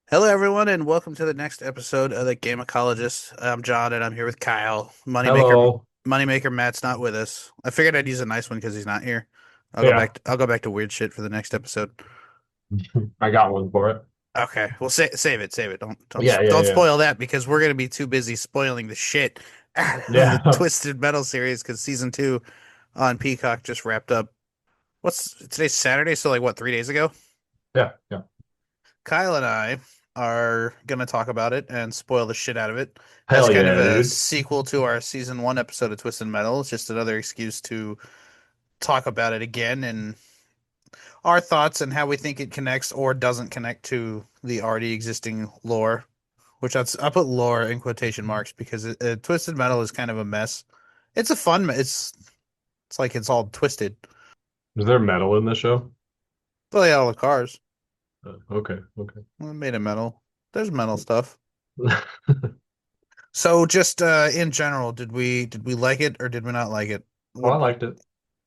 Hello, everyone, and welcome to the next episode of the Game Ecologist. I'm John, and I'm here with Kyle. Hello. Moneymaker Matt's not with us. I figured I'd use a nice one because he's not here. Yeah, I'll go back to weird shit for the next episode. I got one for it. Okay, well, save it, save it. Yeah, yeah, Don't yeah. spoil that because we're gonna be too busy spoiling the shit out of the Yeah. Twisted Metal series because season two on Peacock just wrapped up. What's today's Saturday? So like what, 3 days ago? Yeah, yeah. Kyle and I are going to talk about it and spoil the shit out of it as Hell kind of yeah, a dude. sequel to our season one episode of Twisted Metal. It's just another excuse to talk about it again and our thoughts and how we think it connects or doesn't connect to the already existing lore. I put lore in quotation marks because Twisted Metal is kind of a mess. It's a fun. It's like it's all twisted. Is there metal in the show? Well, yeah, all the cars. Okay, okay. Well, made of metal. There's metal stuff. So just in general, did we like it or did we not like it? Oh, I What liked it.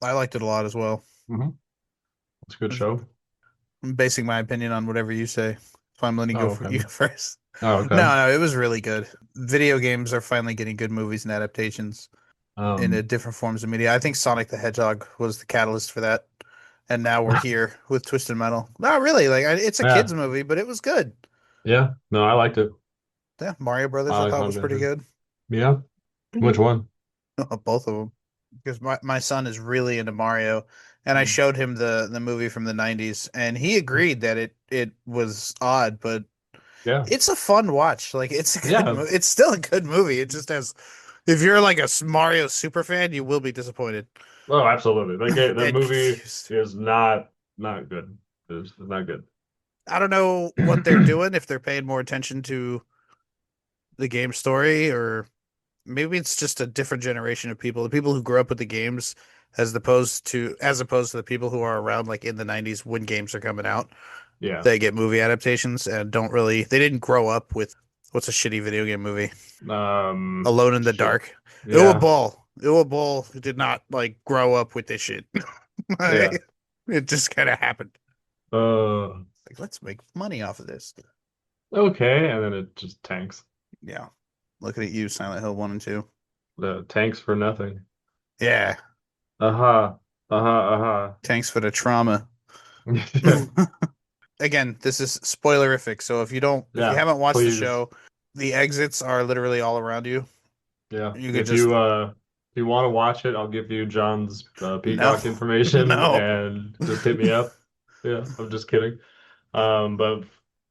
I liked it a lot as well. It's a good show. I'm basing my opinion on whatever you say. So I'm letting you Oh, go for okay. you first. Oh, No, okay. no, it was really good. Video games are finally getting good movies and adaptations into Um, different forms of media. I think Sonic the Hedgehog was the catalyst for that. And now we're here with Twisted Metal. Not really, it's a yeah, kids movie, but it was good. yeah. No, I liked it. Yeah, Mario Brothers I I like thought Sonic was pretty Adventure. good. Yeah. Which one? Both of them. Because my son is really into Mario, and I showed him the movie from the 90s, and he agreed that it was odd, but Yeah, it's a fun watch. Like it's a good yeah. movie. It's still a good movie. It just has if you're like a Mario super fan, you will be disappointed Oh, absolutely. That and movie confused. is not good. It's not good. I don't know what they're doing if they're paying more attention to the game story or maybe it's just a different generation of people. The people who grew up with the games as opposed to the people who are around like in the 90s when games are coming out. Yeah. They get movie adaptations and they didn't grow up with what's a shitty video game movie? Alone in the Shit. Dark. Uwe Yeah. Boll. Uwe Boll did not like grow up with this shit. Yeah. It just kind of happened. Uh, Like, let's make money off of this. okay, and then it just tanks. Yeah. Looking at you, Silent Hill 1 and 2. The tanks for nothing. Yeah. Aha. Aha, Thanks for the trauma. aha. Again, this is spoilerific. So if you Yeah, haven't watched the please. show, the exits are literally all around you. Yeah. You could If just you want to watch it, I'll give you John's no, Peacock information no. and just hit me up. Yeah, I'm just kidding. But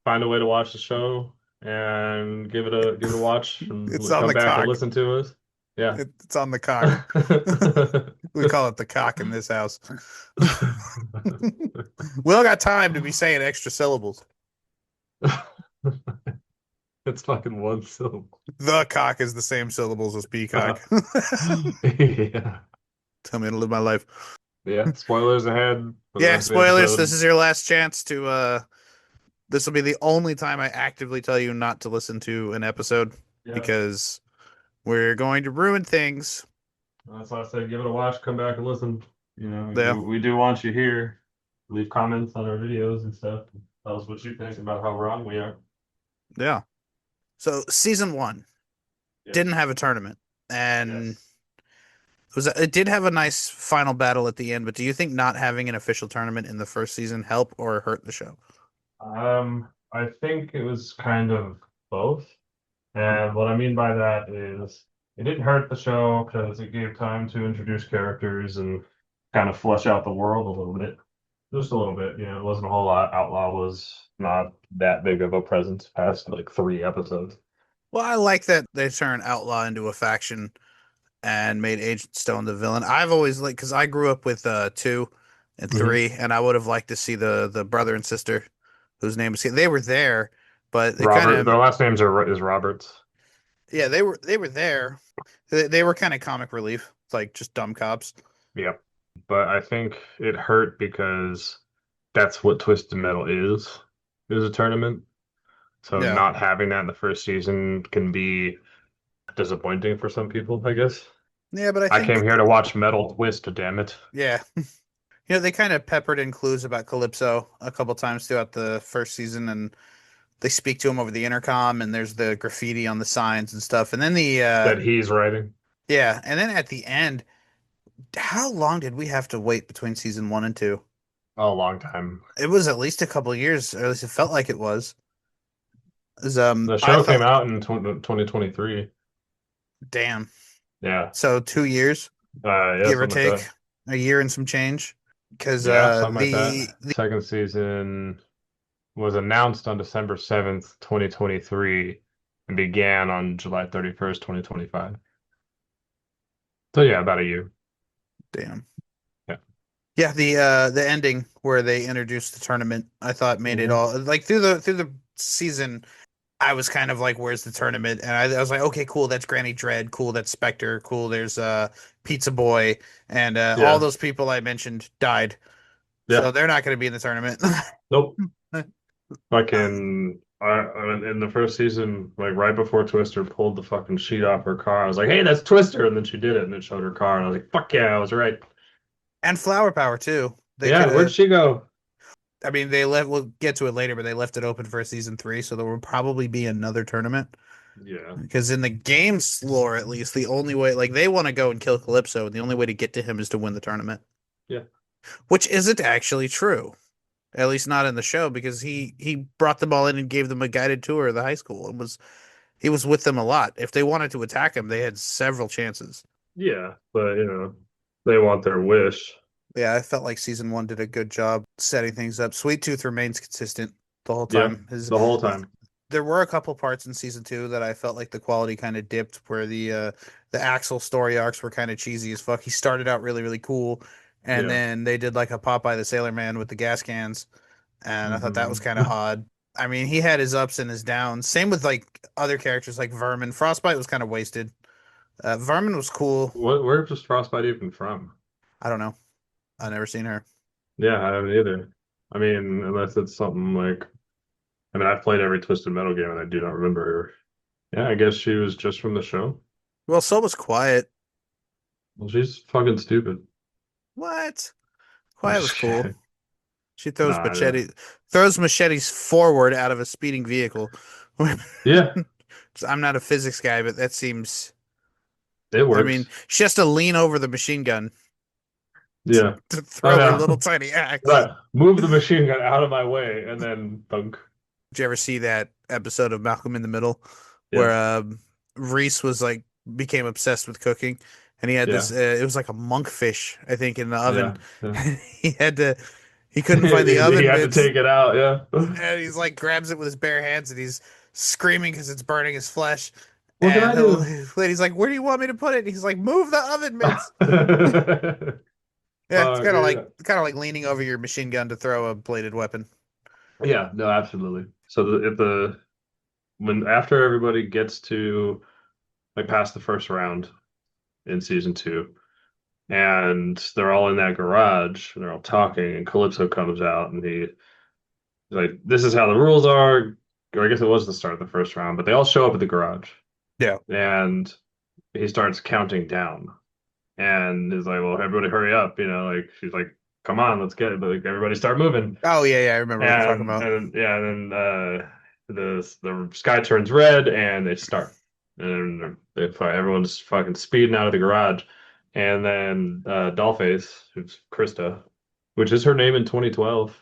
find a way to watch the show and give it a watch It's and on come the back and cock. listen to us. Yeah. It's on the cock. We call it the cock in this house. We don't got time to be saying extra syllables. It's fucking one syllable. The cock is the same syllables as peacock. Yeah. Tell me how to live my life. Yeah. Spoilers ahead for the Yeah, rest of the spoilers. This episode. is your last chance to this will be the only time I actively tell you not to listen to an episode Yeah. because we're going to ruin things. That's why I said give it a watch, come back and listen. Yeah. We do want you here. Leave comments on our videos and stuff. Tell us what you think about how wrong we are. Yeah. So season one Yes. didn't have a tournament and Yes. it did have a nice final battle at the end, but do you think not having an official tournament in the first season help or hurt the show? I think it was kind of both. And what I mean by that is it didn't hurt the show because it gave time to introduce characters and kind of flesh out the world a little bit. Just a little bit, it wasn't a whole lot. Outlaw was not that big of a presence past like 3 episodes. Well, I like that they turned Outlaw into a faction and made Agent Stone the villain. I've always liked because I grew up with two and Hmm. three, and I would have liked to see the brother and sister whose names they were there, but they kind Robert, of their last names are is Roberts. yeah they were there. They were kind of comic relief, like just dumb cops. Yep. But I think it hurt because that's what Twisted Metal is a tournament. So Yeah, not having that in the first season can be disappointing for some people, I guess. yeah, but I I came think here to watch Metal Twist, damn it. yeah, they kind of peppered in clues about Calypso a couple times throughout the first season, and they speak to him over the intercom, and there's the graffiti on the signs and stuff. And then that he's writing. yeah, and then at the end, how long did we have to wait between season one and two? A long time. It was at least a couple years, or at least it felt like it was. 'Cause, The I show came thought, out in 2023. damn. Yeah. So 2 years, Yeah, give or something like take, that. a year and some change. Because Yeah, something like that. Second season was announced on December 7th, 2023, and began on July 31st, 2025. So yeah, about a year. damn. Yeah. Yeah, the ending where they introduced the tournament, I thought made it Hmm. all like through the season. I was kind of like, "Where's the tournament?" And I was like, "Okay, cool. That's Granny Dread. Cool. That's Spectre. Cool. There's Pizza Boy, and all Yeah. those people I mentioned died, so Yeah. they're not going to be in the tournament." Nope. In the first season, like right before Twister pulled the fucking sheet off her car, I was like, "Hey, that's Twister!" And then she did it, and it showed her car, and I was like, "Fuck yeah, I was right." And Flower Power too. They could Yeah, where'd have. she go? I mean, they left. We'll get to it later, but they left it open for season three, so there will probably be another tournament. Yeah, Because in the game's lore, at least, the only way, like, they want to go and kill Calypso, and the only way to get to him is to win the tournament, yeah, which isn't actually true. At least not in the show, because he brought them all in and gave them a guided tour of the high school, and was he was with them a lot. If they wanted to attack him, they had several chances. yeah. But they want their wish. Yeah, I felt like season one did a good job setting things up. Sweet Tooth remains consistent the whole Yeah, time. His the whole time. There were a couple parts in season two that I felt like the quality kind of dipped, where the Axel story arcs were kind of cheesy as fuck. He started out really really cool, and Yeah. then they did like a Popeye the Sailor Man with the gas cans, and I thought that was Hmm. kind of odd. I mean, he had his ups and his downs. Same with like other characters like Vermin. Frostbite was kind of wasted. Vermin was cool. Where was Frostbite even from? I don't know. I never seen her. Yeah, I haven't either. I mean, unless it's something like, I mean, I've played every Twisted Metal game and I do not remember her. Yeah, I guess she was just from the show. Well, so was Quiet. Well, she's fucking stupid. What? I'm Quiet was just cool. kidding. She Nah, throws machetes forward out of a speeding vehicle. yeah, I'm not a physics guy, but that seems. it I mean, works. she has to lean over the machine gun Yeah. to I throw her little know. tiny axe. Right. Move the machine gun out of my way and then thunk. Did you ever see that episode of Malcolm in the Middle where Yeah. Reese was like became obsessed with cooking, and he had this. Yeah. It was like a monkfish, I think, in the oven. Yeah. Yeah. And he couldn't find the He oven had to mitts, take it out. Yeah. and he's like grabs it with his bare hands, and he's screaming because it's burning his flesh. What can And I do? the lady's like, "Where do you want me to put it?" And he's like, "Move the oven mitts." Yeah, it's Yeah. kind of like leaning over your machine gun to throw a bladed weapon. Yeah, no, absolutely. So if the when after everybody gets to like past the first round in season two, and they're all in that garage and they're all talking, and Calypso comes out and he's like, "This is how the rules are." Or I guess it was the start of the first round, but they all show up at the garage, Yeah. and he starts counting down, and is like, "Well, everybody, hurry up!" Like she's like, "Come on, let's get it!" But like, everybody start moving. Oh yeah, yeah, I remember what you're talking about. And yeah, and then the sky turns red and they start. And everyone's fucking speeding out of the garage. And then Dollface, who's Krista, which is her name in 2012.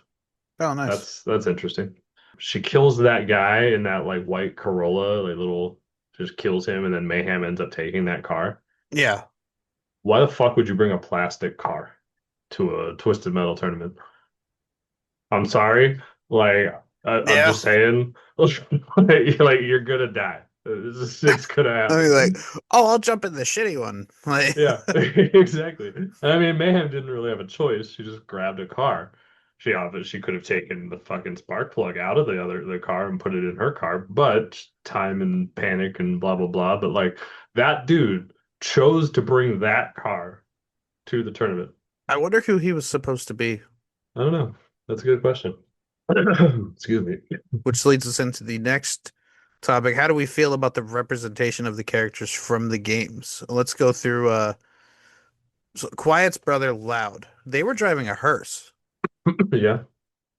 Oh, nice. That's interesting. She kills that guy in that like white Corolla, like little just kills him, and then Mayhem ends up taking that car. Yeah. Why the fuck would you bring a plastic car to a Twisted Metal tournament? I'm sorry. Like, I'm Yeah. just saying, like you're gonna die. It's gonna I mean, happen. like, oh, I'll jump in the shitty one. Like, Yeah, exactly. I mean, Mayhem didn't really have a choice. She just grabbed a car. She could have taken the fucking spark plug out of the car and put it in her car, but time and panic and blah blah blah. But like that dude chose to bring that car to the tournament. I wonder who he was supposed to be, I don't know. That's a good question. Excuse me. which leads us into the next topic. How do we feel about the representation of the characters from the games? Let's go through so Quiet's brother Loud. They were driving a hearse. Yeah.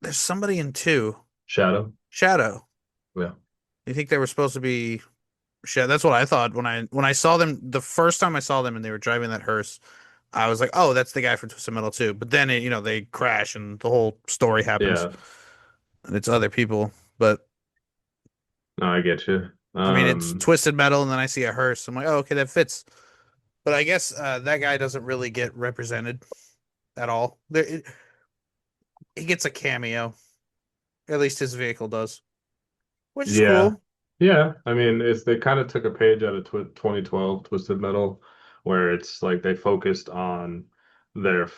There's somebody in two. Shadow. Shadow. Yeah. You think they were supposed to be? Shit, that's what I thought when I saw them the first time I saw them and they were driving that hearse. I was like, oh, that's the guy from Twisted Metal too. But then they crash and the whole story happens, Yeah. and it's other people. But No, I get you. I mean, it's Twisted Metal, and then I see a hearse. I'm like, oh, okay, that fits. But I guess that guy doesn't really get represented at all. He gets a cameo. At least his vehicle does, which is Yeah. cool. Yeah. I mean, it's they kind of took a page out of 2012 Twisted Metal, where it's like they focused on their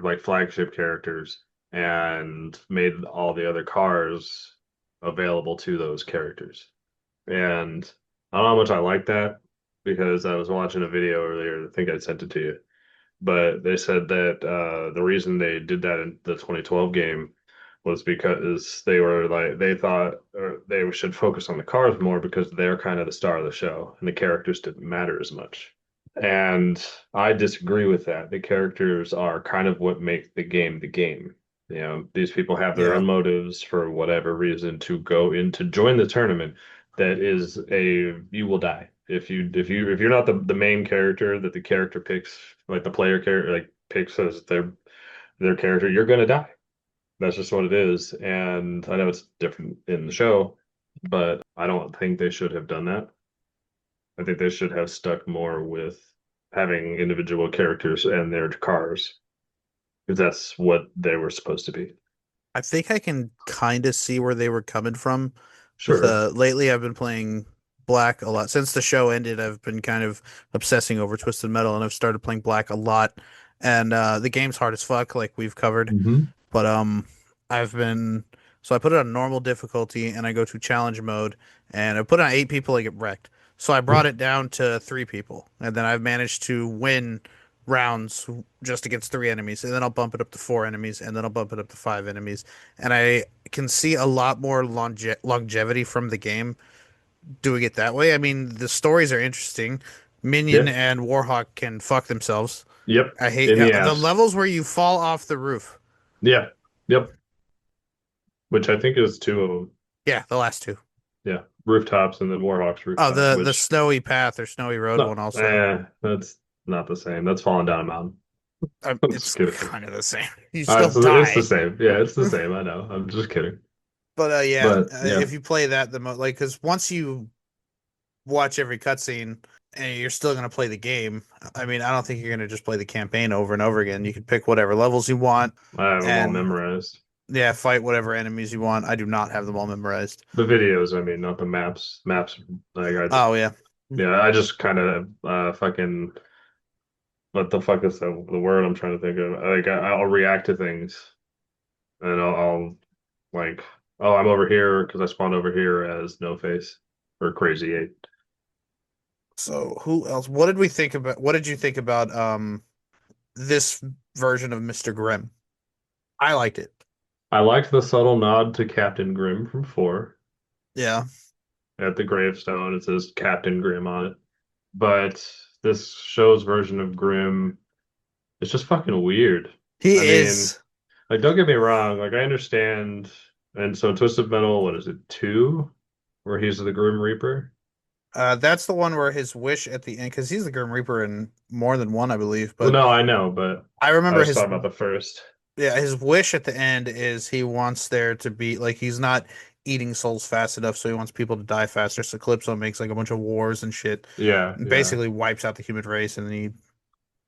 like flagship characters and made all the other cars available to those characters. And I don't know how much I like that because I was watching a video earlier. I think I sent it to you, but they said that the reason they did that in the 2012 game was because they were like they thought or they should focus on the cars more because they're kind of the star of the show and the characters didn't matter as much. And I disagree with that. The characters are kind of what make the game the game. You know, these people have their Yeah. own motives for whatever reason to go in to join the tournament. That is a you will die if you're not the main character that the character picks, like the player character like picks as their character, you're gonna die. That's just what it is. And I know it's different in the show, but I don't think they should have done that. I think they should have stuck more with having individual characters and their cars, because that's what they were supposed to be. I think I can kind of see where they were coming from. With Sure. lately I've been playing Black a lot. Since the show ended, I've been kind of obsessing over Twisted Metal and I've started playing Black a lot. And the game's hard as fuck, like we've covered. Hmm. But I've been so I put it on normal difficulty and I go to challenge mode and I put it on 8 people, I get wrecked. So I brought it down to 3 people, and then I've managed to win rounds just against 3 enemies, and then I'll bump it up to 4 enemies, and then I'll bump it up to 5 enemies, and I can see a lot more longevity from the game doing it that way. I mean, the stories are interesting. Minion Yeah. and Warhawk can fuck themselves. Yep. I hate In the the ass. levels where you fall off the roof. Yeah. Yep. Which I think is two of them. Yeah, the last two. Yeah. Rooftops and then Warhawks Oh, rooftop, the which snowy path or snowy road no, one also. that's not the same. That's falling down a mountain. I'm just It's kidding. kind of the same. You still It's the die. same. Yeah, it's the same. I know. I'm just kidding. But yeah, But yeah, if you play that the mo like, because once you watch every cutscene and you're still gonna play the game, I mean, I don't think you're gonna just play the campaign over and over again. You can pick whatever levels you want, I have them all and memorized. yeah, fight whatever enemies you want. I do not have them all memorized. The videos, I mean, not the maps. Maps, like Oh yeah, yeah, I just kind of fucking what the fuck is the word I'm trying to think of? Like I'll react to things and I'll like, oh, I'm over here because I spawned over here as No Face or Crazy Eight. so who else? What did we think about? What did you think about this version of Mr. Grimm? I liked it. I liked the subtle nod to Captain Grimm from 4. Yeah, At the gravestone, it says Captain Grimm on it. But this show's version of Grimm is just fucking weird. he I mean, is. like, don't get me wrong, like, I understand. And so, Twisted Metal, what is it, 2? Where he's the Grim Reaper? That's the one where his wish at the end, because he's the Grim Reaper in more than one, I believe. Well, But no, I know, but I I remember was his talking about the first. yeah, his wish at the end is he wants there to be like he's not eating souls fast enough, so he wants people to die faster. So Calypso makes like a bunch of wars and shit, Yeah, and yeah. basically wipes out the human race, and he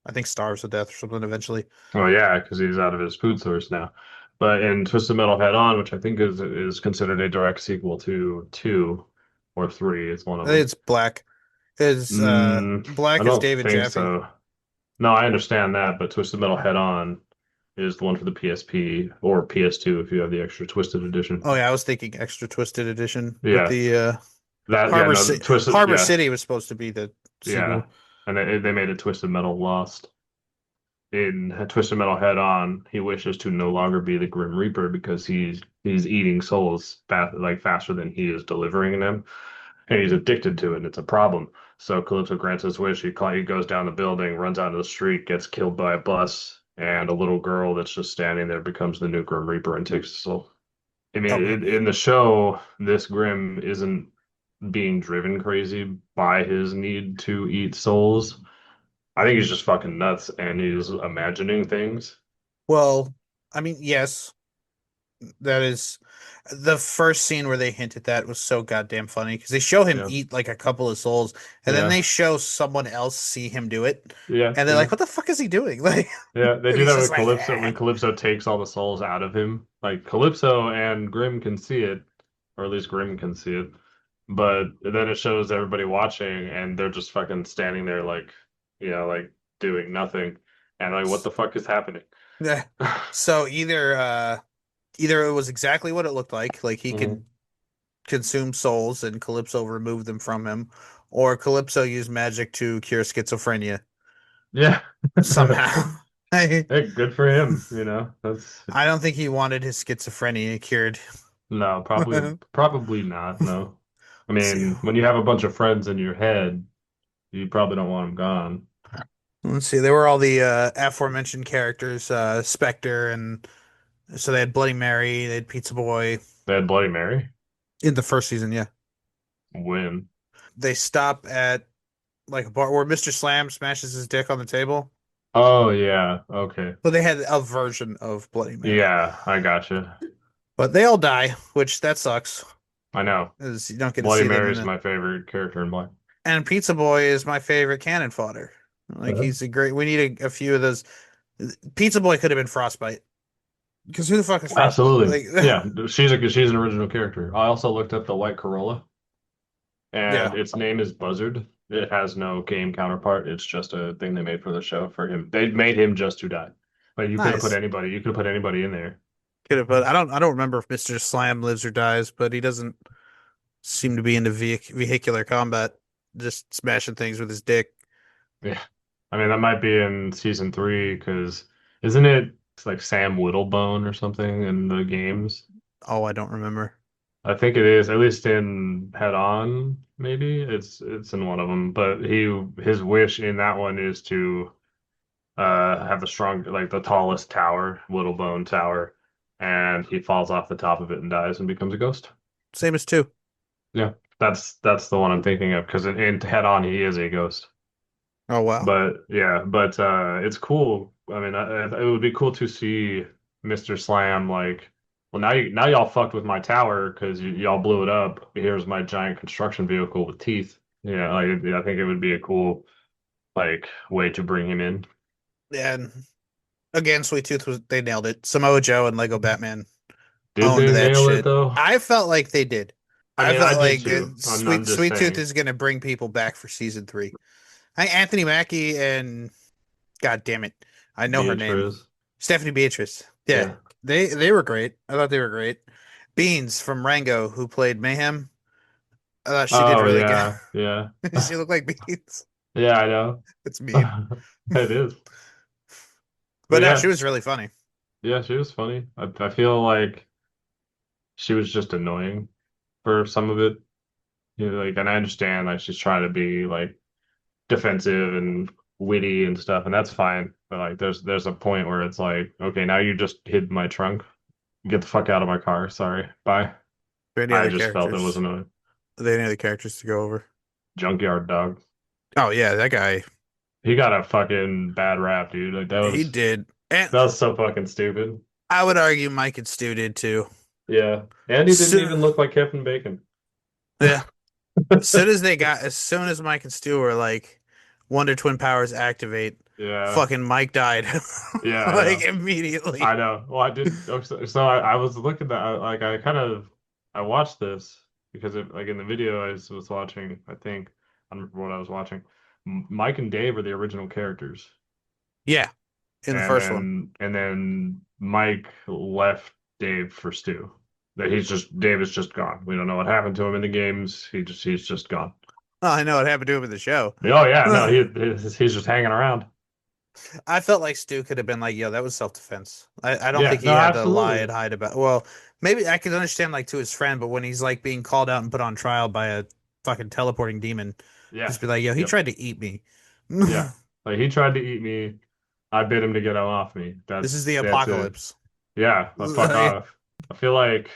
I think starves to death or something eventually. Oh, yeah, because he's out of his food source now. But in Twisted Metal Head On, which I think is considered a direct sequel to 2 or 3, it's one I of think them. it's Black. Is I Black is don't David think Jaffe. so. No, I understand that, but Twisted Metal Head On is the one for the PSP or PS2 if you have the extra Twisted edition. Oh yeah, I was thinking Extra Twisted Edition, but Yeah, the yeah, no, Twisted, Harbor yeah, City was supposed to be the yeah, sequel. and they made it Twisted Metal Lost. In Twisted Metal Head On, he wishes to no longer be the Grim Reaper because he's eating souls faster than he is delivering them, and he's addicted to it. And it's a problem. So Calypso grants his wish. He goes down the building, runs out of the street, gets killed by a bus, and a little girl that's just standing there becomes the new Grim Reaper and takes the soul. I mean, Oh, in the show, this Grimm isn't being driven crazy by his need to eat souls. I think he's just fucking nuts and he's imagining things. well, I mean, yes, that is the first scene where they hint at that was so goddamn funny because they show him Yeah. eat like a couple of souls, and then Yeah. they show someone else see him do it, Yeah. and they're Yeah. like, "What the fuck is he doing?" Like, Yeah. They and do he's that just with like, Calypso "Ah." when Calypso takes all the souls out of him. Like Calypso and Grimm can see it, or at least Grimm can see it. But then it shows everybody watching and they're just fucking standing there like, like doing nothing. And like, what the fuck is happening? Yeah. So either it was exactly what it looked like he Mhm. could consume souls and Calypso removed them from him, or Calypso used magic to cure schizophrenia Yeah. somehow. I Hey, good for him, you know. That's I don't think he wanted his schizophrenia cured. no, Let's probably not, no. I see. mean, when you have a bunch of friends in your head, you probably don't want them gone. Let's see. They were all the aforementioned characters, Spectre, and so they had Bloody Mary, they had Pizza Boy They had Bloody Mary in the first season. Yeah, win. they stop at like a bar where Mr. Slam smashes his dick on the table. Oh yeah, okay. So they had a version of Bloody Mary, Yeah, I gotcha. but they all die, which that sucks. I know. Is you don't get to Bloody see them Mary in is it. my favorite character in Black. And Pizza Boy is my favorite cannon fodder. Like Uh-huh. he's a great. We need a few of those. Pizza Boy could have been Frostbite because who the fuck is Frostbite? Absolutely. Like, Yeah, she's an original character. I also looked up the white Corolla, yeah, and its name is Buzzard. It has no game counterpart. It's just a thing they made for the show for him. They made him just to die. But you could have put nice. anybody. You could have put anybody in there. Could have, but I don't remember if Mr. Slam lives or dies, but he doesn't seem to be into vehicular combat, just smashing things with his dick. Yeah. I mean, that might be in season three because isn't it it's like Sam Whittlebone or something in the games? Oh, I don't remember. I think it is, at least in Head On, maybe. It's in one of them. But his wish in that one is to have the strong like the tallest tower, Whittlebone Tower, and he falls off the top of it and dies and becomes a ghost. Same as two. Yeah. That's the one I'm thinking of because in Head On he is a ghost. Oh wow. But yeah, but it's cool. I mean, it would be cool to see Mr. Slam like, well, now y'all fucked with my tower because y'all blew it up. Here's my giant construction vehicle with teeth. Yeah, like I think it would be a cool like way to bring him in. And again, Sweet Tooth was they nailed it. Samoa Joe and Lego Batman Did owned they that nail it shit. though? I felt like they did. I I mean, I felt did like too. I'm just Sweet Tooth saying. is gonna bring people back for season three. I Anthony Mackie and God damn it, I know her name. Beatrice. Stephanie Beatrice. Yeah, Yeah. they were great. I thought they were great. Beans from Rango, who played Mayhem. I thought she did Oh really good. yeah, yeah, She looked like Beans. yeah. I know. It's mean, It is. But but no, yeah, she was really funny. yeah, she was funny. I feel like she was just annoying for some of it. You know, like, and I understand like she's trying to be like defensive and witty and stuff, and that's fine. But like, there's a point where it's like, okay, now you just hid my trunk. Get the fuck out of my car. Sorry. Bye. Any I other just felt it was characters? annoying. Are there any other characters to go over? Junkyard dog. Oh yeah, that guy. He got a fucking bad rap, dude. Like He did, and that was so fucking stupid. I would argue Mike and Stu did too. Yeah. And he didn't So, even look like Kevin Bacon. yeah, as soon as Mike and Stu were like, Wonder Twin powers activate, Yeah. fucking Mike died, Yeah, I like know. immediately. I know. Well, I did. So I was looking at like I kind of I watched this because like in the video I was watching. I think I don't remember what I was watching. Mike and Dave are the original characters, Yeah, in the and first one. then Mike left Dave for Stu. That Dave is just gone. We don't know what happened to him in the games. He's just gone. Oh, I know what happened to him in the show. Oh yeah, no, he's just hanging around. I felt like Stu could have been like, "Yo, that was self-defense." I don't Yeah, think he no, had to lie absolutely. and hide about. Well, maybe I could understand like to his friend, but when he's like being called out and put on trial by a fucking teleporting demon, Yeah. just be like, "Yo, he Yep. tried to eat me." Yeah. Like he tried to eat me. I bid him to get him off me. This is the That's it. apocalypse. Yeah, fuck Like, off. I feel like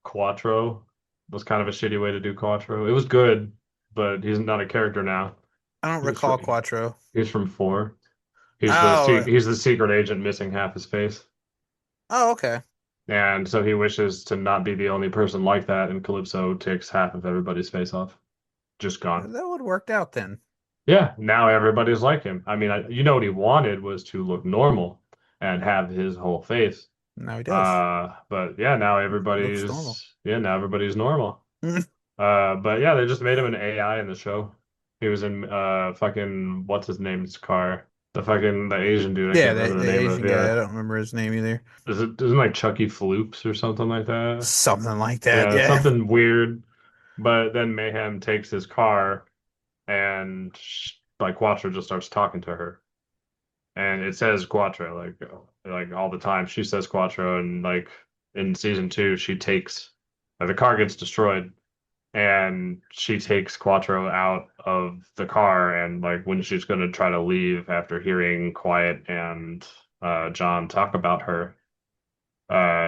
Quattro was kind of a shitty way to do Quattro. It was good, but he's not a character now. I don't He's recall from, Quattro. he's from 4. Oh, He's the secret agent missing half his face. oh, okay. And so he wishes to not be the only person like that, and Calypso takes half of everybody's face off. Just gone. That would work out then. Yeah, now everybody's like him. I mean, you know what he wanted was to look normal and have his whole face. Now he does. But yeah, Looks normal. now everybody's normal. But yeah, they just made him an AI in the show. He was in fucking what's his name's car? The Asian dude. I Yeah, can't remember the the name of Asian it. guy. I Yeah. don't remember his name either. Isn't like Chucky Floops or something like that? Something like that. Yeah, Yeah. something weird. But then Mayhem takes his car and like Quattro just starts talking to her. And it says Quattro like all the time. She says Quattro, and like in season 2, she takes the car gets destroyed, and she takes Quattro out of the car, and like when she's going to try to leave after hearing Quiet and John talk about her,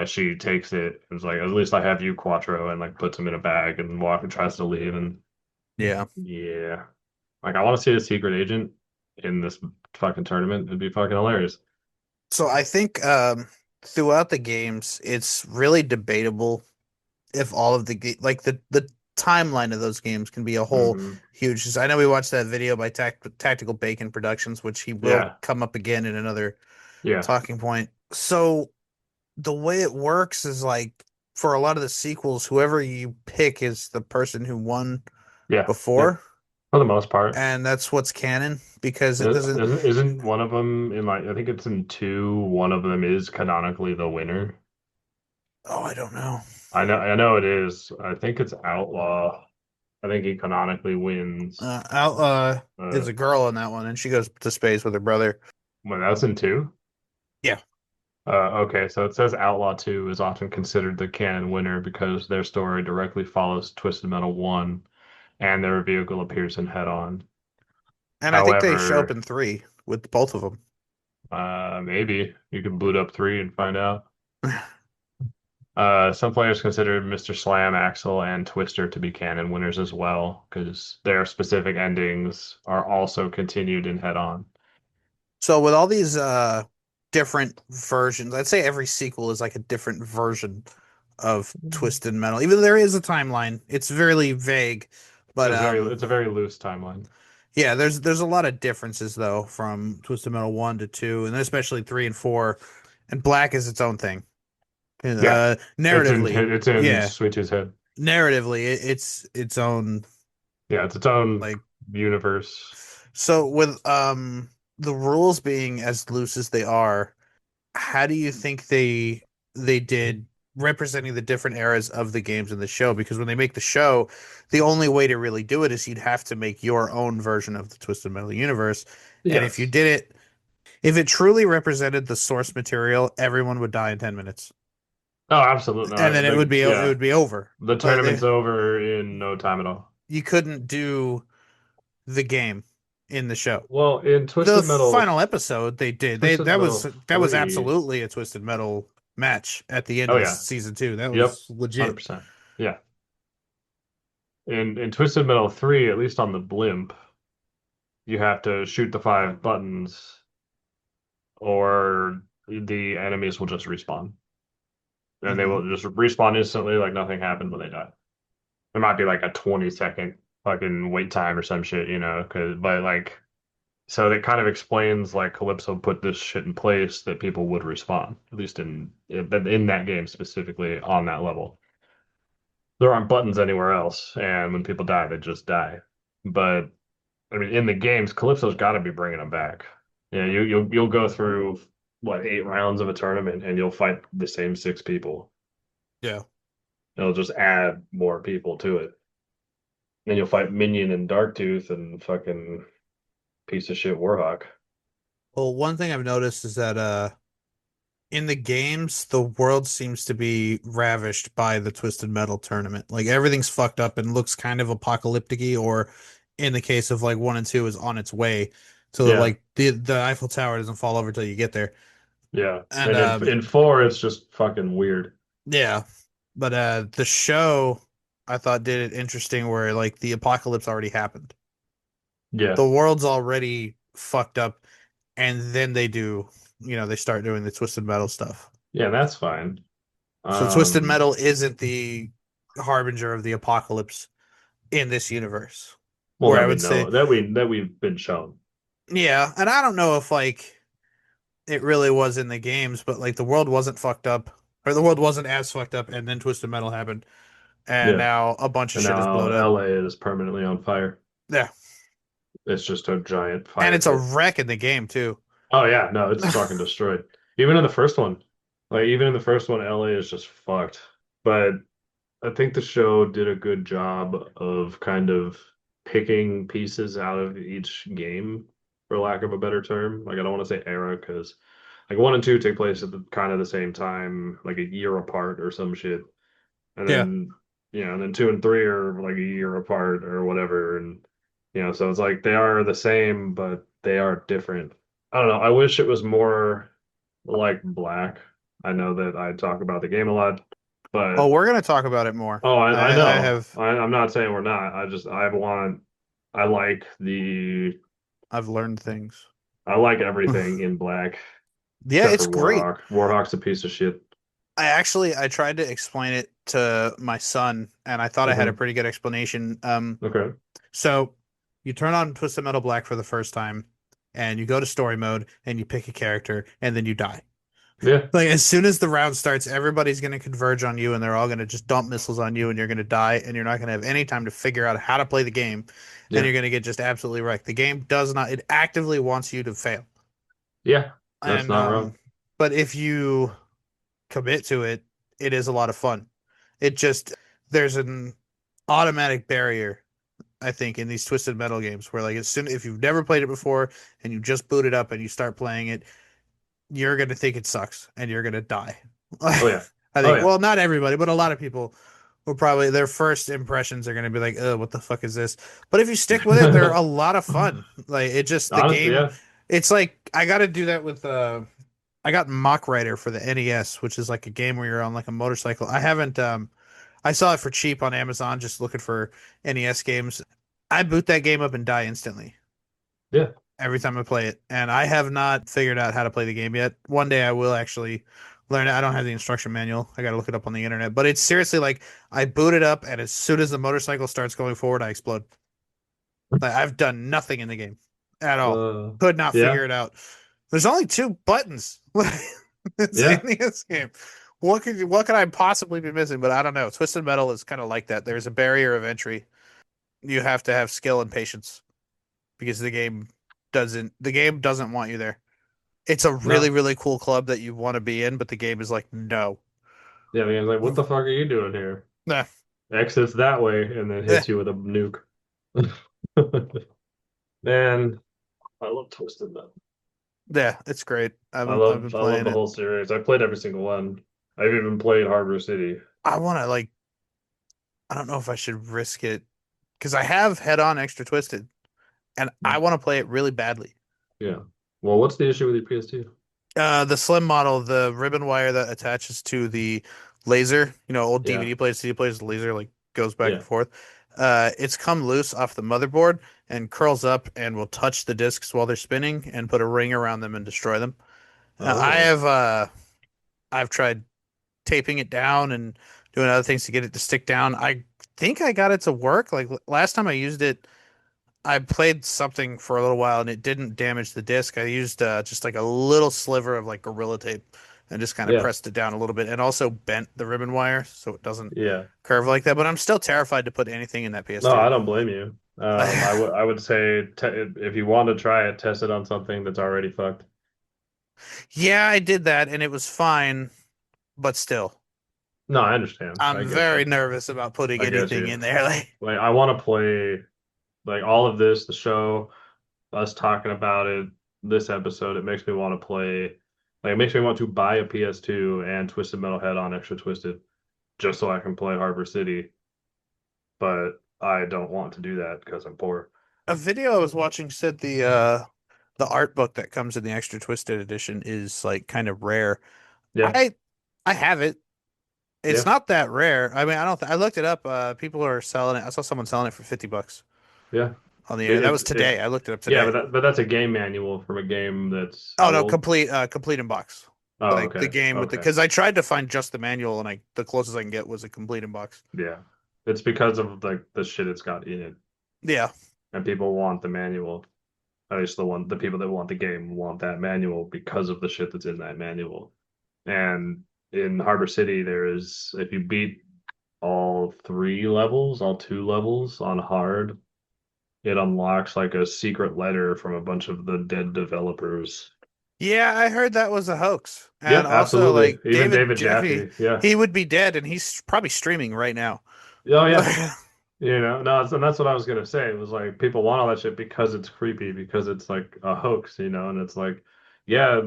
she takes it and is like, at least I have you, Quattro, and like puts him in a bag and tries to leave, and Yeah. yeah, like I want to see a secret agent in this fucking tournament. It'd be fucking hilarious. So I think throughout the games, it's really debatable if all of like the timeline of those games can be a whole Hmm. huge. I know we watched that video by Tactical Bacon Productions, which he will Yeah, come up again in another yeah, talking point. So the way it works is like for a lot of the sequels, whoever you pick is the person who won yeah, yeah. before, For the most part, and that's what's canon because it doesn't. isn't one of them in like I think it's in 2. One of them is canonically the winner. Oh, I don't know. I know it is. I think it's Outlaw. I think he canonically wins. Outlaw Uh, is a girl in that one, and she goes to space with her brother. well, that's in 2. Yeah. Okay, so it says Outlaw 2 is often considered the canon winner because their story directly follows Twisted Metal 1 and their vehicle appears in Head On. And I think they show up However, in 3 with both of them. maybe you can boot up 3 and find out. Some players consider Mr. Slam, Axel, and Twister to be canon winners as well because their specific endings are also continued in Head On. So with all these different versions, I'd say every sequel is like a different version of Twisted Metal. Even though there is a timeline, it's very vague. But It's a very loose timeline. yeah, there's a lot of differences though from Twisted Metal 1 to 2, and then especially 3 and 4. And Black is its own thing. Yeah, Narratively, it's in yeah, Switch's head. narratively, it's its own Yeah, it's its own like. universe. So with the rules being as loose as they are, how do you think they did representing the different eras of the games in the show? Because when they make the show, the only way to really do it is you'd have to make your own version of the Twisted Metal universe. And if you Yes. did it, if it truly represented the source material, everyone would die in 10 minutes. Oh, absolutely. And then it Yeah, would be over. the But tournament's over in no time at all. you couldn't do the game in the show. Well, in The final episode they did. Twisted Metal That was 3. absolutely a Twisted Metal match at the end Oh of yeah. season 2. That Yep. was legit. 100%. Yeah. In Twisted Metal 3, at least on the blimp, you have to shoot the 5 buttons or the enemies will just respawn. And they will just respawn instantly like nothing happened when they die. There might be like a 20-second fucking wait time or some shit, but like so that kind of explains like Calypso put this shit in place that people would respawn, at least in that game specifically on that level. There aren't buttons anywhere else, and when people die, they just die. But I mean, in the games, Calypso's got to be bringing them back. Yeah, you'll go through what 8 rounds of a tournament, and you'll fight the same 6 people. Yeah. It'll just add more people to it. Then you'll fight Minion and Darktooth and fucking piece of shit Warhawk. Well, one thing I've noticed is that in the games the world seems to be ravished by the Twisted Metal tournament. Like everything's fucked up and looks kind of apocalyptic-y, or in the case of like 1 and 2 is on its way. So that, Yeah, like the Eiffel Tower doesn't fall over till you get there. yeah. And And in 4, it's just fucking weird. yeah. But the show I thought did it interesting where like the apocalypse already happened. Yeah, The world's already fucked up, and then they start doing the Twisted Metal stuff. yeah, that's fine. So Twisted Um, Metal isn't the harbinger of the apocalypse in this universe. well, Where I that we would say, know that we've been shown. yeah, and I don't know if like it really was in the games, but like the world wasn't fucked up, or the world wasn't as fucked up, and then Twisted Metal happened, and Yeah, now a bunch of and shit is now blown up. LA is permanently on fire. Yeah, It's just a giant and fire it's a pit. wreck in the game too. Oh yeah, no, it's fucking destroyed. Even in the first one, even in the first one, LA is just fucked. But I think the show did a good job of kind of picking pieces out of each game, for lack of a better term. Like I don't want to say era because like one and two take place at the kind of the same time, like a year apart or some shit. And Yeah. then and then two and three are like a year apart or whatever. And so it's like they are the same, but they are different. I don't know. I wish it was more like Black. I know that I talk about the game a lot, Oh, but we're gonna talk about it more. oh, I I know. have I'm not saying we're not. I like I've learned things. I like everything in Black Yeah, except it's for great. Warhawk. Warhawk's a piece of shit. I tried to explain it to my son, and I thought I had a Hmm. pretty good explanation. Okay. So you turn on Twisted Metal Black for the first time, and you go to story mode, and you pick a character, and then you die. Yeah. Like as soon as the round starts, everybody's going to converge on you, and they're all going to just dump missiles on you, and you're going to die, and you're not going to have any time to figure out how to play the game, and Yeah. you're going to get just absolutely wrecked. The game does not, it actively wants you to fail. Yeah. That's And not wrong. but if you commit to it, it is a lot of fun. It just there's an automatic barrier, I think, in these Twisted Metal games where like as soon if you've never played it before and you just boot it up and you start playing it, you're gonna think it sucks and you're gonna die. Oh yeah. I Oh think, yeah. well, not everybody, but a lot of people will probably their first impressions are gonna be like, "Oh, what the fuck is this?" But if you stick with it, they're a lot of fun. Like it just the Honestly, game. yeah. It's like I got to do that with I got Mock Rider for the NES, which is like a game where you're on like a motorcycle. I haven't I saw it for cheap on Amazon just looking for NES games. I boot that game up and die instantly Yeah. every time I play it. And I have not figured out how to play the game yet. One day I will actually learn it. I don't have the instruction manual. I got to look it up on the internet. But it's seriously like I boot it up and as soon as the motorcycle starts going forward, I explode. Like I've done nothing in the game at all. Uh, Could not yeah. figure it out. There's only two buttons. It's an Yeah. NES game. What could I possibly be missing? But I don't know. Twisted Metal is kind of like that. There's a barrier of entry. You have to have skill and patience because the game doesn't want you there. It's a really, No. really cool club that you want to be in, but the game is like, no. Yeah. The game's like, what the fuck are you doing here? Nah. Exits that way and then Eh. hits you with a nuke. Man, I love Twisted Metal. Yeah, it's great. I've been I love playing the it. whole series. I played every single one. I've even played Harbor City. I want to like I don't know if I should risk it because I have Head On Extra Twisted and I want to play it really badly. Yeah. Well, what's the issue with your PS2? The slim model, the ribbon wire that attaches to the laser, old Yeah. DVD players, CD players, the laser like goes back Yeah. and forth. It's come loose off the motherboard and curls up and will touch the discs while they're spinning and put a ring around them and destroy them. I Oh. have I've tried taping it down and doing other things to get it to stick down. I think I got it to work. Like last time I used it, I played something for a little while and it didn't damage the disc. I used just like a little sliver of like Gorilla Tape and just kind of Yeah. pressed it down a little bit and also bent the ribbon wire so it doesn't Yeah. curve like that. But I'm still terrified to put anything in that No, PS2. I don't blame you. I would say if you want to try it, test it on something that's already fucked. Yeah, I did that and it was fine, but still, No, I understand. I I'm get very you. nervous about putting I get anything you. in there. Like I want to play like all of this, the show, us talking about it, this episode, it makes me want to play. Like it makes me want to buy a PS2 and Twisted Metal Head on Extra Twisted just so I can play Harbor City, but I don't want to do that because I'm poor. A video I was watching said the art book that comes in the extra twisted edition is like kind of rare. Yeah. I I have it. It's Yeah, not that rare. I mean, I don't. I looked it up. People are selling it. I saw someone selling it for $50 yeah. on the internet. That was It today. I looked it up yeah, today. but that's a game manual from a game that's Oh how no, old? complete in box. Oh, Like the okay. game with the Okay. because I tried to find just the manual and the closest I can get was a complete in box. Yeah. It's because of like the shit it's got in it. Yeah. And people want the manual. At least the people that want the game want that manual because of the shit that's in that manual. And in Harbor City, there is if you beat all three levels, all two levels on hard, it unlocks like a secret letter from a bunch of the dead developers. Yeah, I heard that was a hoax. Yeah, And also absolutely. like Even David David Jaffe, Jaffe. Yeah. he would be dead and he's probably streaming right now. Oh yeah. No, and that's what I was gonna say. It was like people want all that shit because it's creepy, because it's like a hoax, and it's like, yeah,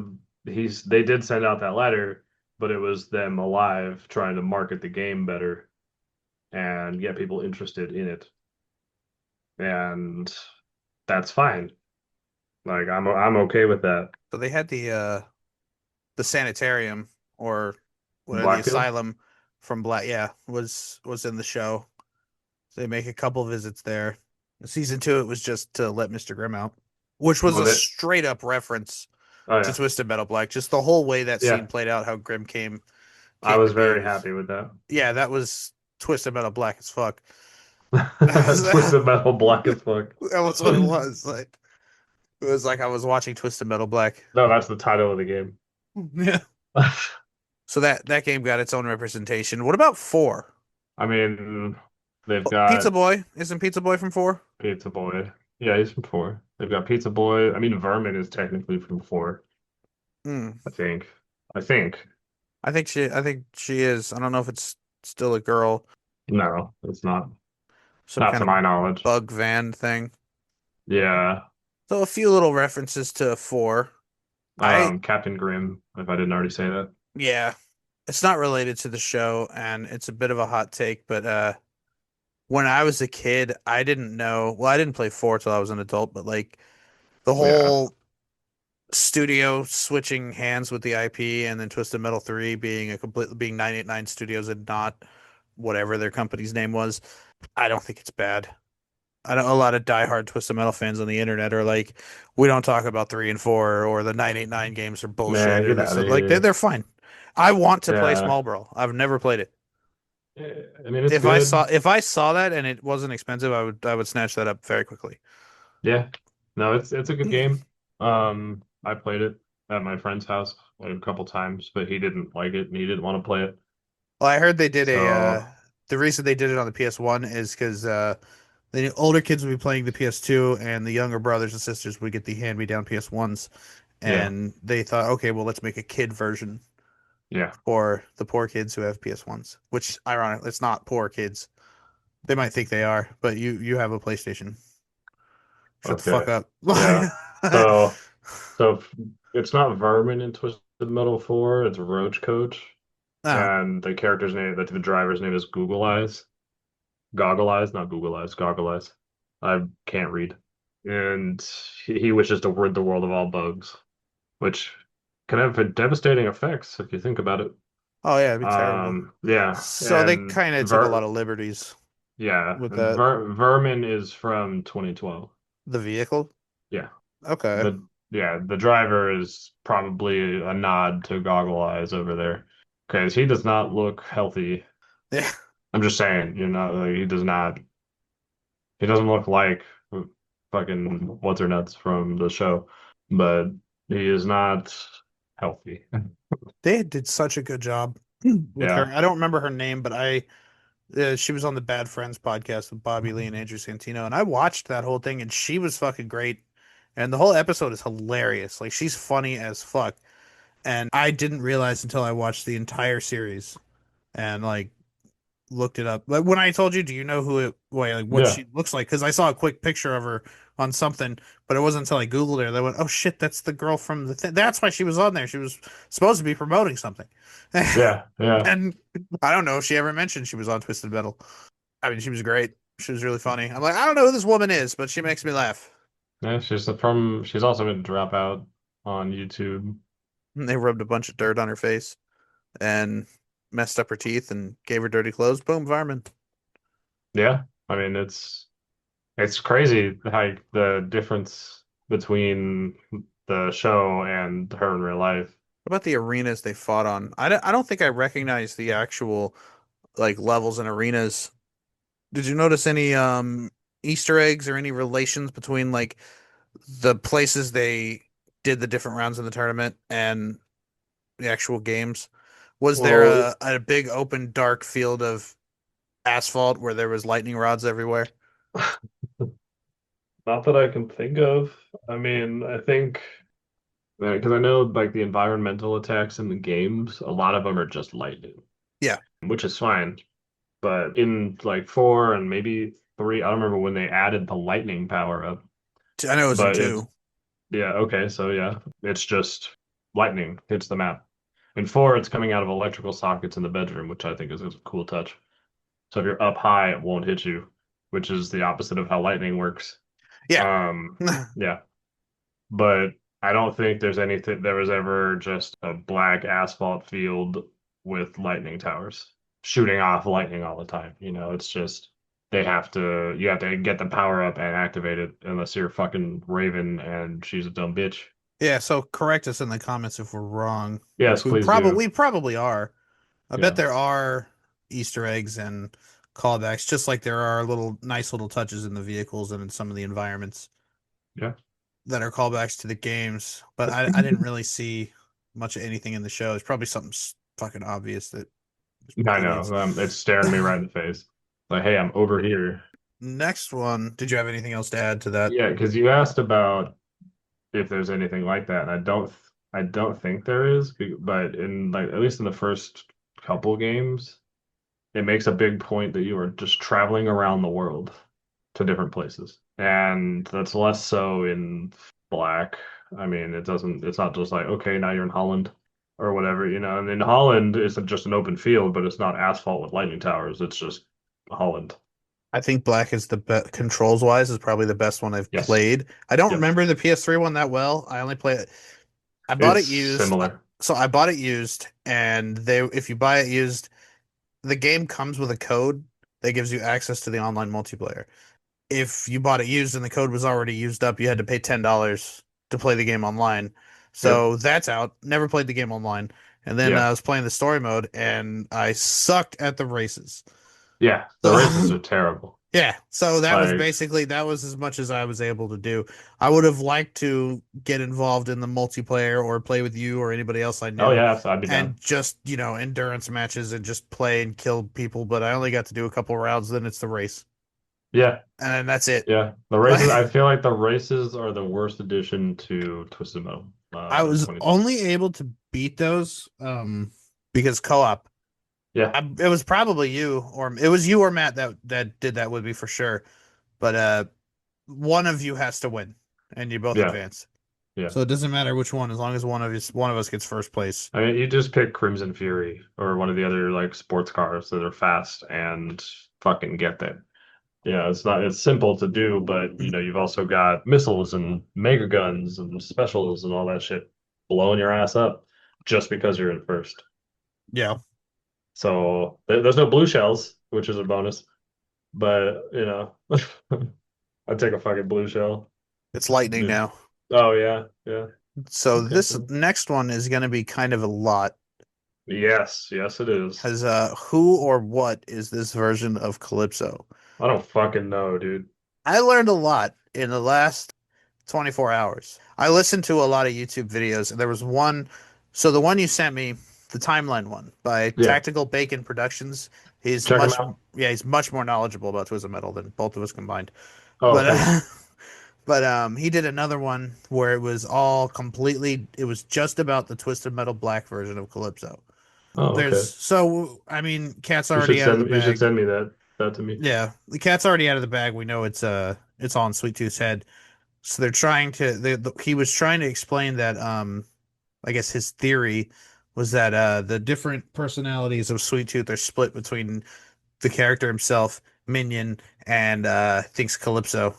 they did send out that letter, but it was them alive trying to market the game better and get people interested in it. And that's fine. Like I'm okay with that. So they had the sanitarium or what the Blackfield? asylum from Black yeah, was in the show. So they make a couple visits there. Season 2 it was just to let Mr. Grimm out, which was Was a it? straight up reference Oh to yeah. Twisted Metal Black. Just the whole way that Yeah. scene played out, how Grimm I came to was be very was happy with that. yeah, that was Twisted Metal Black as fuck. That Twisted Metal Black as fuck. was what it was. Like it was like I was watching Twisted Metal Black. No, that's the title of the game. Yeah. So that game got its own representation. What about 4? I mean, they've Pizza got Boy. Isn't Pizza Boy from 4? Pizza Boy. Yeah, he's from four. They've got Pizza Boy. I mean, Vermin is technically from four, Hmm. I think. I think. I think she is. I don't know if it's still a girl. No, it's not. Some Not kind to of my knowledge. bug van thing. Yeah. So a few little references to 4. I Captain Grimm, if I didn't already say that. yeah, it's not related to the show and it's a bit of a hot take, but when I was a kid, I didn't know, well, I didn't play 4 till I was an adult, but like the Yeah. whole studio switching hands with the IP and then Twisted Metal 3 being 989 Studios and not whatever their company's name was. I don't think it's bad. I know a lot of diehard Twisted Metal fans on the internet are like, we don't talk about 3 and 4 or the 989 games are bullshit Man, or get this out of like here. they're fine. I want to play Yeah. Small Brawl. I've never played it. I mean, it's good. If I saw that and it wasn't expensive, I would snatch that up very quickly. Yeah. No, it's a good game. I played it at my friend's house like a couple times, but he didn't like it and he didn't want to play it. Well, I heard they did a So, the reason they did it on the PS1 is because the older kids would be playing the PS2 and the younger brothers and sisters would get the hand-me-down PS1s, yeah. and they thought, okay, well, let's make a kid version Yeah. for the poor kids who have PS1s, which ironically, it's not poor kids. They might think they are, but you have a PlayStation. Shut the fuck Okay. up. Yeah. So So f- it's not Vermin in Twisted Metal 4, it's Roach Coach. Oh, And the character's name, the driver's name is Google Eyes. Goggle Eyes, not Google Eyes, Goggle Eyes. I can't read. And he wishes to rid the world of all bugs, which can have devastating effects if you think about it. oh yeah, it'd be terrible. Yeah, So they and kind of took a lot of liberties with that. Vermin is from 2012. The vehicle. Yeah. Okay. The driver is probably a nod to Goggle Eyes over there because he does not look healthy. Yeah. I'm just saying, like, he does not. He doesn't look like fucking what's her nuts from the show, but he is not healthy. They did such a good job with her. Yeah, I don't remember her name, but she was on the Bad Friends podcast with Bobby Lee and Andrew Santino, and I watched that whole thing, and she was fucking great. And the whole episode is hilarious. Like she's funny as fuck. And I didn't realize until I watched the entire series and like looked it up. Like when I told you, do you know like what yeah, she looks like? Because I saw a quick picture of her on something, but it wasn't until I Googled her that I went, oh shit, that's the girl from the thing. That's why she was on there. She was supposed to be promoting something. yeah, yeah. And I don't know if she ever mentioned she was on Twisted Metal. I mean, she was great. She was really funny. I'm like, I don't know who this woman is, but she makes me laugh. Yeah, she's also been Dropout on YouTube. And they rubbed a bunch of dirt on her face, and messed up her teeth and gave her dirty clothes. Boom, fireman. Yeah, I mean it's crazy like the difference between the show and her in real life. What about the arenas they fought on? I don't think I recognize the actual like levels and arenas. Did you notice any Easter eggs or any relations between like the places they did the different rounds in the tournament and the actual games? Was there Well, a big open dark field of asphalt where there was lightning rods everywhere? not that I can think of. I mean, I think because I know like the environmental attacks in the games, a lot of them are just lightning, Yeah, which is fine. But in like four and maybe three, I don't remember when they added the lightning power up. I know it was in But it's two. yeah, okay, so yeah, it's just lightning hits the map. In four, it's coming out of electrical sockets in the bedroom, which I think is a cool touch. So if you're up high, it won't hit you, which is the opposite of how lightning works. Yeah. Um, yeah, but I don't think there's anything there was ever just a black asphalt field with lightning towers shooting off lightning all the time. It's just you have to get the power up and activate it unless you're fucking Raven and she's a dumb bitch. Yeah, so correct us in the comments if we're wrong, which Yes, please do. we probably are. I bet Yeah. there are Easter eggs and callbacks, just like there are little nice little touches in the vehicles and in some of the environments Yeah. that are callbacks to the games. But I didn't really see much of anything in the show. It's probably something fucking obvious that I idiots. know. It's staring me right in the face. Like, hey, I'm over here. Next one. Did you have anything else to add to that? Yeah, because you asked about if there's anything like that, and I don't think there is, but in like at least in the first couple games, it makes a big point that you are just traveling around the world to different places. And that's less so in Black. I mean, it's not just like, okay, now you're in Holland or whatever, And in Holland, it's just an open field, but it's not asphalt with lightning towers. It's just Holland. I think Black is the best controls wise is probably the best one I've Yes. played. I don't Yes. remember the PS3 one that well. I only play it. I bought It's it used. similar. So I bought it used, and they if you buy it used, the game comes with a code that gives you access to the online multiplayer. If you bought it used and the code was already used up, you had to pay $10 to play the game online. Yep. So that's out. Never played the game online. And then Yeah. I was playing the story mode, and I sucked at the races. Yeah. The races So are terrible. yeah, so that was Like, basically that was as much as I was able to do. I would have liked to get involved in the multiplayer or play with you or anybody else I oh knew yeah, so I'd be down. and just, endurance matches and just play and kill people, but I only got to do a couple rounds, then it's the race. Yeah. And that's it. Yeah. The races, I feel like the races are the worst addition to Twisted Metal. I was 20. only able to beat those because co-op. Yeah. It was probably you or it was you or Matt that did that with me for sure. But one of you has to win and you both Yeah. advance. Yeah. So it doesn't matter which one, as long as one of us gets first place. I mean, you just pick Crimson Fury or one of the other like sports cars that are fast and fucking get there. Yeah, it's simple to do, but you've also got missiles and mega guns and specials and all that shit blowing your ass up just because you're in first. Yeah, So there's no blue shells, which is a bonus, but I'd take a fucking blue shell. it's lightning Yeah. now. Oh yeah, yeah. So Okay. this next one is going to be kind of a lot. Yes, yes, it is. Has who or what is this version of Calypso? I don't fucking know, dude. I learned a lot in the last 24 hours. I listened to a lot of YouTube videos, and there was one. So the one you sent me, the timeline one by Yeah, Tactical Bacon Productions. He's check them much, out. yeah, he's much more knowledgeable about Twisted Metal than both of us combined. Oh, But thanks. he did another one where it was all completely. It was just about the Twisted Metal Black version of Calypso. Oh, okay. I mean, cat's already out of the You should bag. send me that to me. Yeah, the cat's already out of the bag. We know it's on Sweet Tooth's head. So they're trying to he was trying to explain that I guess his theory was that the different personalities of Sweet Tooth are split between the character himself, Minion, and thinks Calypso.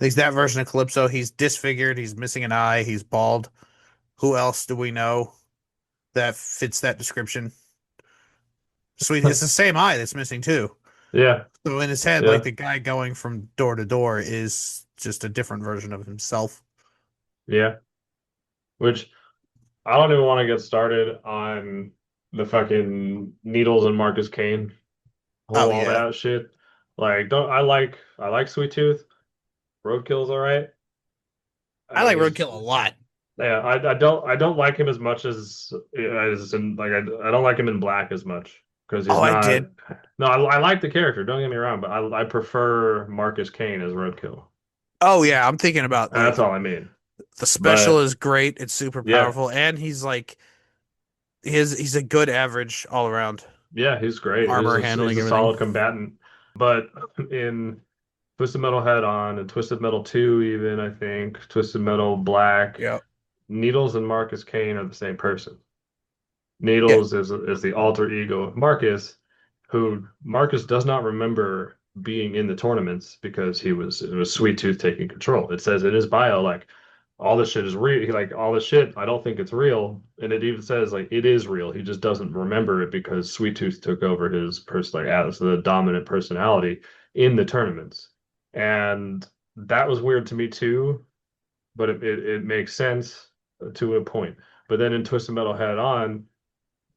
Thinks that version of Calypso, he's disfigured, he's missing an eye, he's bald. Who else do we know that fits that description? Sweet, it's the same eye that's missing too. Yeah, So in his head, like yeah, the guy going from door to door is just a different version of himself. yeah. Which I don't even want to get started on the fucking Needles and Marcus Kane, Oh all yeah, that shit. Like, don't I like Sweet Tooth. Roadkill's all right. I I mean, like he's Roadkill a lot. yeah. I don't like him as much as in like I don't like him in Black as much because Oh, he's I not. did. No, I like the character. Don't get me wrong, but I prefer Marcus Kane as Roadkill. Oh yeah, I'm thinking about That's like all I mean. the special But is great. It's super yeah, powerful, and he's like he's a good average all around yeah, he's great. armor He's handling a everything. solid combatant. But in Twisted Metal Head On and Twisted Metal 2, even I think Twisted Metal Black, Yeah, Needles and Marcus Kane are the same person. yeah. Needles is the alter ego of Marcus, who Marcus does not remember being in the tournaments because it was Sweet Tooth taking control. It says in his bio like all this shit is real. Like all this shit, I don't think it's real, and it even says like it is real. He just doesn't remember it because Sweet Tooth took over his person like as the dominant personality in the tournaments, and that was weird to me too. But it makes sense to a point. But then in Twisted Metal Head On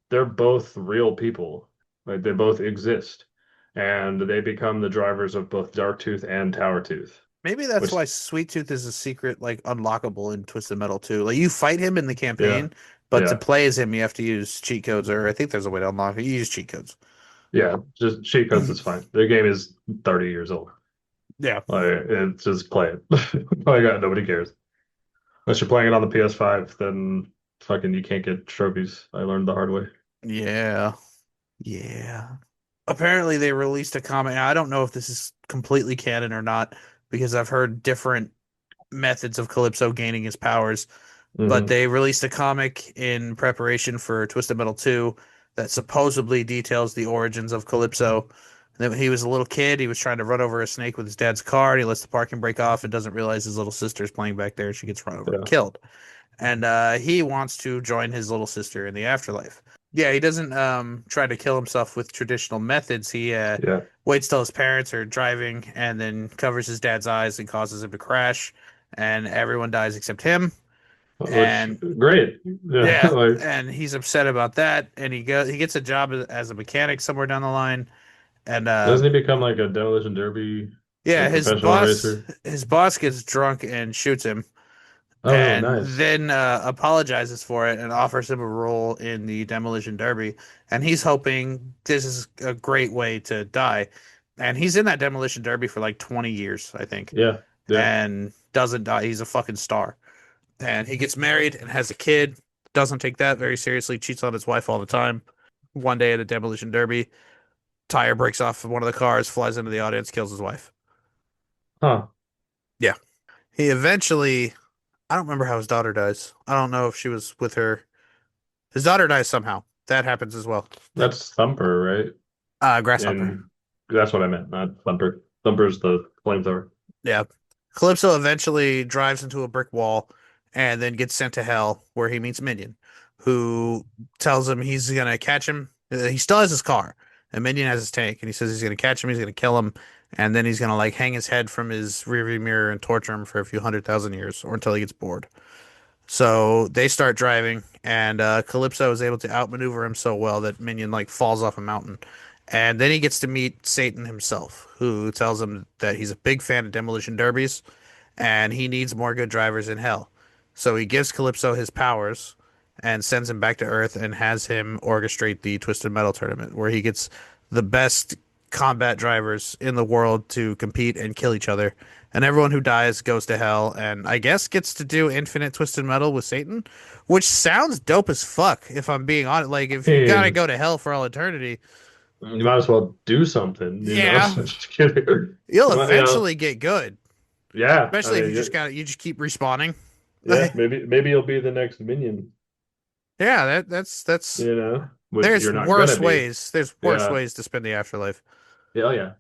they're both real people. Like they both exist. And they become the drivers of both Darktooth and Towertooth. Maybe that's Which why Sweet Tooth is a secret, like unlockable in Twisted Metal 2. Like you fight him in the yeah, campaign, but to yeah, play as him, you have to use cheat codes, or I think there's a way to unlock it. You use cheat codes. yeah. Just cheat codes is fine. The game is 30 years old. Yeah, Like it's just play it. Like nobody cares. Unless you're playing it on the PS5, then fucking you can't get trophies. I learned the hard way. yeah, yeah. Apparently, they released a comic. I don't know if this is completely canon or not, because I've heard different methods of Calypso gaining his powers. But Hmm. they released a comic in preparation for Twisted Metal 2 that supposedly details the origins of Calypso. That when he was a little kid, he was trying to run over a snake with his dad's car, and he lets the parking brake off and doesn't realize his little sister's playing back there, and she gets run over and Yeah, killed. And he wants to join his little sister in the afterlife. Yeah, he doesn't try to kill himself with traditional methods. He yeah. waits till his parents are driving and then covers his dad's eyes and causes him to crash, and everyone dies except him. Which And great. Yeah, yeah, like and he's upset about that, and he gets a job as a mechanic somewhere down the line, and doesn't he become like a demolition derby yeah, like professional racer? his boss gets drunk and shoots him, Oh, and nice. then apologizes for it and offers him a role in the demolition derby, and he's hoping this is a great way to die, and he's in that demolition derby for like 20 years, I think, Yeah, yeah. and doesn't die. He's a fucking star. And he gets married and has a kid. Doesn't take that very seriously. Cheats on his wife all the time. One day at a demolition derby, tire breaks off of one of the cars, flies into the audience, kills his wife. Huh. Yeah. He eventually, I don't remember how his daughter dies. I don't know if she was with her. His daughter dies somehow. That happens as well. That's Thumper, right? Grasshopper. And that's what I meant, not Thumper. Thumper's the flamethrower. Yeah. Calypso eventually drives into a brick wall and then gets sent to hell where he meets Minion, who tells him he's going to catch him. He still has his car, and Minion has his tank, and he says he's going to catch him, he's going to kill him, and then he's going to like hang his head from his rearview mirror and torture him for a few 100,000 years or until he gets bored. So they start driving, and Calypso is able to outmaneuver him so well that Minion like falls off a mountain. And then he gets to meet Satan himself, who tells him that he's a big fan of demolition derbies and he needs more good drivers in hell. So he gives Calypso his powers and sends him back to Earth and has him orchestrate the Twisted Metal tournament, where he gets the best combat drivers in the world to compete and kill each other. And everyone who dies goes to hell, and I guess gets to do infinite Twisted Metal with Satan, which sounds dope as fuck, if I'm being honest. Like, if you gotta Hey, go to hell for all eternity, you might as well do something, you know? yeah, Just kidding. you'll Well, you know, eventually get good. yeah. I Especially if mean, you just keep respawning. yeah, maybe you'll be the next minion, Yeah, that's you know, which there's you're not gonna worse be. ways. There's worse Yeah. ways to spend the afterlife. Yeah, oh, yeah.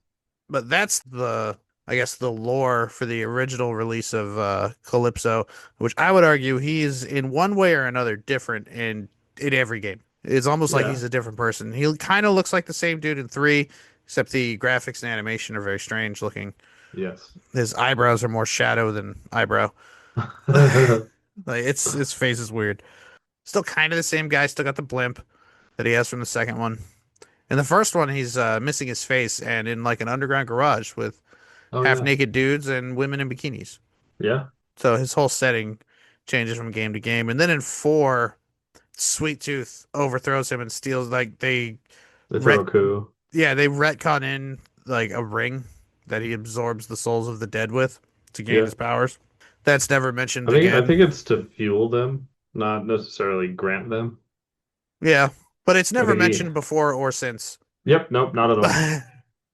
But that's the I guess the lore for the original release of Calypso, which I would argue he's in one way or another different in every game. It's almost like Yeah. he's a different person. He kind of looks like the same dude in 3, except the graphics and animation are very strange looking. Yes. His eyebrows are more shadow than eyebrow. Like its face is weird. Still kind of the same guy. Still got the blimp that he has from the second one. In the first one, he's missing his face and in like an underground garage with Oh half yeah. naked dudes and women in bikinis. Yeah. So his whole setting changes from game to game. And then in 4, Sweet Tooth overthrows him and steals like They throw ret a coup. they retcon in like a ring that he absorbs the souls of the dead with to gain Yeah. his powers. That's never mentioned I again. think it's to fuel them, not necessarily grant them. Yeah, but it's Like never mentioned before or since. yep, nope, not at all.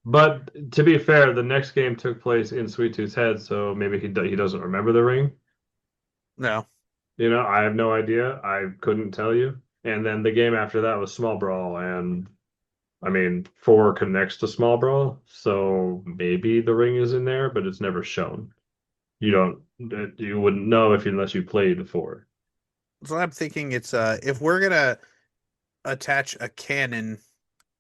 But to be fair, the next game took place in Sweet Tooth's head, so maybe he doesn't remember the ring. No. You know, I have no idea. I couldn't tell you. And then the game after that was Small Brawl, and I mean, 4 connects to Small Brawl, so maybe the ring is in there, but it's never shown. You wouldn't know if unless you played 4. So I'm thinking it's if we're gonna attach a canon,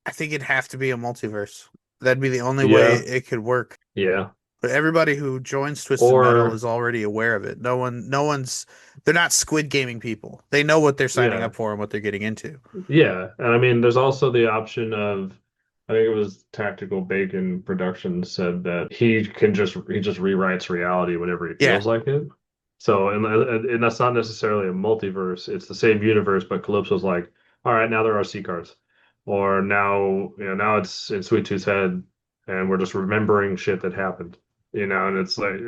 I think it'd have to be a multiverse. That'd be the only way Yeah, it could work. yeah. But everybody who joins Twisted Metal Or is already aware of it. No one's they're not squid gaming people. They know what they're signing yeah, up for and what they're getting into. yeah. And I mean, there's also the option of I think it was Tactical Bacon Productions said that he just rewrites reality whenever he Yeah. feels like it. So and that's not necessarily a multiverse. It's the same universe, but Calypso's like, all right, now there are C cards, or now it's in Sweet Tooth's head, and we're just remembering shit that happened. And it's like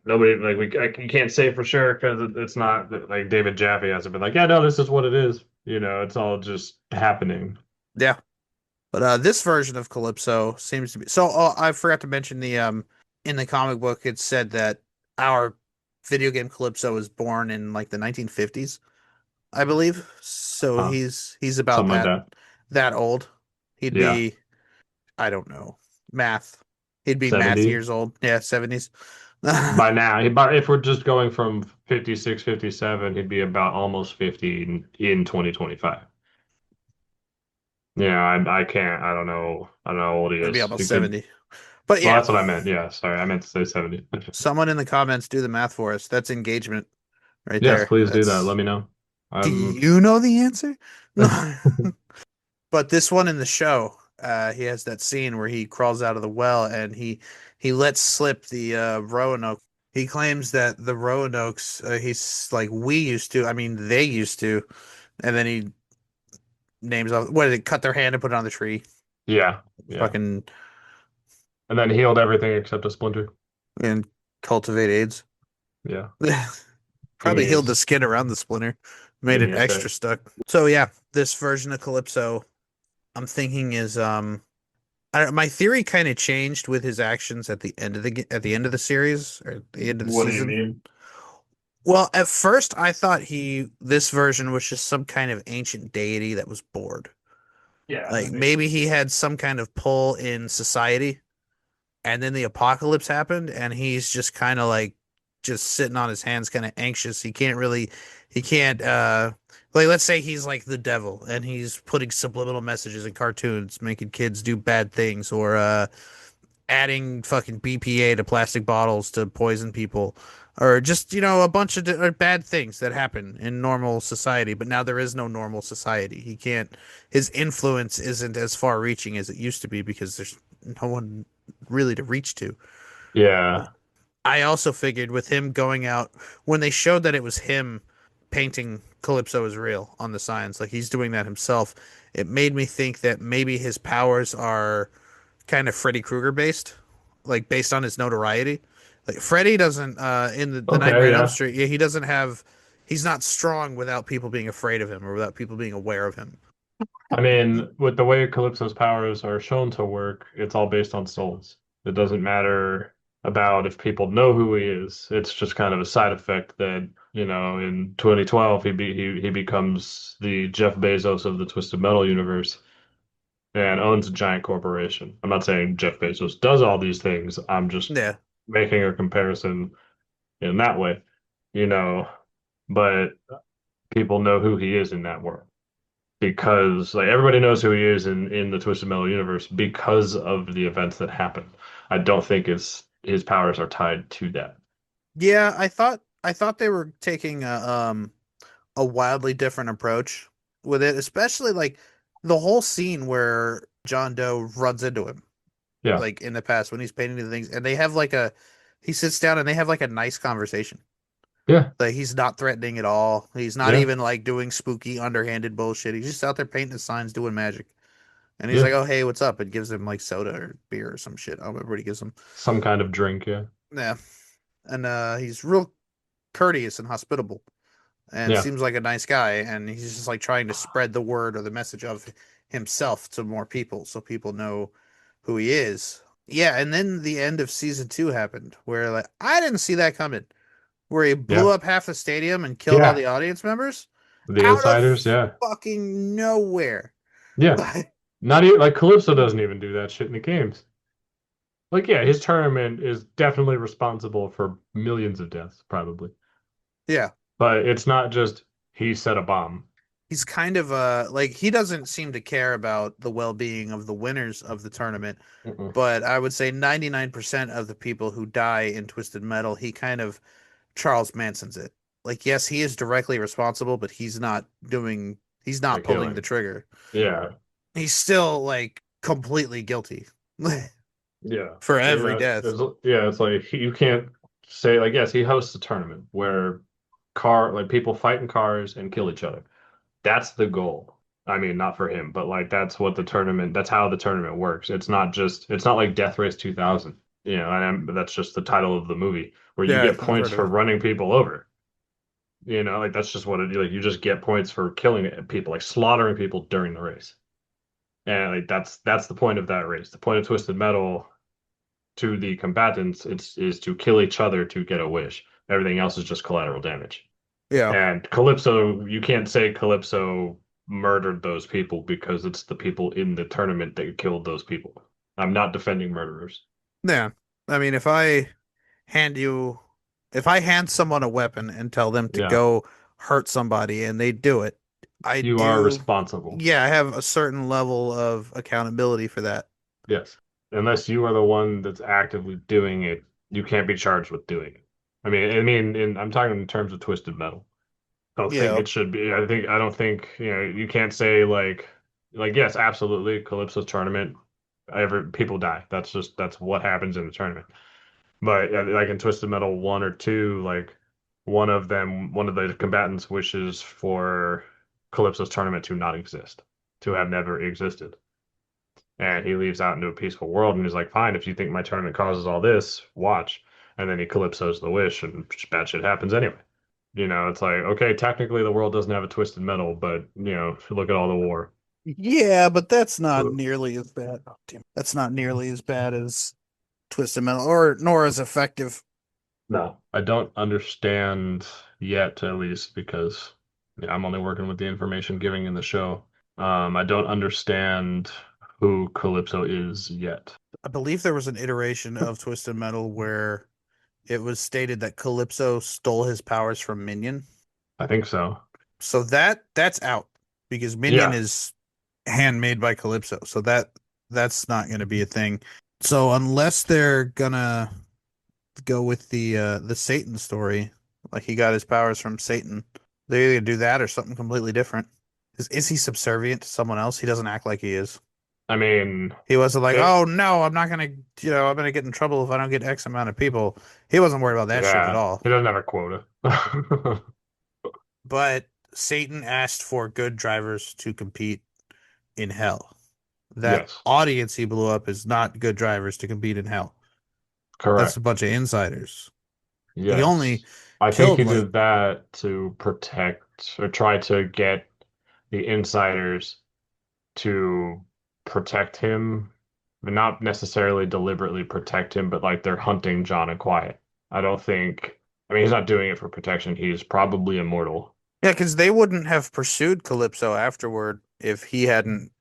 nobody like you can't say for sure because it's not like David Jaffe hasn't been like, yeah, no, this is what it is. It's all just happening. Yeah. But this version of Calypso seems to be so. Oh, I forgot to mention the in the comic book it said that our video game Calypso was born in like the 1950s, I believe. So Huh. he's about Something like that. that old. He'd Yeah. be I don't know math. He'd be math 70. years old. Yeah, 70s. By now, but if we're just going from 56, 57, he'd be about almost 50 in 2025. Yeah, I can't. I don't know how old he Maybe is. almost He could. 70. But Well, yeah, that's what I meant. Yeah, sorry, I meant to say 70. someone in the comments do the math for us. That's engagement right Yes, there. please do that. That's Let me know. Do I'm. you know the answer? No. But this one in the show, he has that scene where he crawls out of the well and he lets slip the Roanoke. He claims that the Roanokes, he's like we used to. I mean, they used to, and then he names off what did it? Cut their hand and put it on the tree. Yeah, yeah. Fucking And then healed everything except a splinter. and cultivate AIDS. Yeah. Give Probably me healed the his. skin around the splinter, made Give me it a sec. extra stuck. So yeah, this version of Calypso, I'm thinking is my theory kind of changed with his actions at the end of the series or the end of the What do you season. mean? Well, at first I thought this version was just some kind of ancient deity that was bored. Yeah, Like maybe he had some kind of pull in society, and then the apocalypse happened, and he's just kind of like just sitting on his hands, kind of anxious. He can't like let's say he's like the devil and he's putting subliminal messages in cartoons, making kids do bad things or adding fucking BPA to plastic bottles to poison people, or just a bunch of bad things that happen in normal society. But now there is no normal society. He can't. His influence isn't as far-reaching as it used to be because there's no one really to reach to. Yeah. I also figured with him going out when they showed that it was him painting Calypso as real on the signs, like he's doing that himself. It made me think that maybe his powers are kind of Freddy Krueger based, like based on his notoriety. Like Freddy doesn't in the Okay, Nightmare on Elm yeah. Street, yeah, he doesn't have he's not strong without people being afraid of him or without people being aware of him. I mean, with the way Calypso's powers are shown to work, it's all based on souls. It doesn't matter about if people know who he is. It's just kind of a side effect that, in 2012 he becomes the Jeff Bezos of the Twisted Metal universe and owns a giant corporation. I'm not saying Jeff Bezos does all these things. I'm just Yeah. making a comparison in that way, you know, but people know who he is in that world. because like everybody knows who he is in the Twisted Metal universe because of the events that happened. I don't think his powers are tied to that. Yeah, I thought they were taking a wildly different approach with it, especially like the whole scene where John Doe runs into him, Yeah, like in the past when he's painting the things, and they have like he sits down and they have like a nice conversation. yeah, Like he's not threatening at all. He's not yeah, even like doing spooky, underhanded bullshit. He's just out there painting his signs, doing magic. And he's yeah. like, "Oh, hey, what's up?" And gives him like soda or beer or some shit. I don't remember what he gives him. Some kind of drink. Yeah, Yeah, and he's real courteous and hospitable, and yeah, seems like a nice guy. And he's just like trying to spread the word or the message of himself to more people, so people know who he is. Yeah, and then the end of season 2 happened, where like I didn't see that coming, where he blew yeah, up half the stadium and killed all yeah. the audience members The out of insiders. Yeah, fucking nowhere. yeah. Not even like Calypso doesn't even do that shit in the games. Like, yeah, his tournament is definitely responsible for millions of deaths, probably. Yeah. But it's not just he set a bomb. He's kind of like he doesn't seem to care about the well-being of the winners of the tournament, Mm-mm. but I would say 99% of the people who die in Twisted Metal, he kind of Charles Manson's it. Like yes, he is directly responsible, but he's The not pulling the killing. trigger. Yeah, He's still like completely guilty yeah. for You every know, death. it's like you can't say like yes, he hosts a tournament where people fight in cars and kill each other. That's the goal. I mean, not for him, but like that's how the tournament works. It's not like Death Race 2000, but that's just the title of the movie where you Yeah, get I've points heard of for it. running people over. Like that's just what it like you just get points for killing people, like slaughtering people during the race. And like that's the point of that race. The point of Twisted Metal to the combatants is to kill each other to get a wish. Everything else is just collateral damage. Yeah. And Calypso, you can't say Calypso murdered those people because it's the people in the tournament that killed those people. I'm not defending murderers. Yeah. I mean, hand you if I hand someone a weapon and tell them to Yeah, go hurt somebody and they do it, I you are do, responsible. yeah, I have a certain level of accountability for that. Yes. Unless you are the one that's actively doing it, you can't be charged with doing it. I'm talking in terms of Twisted Metal. I don't think Yeah. it should be. I don't think, you can't say yes, absolutely, Calypso's tournament, people die. That's what happens in the tournament. But like in Twisted Metal 1 or 2, like one of the combatants wishes for Calypso's tournament to not exist, to have never existed. And he leaves out into a peaceful world and he's like, fine, if you think my tournament causes all this, watch. And then he Calypso's the wish and bad shit happens anyway. It's like, okay, technically the world doesn't have a Twisted Metal, but look at all the war. Yeah, but that's not nearly as bad. Oh, damn. That's not nearly as bad as Twisted Metal, or nor as effective. No, I don't understand yet, at least because I'm only working with the information giving in the show. I don't understand who Calypso is yet. I believe there was an iteration of Twisted Metal where it was stated that Calypso stole his powers from Minion. I think so. So that's out because Minion Yeah, is handmade by Calypso. So that's not going to be a thing. So unless they're gonna go with the Satan story, like he got his powers from Satan, they either do that or something completely different. Is he subservient to someone else? He doesn't act like he is. I mean, He wasn't like, it, oh no, I'm not gonna, I'm gonna get in trouble if I don't get X amount of people. He wasn't worried about that shit at yeah, all. he doesn't have a quota. But Satan asked for good drivers to compete in hell. That Yes, audience he blew up is not good drivers to compete in hell. That's a correct. bunch of insiders. He only Yes. I think killed he like did that to protect or try to get the insiders to protect him, but not necessarily deliberately protect him, but like they're hunting John and Quiet. He's not doing it for protection. He's probably immortal. yeah, because they wouldn't have pursued Calypso afterward if he hadn't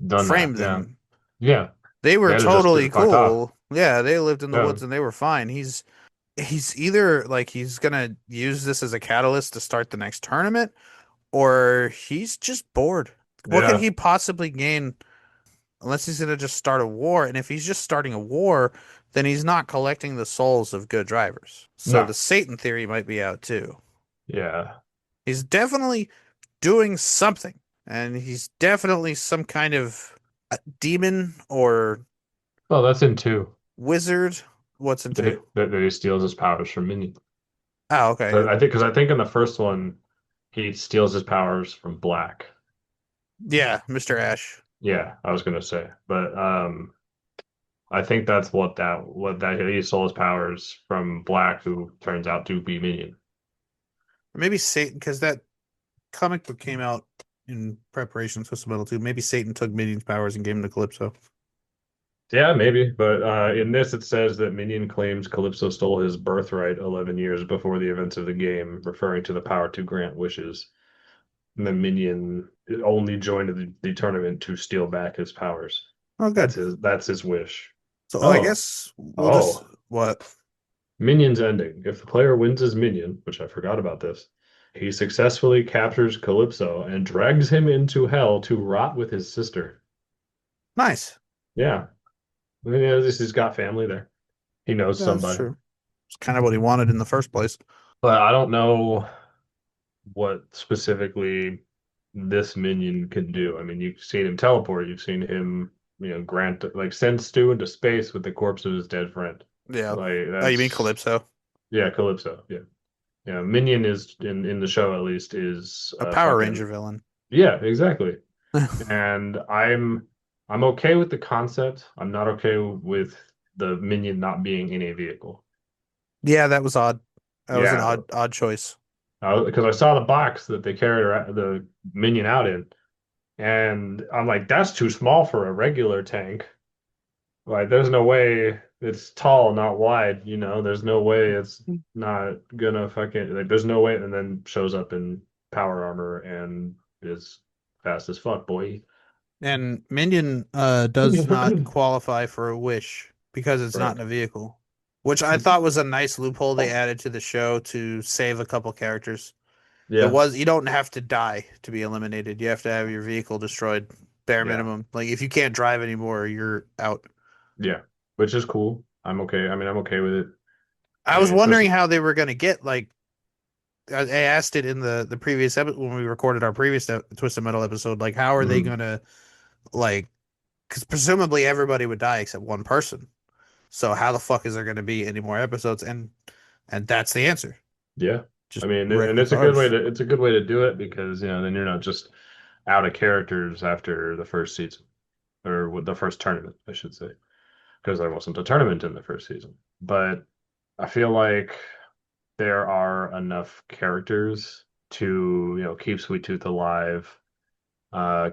Done that. framed Yeah. them. Yeah. They They were had to just totally been fucked off. cool. Yeah, they lived in the Yeah. woods and they were fine. He's either like he's gonna use this as a catalyst to start the next tournament, or he's just bored. What could Yeah. he possibly gain unless he's gonna just start a war? And if he's just starting a war, then he's not collecting the souls of good drivers. So No. the Satan theory might be out too. Yeah. He's definitely doing something, and he's definitely some kind of demon or Well, that's in two. wizard. What's into? That he steals his powers from Minion. Oh, okay. So I think because I think in the first one he steals his powers from Black. Yeah, Mr. Ash. Yeah, I was gonna say, but I think that's what that he stole his powers from Black, who turns out to be Minion. Or maybe Satan, because that comic book came out in preparation for Metal 2. Maybe Satan took Minion's powers and gave him to Calypso. Yeah, maybe, but in this it says that Minion claims Calypso stole his birthright 11 years before the events of the game, referring to the power to grant wishes. And then Minion only joined the tournament to steal back his powers. Oh, good. That's his wish. So I Oh, guess we'll just oh, what? Minion's ending. If the player wins his Minion, which I forgot about this, he successfully captures Calypso and drags him into hell to rot with his sister. Nice. Yeah, yeah, this he's got family there. He knows Yeah, that's somebody. true. It's kind of what he wanted in the first place. But I don't know what specifically this minion can do. I mean, you've seen him teleport, you've seen him, grant like send Stu into space with the corpse of his dead friend. Yeah. Like Oh, you mean that's Calypso? yeah, Calypso. Yeah. Yeah. Minion is in the show at least is A Power Ranger villain. yeah, exactly. And I'm okay with the concept. I'm not okay with the minion not being in a vehicle. Yeah, that was odd. That was an Yeah, odd choice. because I saw the box that they carried the minion out in, and I'm like, that's too small for a regular tank. Like, there's no way it's tall, not wide. There's no way it's not gonna fucking like. There's no way, and then shows up in power armor and is fast as fuck, boy. And Minion does not qualify for a wish because it's not Right. in a vehicle, which I thought was a nice loophole they added to the show to save a couple characters. It Yeah, was you don't have to die to be eliminated. You have to have your vehicle destroyed, bare yeah, minimum. Like if you can't drive anymore, you're out. yeah. Which is cool. I'm okay. I mean, I'm okay with it. I I mean, was wondering how they were going to get like I asked it in the previous episode when we recorded our previous Twisted Metal episode. Like, how are they Mhm. going to like? Because presumably everybody would die except one person. So how the fuck is there going to be any more episodes? And that's the answer. Yeah. I Just mean, wreck and your cars. it's a good way to do it because, then you're not just out of characters after the first season or with the first tournament, I should say, because there wasn't a tournament in the first season. But I feel like there are enough characters to, keep Sweet Tooth alive,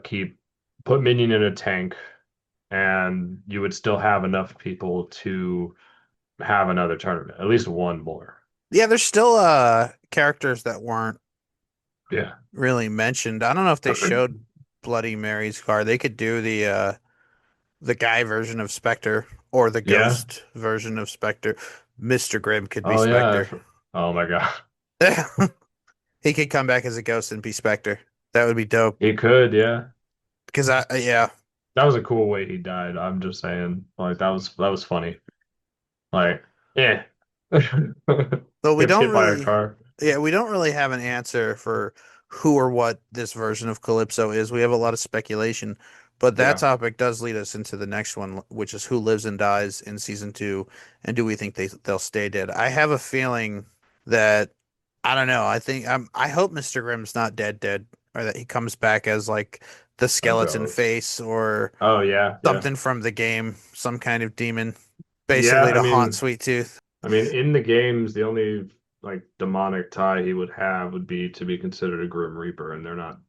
keep put Minion in a tank, and you would still have enough people to have another tournament, at least one more. Yeah, there's still characters that weren't Yeah. really mentioned. I don't know if they showed Bloody Mary's car. They could do the guy version of Spectre or the Yeah. ghost version of Spectre. Mr. Grimm could be Oh yeah. Spectre. Oh my God. He could come back as a ghost and be Spectre. That would be dope. He could, yeah. Because yeah. That was a cool way he died. I'm just saying, like that was funny. Like, yeah. Though we Gets don't hit by a really, car. yeah, we don't really have an answer for who or what this version of Calypso is. We have a lot of speculation, but that Yeah. topic does lead us into the next one, which is who lives and dies in season two, and do we think they'll stay dead? I have a feeling that I don't know. I hope Mr. Grimm's not dead, or that he comes back as like the A skeleton ghost. face or Oh yeah, yeah. something from the game, some kind of demon, Yeah, basically to haunt Sweet Tooth. in the games, the only like demonic tie he would have would be to be considered a Grim Reaper, and they're not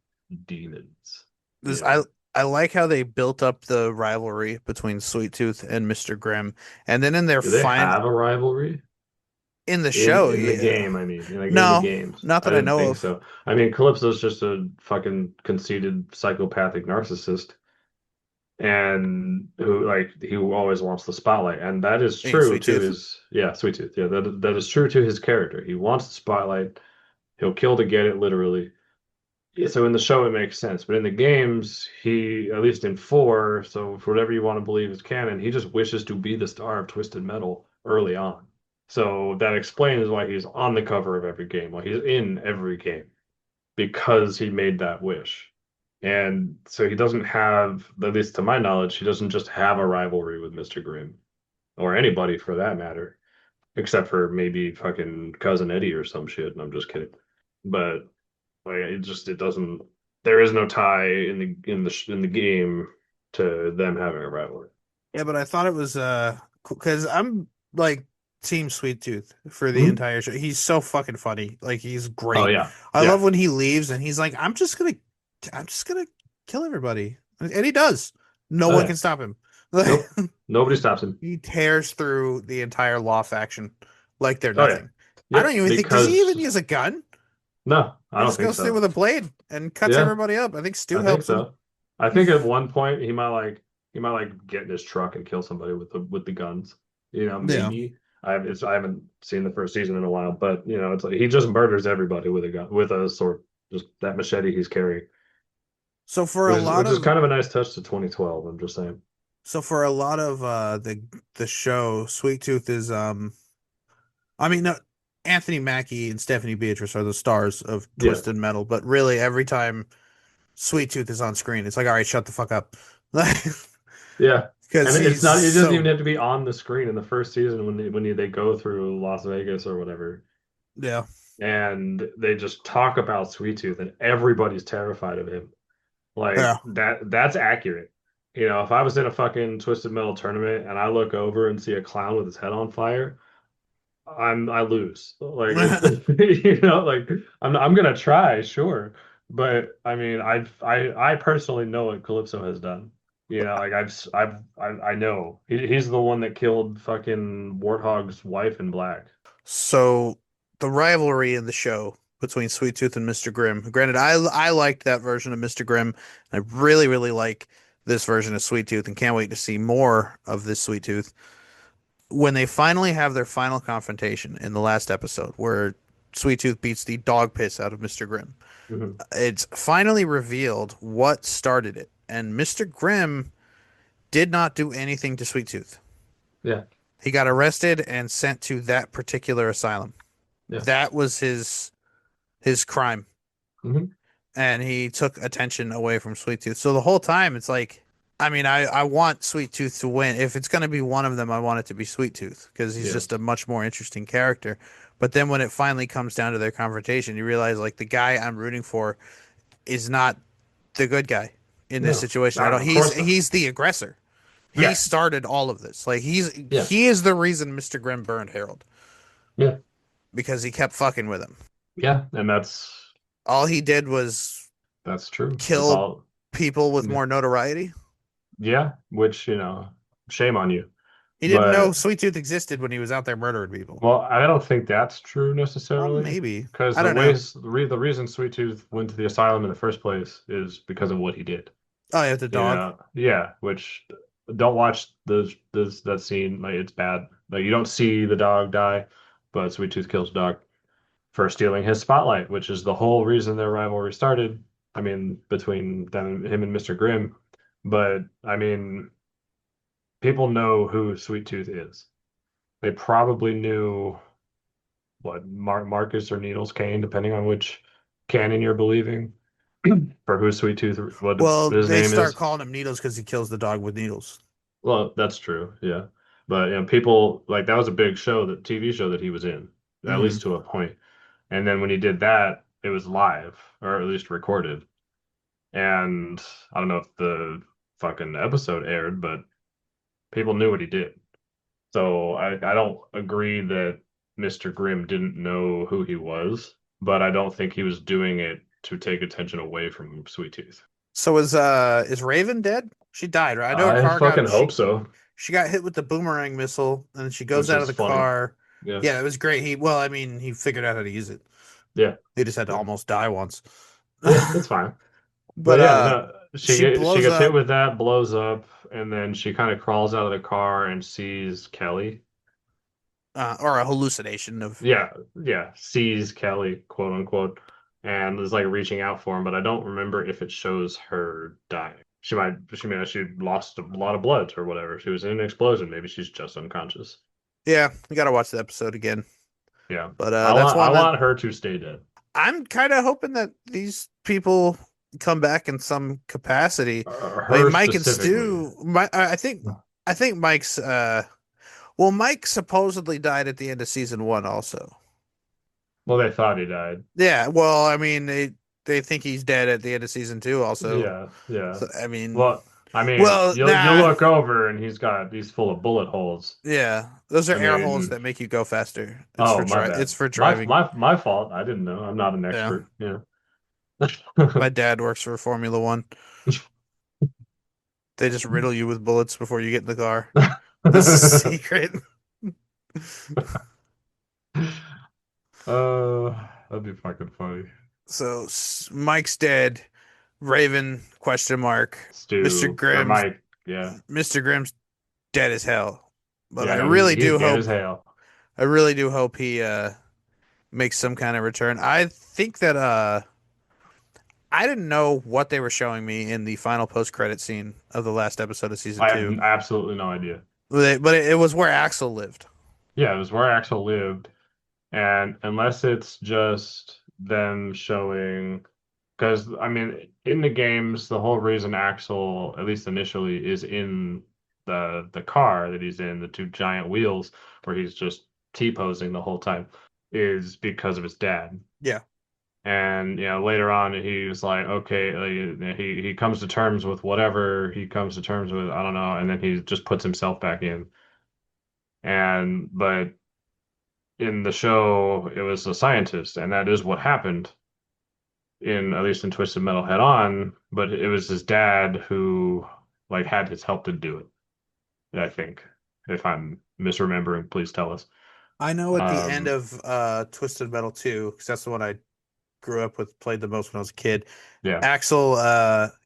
demons. This Yeah. I like how they built up the rivalry between Sweet Tooth and Mr. Grimm, and then in their Do they final have a rivalry? in the In show, in the yeah, game, I mean, like in the no, games. not I that I didn't know think of. so. I mean, Calypso's just a fucking conceited psychopathic narcissist and who always wants the spotlight. And that is Hey, true Sweet to Tooth. his yeah, Sweet Tooth. Yeah, that is true to his character. He wants the spotlight. He'll kill to get it literally. Yeah, so in the show it makes sense, but in the games, he at least in four, so for whatever you want to believe is canon, he just wishes to be the star of Twisted Metal early on. So that explains why he's on the cover of every game, why he's in every game, because he made that wish. And so he doesn't have, at least to my knowledge, he doesn't just have a rivalry with Mr. Grimm or anybody for that matter, except for maybe fucking Cousin Eddie or some shit. And I'm just kidding. But like it doesn't. There is no tie in the game to them having a rivalry. Yeah, but I thought it was because I'm like Team Sweet Tooth for the Mhm. entire show. He's so fucking funny. Like he's Oh great. yeah, I yeah, love when he leaves and he's like, I'm just gonna kill everybody. And he does. No oh one yeah. can stop him. Nope, Like nobody stops him. he tears through the entire law faction like they're Oh yeah, nothing. I don't yep. even think does he even Because use a gun? no, I He don't just think goes through so. with a blade and cuts Yeah, everybody up. I think Stu I think helps him. so. I think at one point he might like get in his truck and kill somebody with the guns. You know, Yeah. maybe. I haven't seen the first season in a while, but you know, it's like he just murders everybody with a gun, with a sword, just that machete he's carrying. So for a lot Which is of kind of a nice touch to 2012. I'm just saying. the show, Sweet Tooth is I mean no, Anthony Mackie and Stephanie Beatrice are the stars of Yeah, Twisted Metal, but really every time Sweet Tooth is on screen, it's like, all right, shut the fuck up. Like yeah, because and it's he's not. It doesn't even so have to be on the screen in the first season they go through Las Vegas or whatever, yeah. and they just talk about Sweet Tooth, and everybody's terrified of him. Like Yeah. that's accurate. You know, if I was in a fucking Twisted Metal tournament and I look over and see a clown with his head on fire, I lose. Like you know, like I'm gonna try, sure, but I mean, I personally know what Calypso has done. You know, like I know he's the one that killed fucking Warthog's wife in black. So the rivalry in the show between Sweet Tooth and Mr. Grimm. Granted, I liked that version of Mr. Grimm. I really, really like this version of Sweet Tooth and can't wait to see more of this Sweet Tooth. When they finally have their final confrontation in the last episode, where Sweet Tooth beats the dog piss out of Mr. Grimm, Mhm. it's finally revealed what started it. And Mr. Grimm did not do anything to Sweet Tooth. Yeah, He got arrested and sent to that particular asylum. yeah. That was his crime, Hmm. and he took attention away from Sweet Tooth. So the whole time, it's like, I mean, I want Sweet Tooth to win. If it's going to be one of them, I want it to be Sweet Tooth because he's Yeah, just a much more interesting character. But then when it finally comes down to their confrontation, you realize like the guy I'm rooting for is not the good guy in this no, situation at all. of course not. He's the aggressor. He Yeah, started all of this. Like yeah, he is the reason Mr. Grimm burned Harold yeah, because he kept fucking with him. yeah, and All he did was that's true. That's kill all. people with Yeah, more notoriety. yeah, which you know, shame on you. He didn't know But Sweet Tooth existed when he was out there murdering people. well, I don't think that's true Well, necessarily, maybe. because I don't know. the reason Sweet Tooth went to the asylum in the first place is because of what he did. Oh, yeah, the You dog. know, yeah. Which don't watch that scene. Like it's bad. Like you don't see the dog die, but Sweet Tooth kills the dog for stealing his spotlight, which is the whole reason their rivalry started. I mean, between him and Mr. Grimm. But I mean, people know who Sweet Tooth is. They probably knew what Marcus or Needles Kane, depending on which canon you're believing, for who Sweet Tooth, what Well, his they name start is. calling him Needles because he kills the dog with needles. Well, that's true, yeah. But you know, people like that was a big show, that TV show that he was in, at Hmm. least to a point. And then when he did that, it was live, or at least recorded. And I don't know if the fucking episode aired, but people knew what he did. So I don't agree that Mr. Grimm didn't know who he was, but I don't think he was doing it to take attention away from Sweet Tooth. So is Raven dead? She died, right? I know her I car fucking got hope so, she got hit with the boomerang missile, and then she goes which out of is the funny. car. Yeah. Yeah, it was great. I mean, he figured out how to use it. Yeah. He just had to Yeah. almost die once. Yeah, that's fine. But But yeah, no, she she blows gets hit up with that, blows up, and then she kind of crawls out of the car and sees Kelly. or a hallucination of Yeah, yeah, sees Kelly, quote unquote. and is like reaching out for him, but I don't remember if it shows her dying. She lost a lot of blood or whatever. She was in an explosion. Maybe she's just unconscious. Yeah, we gotta watch the episode again. Yeah. But I that's want I one that want her to stay dead. I'm kind of hoping that these people come back in some capacity. I mean, Her Mike and specifically. Stu. I think Mike's. Well, Mike supposedly died at the end of season one, also. Well, they thought he died. Yeah. Well, I mean, they think he's dead at the end of season two, also. Yeah, yeah. So I mean, Well, I mean, well, you nah. look over and he's full of bullet holes. Yeah, those are I air holes mean, that make you go faster. It's oh for my bad. It's for My driving. my my fault. I didn't know. I'm not an Yeah. expert. Yeah. My dad works for Formula One. They just riddle you with bullets before you get in the car. This is a secret. That'd be fucking funny. So Mike's dead. Raven question mark. Mr. Stu or Grimm's Mike. Yeah. Mr. Grimm's dead as hell. But Yeah, no, he's dead as hell. I really do hope he makes some kind of return. I think that I didn't know what they were showing me in the final post credit scene of the last episode of season I two. have absolutely no idea. But it was where Axel lived. Yeah, it was where Axel lived. And unless it's just them showing, because I mean, in the games, the whole reason Axel, at least initially, is in the car that he's in, the two giant wheels, where he's just T-posing the whole time, is because of his dad. Yeah. And later on, he was like, okay, he comes to terms with whatever he comes to terms with, I don't know, and then he just puts himself back in. But in the show, it was a scientist, and that is what happened at least in Twisted Metal Head On, but it was his dad who like had his help to do it, I think. If I'm misremembering, please tell us. I know at the end Um, of Twisted Metal 2, because that's the one I grew up with, played the most when I was a kid. yeah, Axel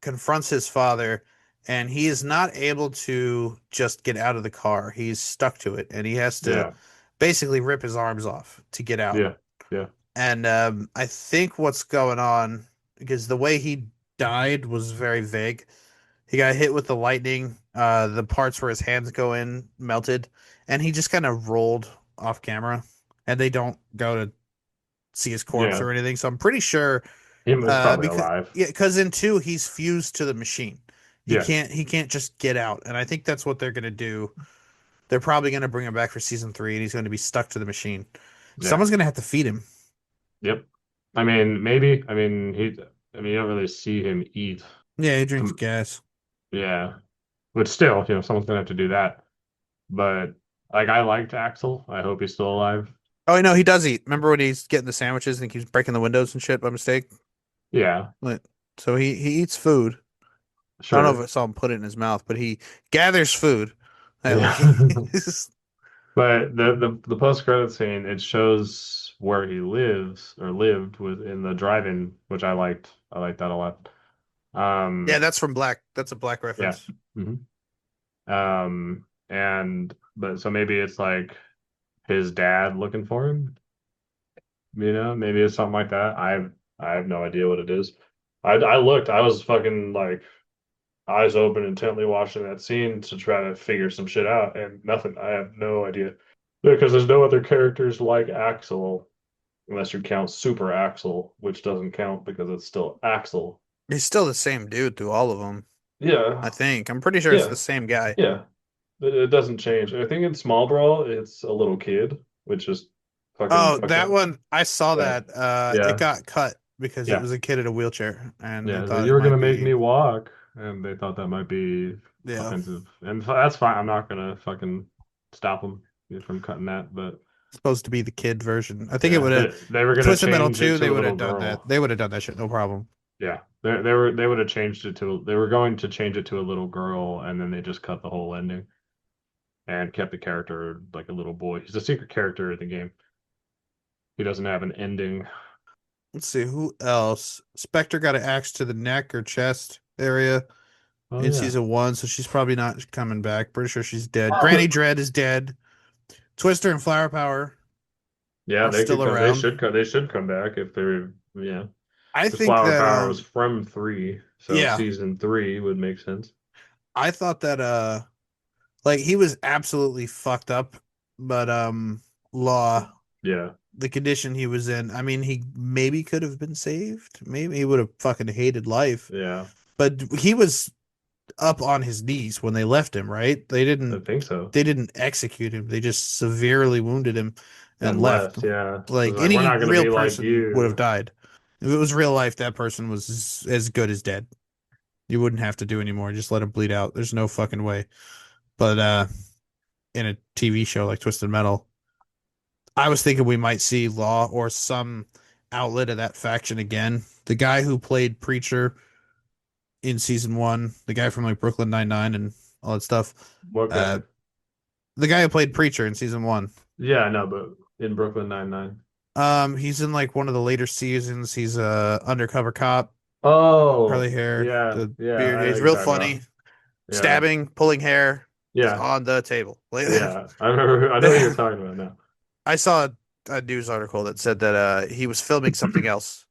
confronts his father, and he is not able to just get out of the car. He's stuck to it, and he has to yeah, basically rip his arms off to get out. yeah, yeah, And I think what's going on, because the way he died was very vague. He got hit with the lightning. The parts where his hands go in melted, and he just kind of rolled off camera. And they don't go to see his corpse yeah. or anything. So I'm pretty sure, He was probably because alive. yeah, because in two he's fused to the machine. Yeah, He can't just get out. And I think that's what they're gonna do. They're probably gonna bring him back for season three, and he's gonna be stuck to the machine. yeah, Someone's gonna have to feed him. yep. I mean, maybe. I mean, you don't really see him eat. Yeah, he drinks Um, gas. Yeah, but still, someone's gonna have to do that. But like, I liked Axel. I hope he's still alive. Oh, no, he does eat. Remember when he's getting the sandwiches and he keeps breaking the windows and shit by mistake? Yeah, Like, so he eats food. I don't know if sure. I saw him put it in his mouth, but he gathers food. Like, Yeah. But the post credit scene, it shows where he lives or lived within the drive-in, which I liked. I liked that a lot. yeah, Um, that's from Black. That's a Black yeah. reference. hmm and but so maybe it's like his dad looking for him, maybe it's something like that. I have no idea what it is. I looked, I was fucking like eyes open, intently watching that scene to try to figure some shit out, and nothing. I have no idea because there's no other characters like Axel, unless you count Super Axel, which doesn't count because it's still Axel. He's still the same dude through all of them. I Yeah, think. I'm pretty sure it's yeah, the same guy. yeah. It doesn't change. I think in Small Brawl, it's a little kid, which is fucking Oh, fucked that up. one, I saw Yeah, that. It yeah, got cut because it yeah, was a kid in a wheelchair, and they yeah. So thought you it were gonna might make be, me walk, and they thought that might be yeah, offensive, and that's fine. I'm not gonna fucking stop them from cutting that, but supposed to be the kid version. I think it yeah, would have they were gonna Twisted Metal change it 2, to they a would little have done that. girl. They would have done that shit, no problem. Yeah, they would have changed it to they were going to change it to a little girl, and then they just cut the whole ending and kept the character like a little boy. He's a secret character in the game. He doesn't have an ending. Let's see who else. Spectre got an axe to the neck or chest area Oh in yeah. season one, so she's probably not coming back. Pretty sure she's dead. Granny Dread is dead. Twister and Flower Power Yeah, are they still could come. They around. should come. They should come back if they're. Yeah. I Because think Flower that Power was from 3, so yeah, season 3 would make sense. I thought that like he was absolutely fucked up, but Law, Yeah, the condition he was in, I mean, he maybe could have been saved. Maybe he would have fucking hated life. yeah, But he was up on his knees when they left him, right? I think so. They didn't execute him. They just severely wounded him and And left. left, yeah. It was Like like, we're any not gonna real be like person would have you. died. If it was real life, that person was as good as dead. You wouldn't have to do anymore. Just let him bleed out. There's no fucking way. But in a TV show like Twisted Metal, I was thinking we might see Law or some outlet of that faction again. The guy who played Preacher in season one, the guy from like Brooklyn Nine-Nine and all that stuff. What Uh, guy? the guy who played Preacher in season one. Yeah, I know, but in Brooklyn Nine-Nine. He's in like one of the later seasons. He's a undercover cop, Oh, curly hair, yeah, the yeah, beard. I know He's you're real talking funny. about. Yeah, Stabbing, pulling hair is yeah, on the table. Like yeah. I remember. I know what you're talking about now. I saw a news article that said that he was filming something else.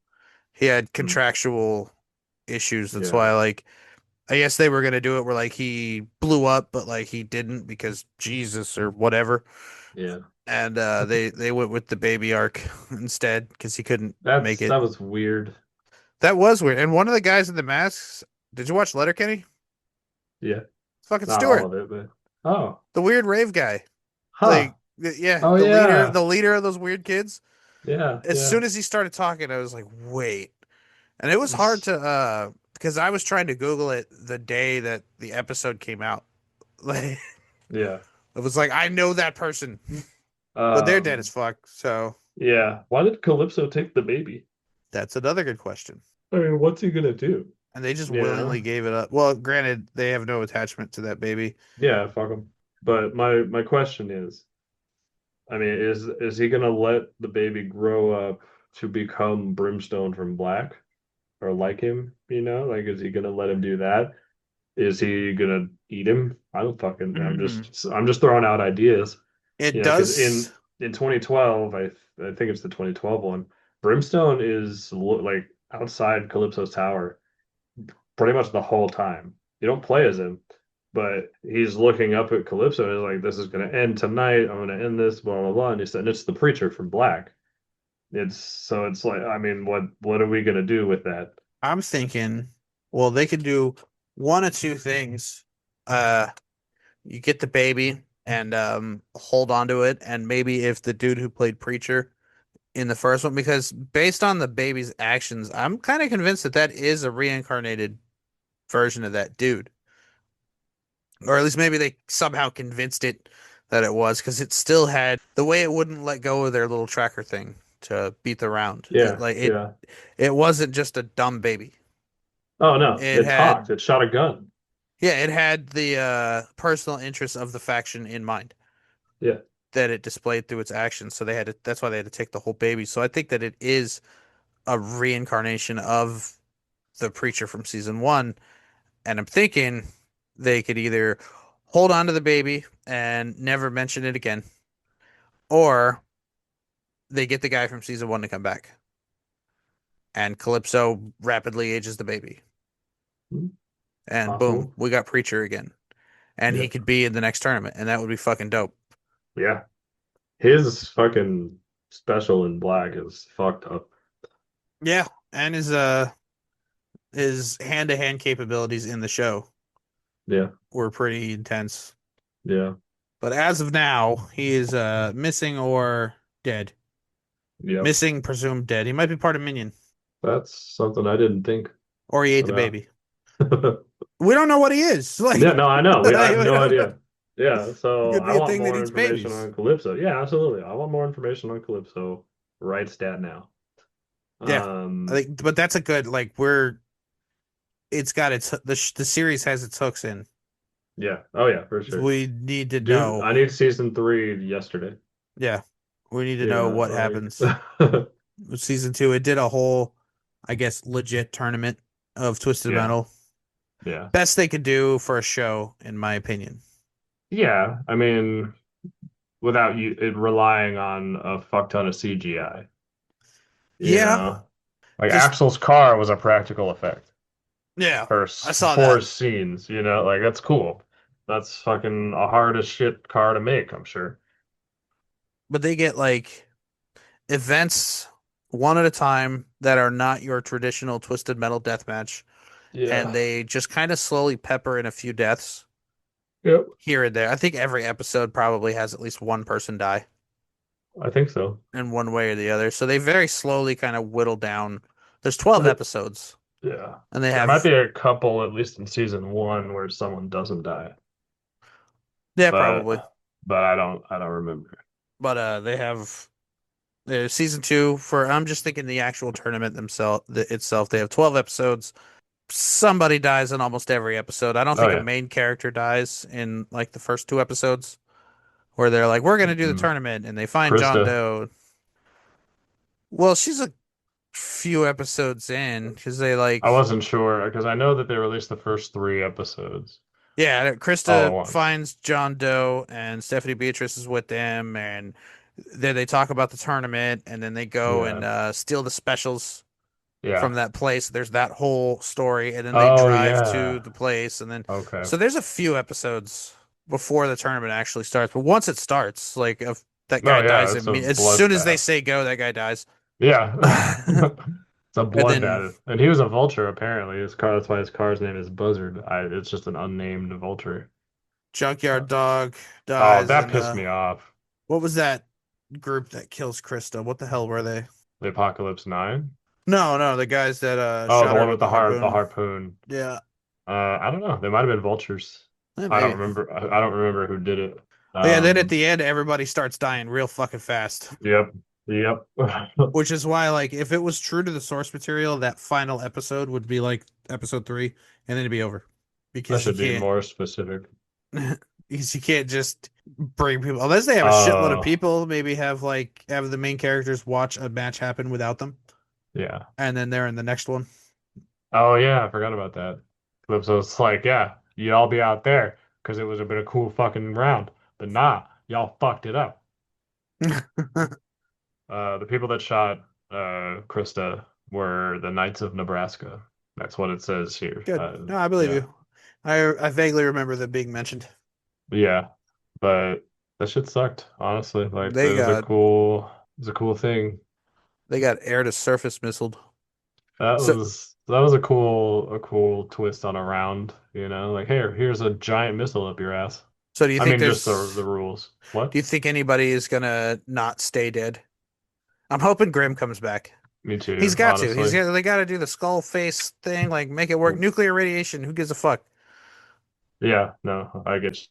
He had Hmm. contractual issues. That's Yeah, why like I guess they were gonna do it where like he blew up, but like he didn't because Jesus or whatever. yeah. And they went with the baby arc instead because he couldn't make That it. was weird. That was weird. And one of the guys in the masks, did you watch Letterkenny? Yeah, Fucking not all Stewart, of it, but oh, the weird rave guy. huh. Like yeah, Oh yeah, the leader of those weird kids. yeah, As yeah. soon as he started talking, I was like, wait. And it was hard to because I was trying to Google it the day that the episode came out. Like Yeah. it was like I know that person, but they're dead as Um, fuck. So yeah. Why did Calypso take the baby? that's another good question. I mean, what's he gonna do? And they just Yeah. willingly gave it up. Well, granted, they have no attachment to that baby. Yeah, fuck him. But my question is, I mean, is he gonna let the baby grow up to become Brimstone from Black or like him? You know, like is he gonna let him do that? Is he gonna eat him? I don't fucking. Mm. I'm just throwing out ideas. It You know, because does. in 2012, I think it's the 2012 one. Brimstone is like outside Calypso's tower pretty much the whole time. You don't play as him, but he's looking up at Calypso and he's like, "This is gonna end tonight. I'm gonna end this." Blah blah blah. And it's the preacher from Black. It's like, I mean, what are we gonna do with that? I'm thinking, well, they could do one of two things. Uh, you get the baby and hold on to it, and maybe if the dude who played Preacher in the first one, because based on the baby's actions, I'm kind of convinced that that is a reincarnated version of that dude, or at least maybe they somehow convinced it that it was, because it still had the way it wouldn't let go of their little tracker thing to beat the round. Yeah, Like yeah. it wasn't just a dumb baby. Oh no, It it talked. had It shot a gun. Yeah, it had the personal interests of the faction in mind Yeah. that it displayed through its actions. So they had to, that's why they had to take the whole baby. So I think that it is a reincarnation of the preacher from season one. And I'm thinking they could either hold on to the baby and never mention it again, or they get the guy from season one to come back. And Calypso rapidly ages the baby. And boom, Possible. we got Preacher again. And Yeah. he could be in the next tournament, and that would be fucking dope. Yeah. His fucking special in Black is fucked up. Yeah, and his hand to hand capabilities in the show Yeah. were pretty intense. Yeah. But as of now, he is missing or dead. Yep. Missing, presumed dead. He might be part of Minion, That's something I didn't think or he ate the about. baby. We don't know what he is. Yeah, Like, no, I know. I have no it idea. Yeah, so could I be a want thing that more eats information babies. on Calypso. Yeah, absolutely. I want more information on Calypso right stat now. Yeah, I Um, think, but that's a good like it's got its the series has its hooks in. yeah. Oh yeah, for sure. We need to Dude, know. I need season 3 yesterday. Yeah, we need to You know know, what happens. like With season two, it did a whole, I guess, legit tournament of Twisted yeah, Metal. yeah. Best they could do for a show, in my opinion. Yeah, I mean, without you it relying on a fuck ton of CGI, you Yeah, know? Like Just Axel's car was a practical effect yeah, for I saw four that. scenes, like that's cool. That's fucking a hard as shit car to make, I'm sure. But they get like events one at a time that are not your traditional Twisted Metal death match, and Yeah. they just kind of slowly pepper in a few deaths Yep. here and there. I think every episode probably has at least one person die I think so. in one way or the other. So they very slowly kind of whittle down. There's 12 episodes, Yeah. and they There might have be a couple, at least in season one, where someone doesn't die. yeah, But probably. I don't remember. But they have season 2 for I'm just thinking the actual tournament itself. They have 12 episodes. Somebody dies in almost every episode. I don't Oh think a yeah. main character dies in like the first 2 episodes where they're like, we're gonna do the Mm. tournament and they find John Krista. Doe. Well, she's a few episodes in because they I like wasn't sure because I know that they released the first three episodes yeah, all at Krista once. finds John Doe and Stephanie Beatrice is with them and then they talk about the tournament and then they go and Yeah. steal the specials from Yeah. that place. There's that whole story, and then they Oh drive to yeah. the place, and then Okay. so there's a few episodes before the tournament actually starts. But once it starts, like if that Oh guy yeah, dies, it's a as soon as they bloodbath. say go, that guy dies. Yeah. And It's a then bloodbath. And he was a vulture apparently. His car, that's why his car's name is Buzzard. It's just an unnamed vulture. Junkyard Dog Oh, dies, that and pissed me off. what was that group that kills Krista? What the hell were they? The Apocalypse 9. No, no, the guys that Oh, the shot her one with with the the harpoon. harpoon. Yeah, I don't know. They might have been vultures. I don't maybe. remember. I don't remember who did it. But yeah, then at Um, the end, everybody starts dying real fucking fast. yep. Yep. Which is why, like, if it was true to the source material, that final episode would be like episode 3, and then it'd be over I because should be more specific. because you can't just bring people unless they have a shitload of Uh, people. Maybe have the main characters watch a match happen without them, yeah. and then they're in the next one. Oh yeah, I forgot about that. So it's like, yeah, you all be out there because it was a bit of cool fucking round. But nah, y'all fucked it up. The people that shot Krista were the Knights of Nebraska. That's what it says here. Good. No, I believe Yeah. you. I vaguely remember them being mentioned. Yeah. But that shit sucked, honestly. Like They got it was a cool thing. they got air to surface missiled. So That was a cool twist on a round, Like, hey, here's a giant missile up your ass. so do you I think mean, just the rules. What? do you think anybody is gonna not stay dead? I'm hoping Grim comes back. Me He's too, got to. honestly. They got to do the skull face thing, like make it work. Nuclear radiation. Who gives a fuck? Yeah, no, I get you.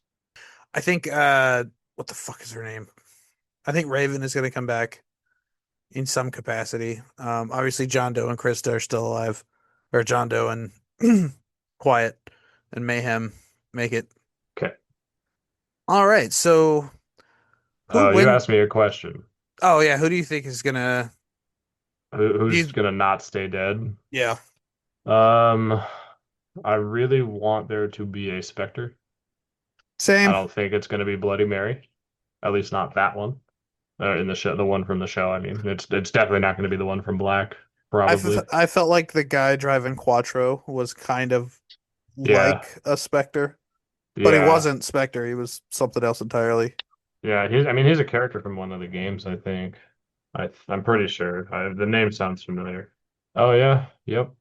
I think. What the fuck is her name? I think Raven is going to come back in some capacity. Obviously John Doe and Krista are still alive, or John Doe and Quiet and Mayhem make it. Okay. All right. So who You win? asked me a question. Oh yeah. Who do you think is gonna? Who's You gonna not stay dead? yeah. Um, I really want there to be a Spectre. I Same. don't think it's gonna be Bloody Mary. At least not that one. In the show, the one from the show. I mean, it's definitely not gonna be the one from Black, probably. I felt like the guy driving Quattro was kind of Yeah, like a Spectre, but he yeah, wasn't Spectre. He was something else entirely. yeah. He's a character from one of the games, I think. I'm pretty sure. The name sounds familiar. Oh yeah, yep.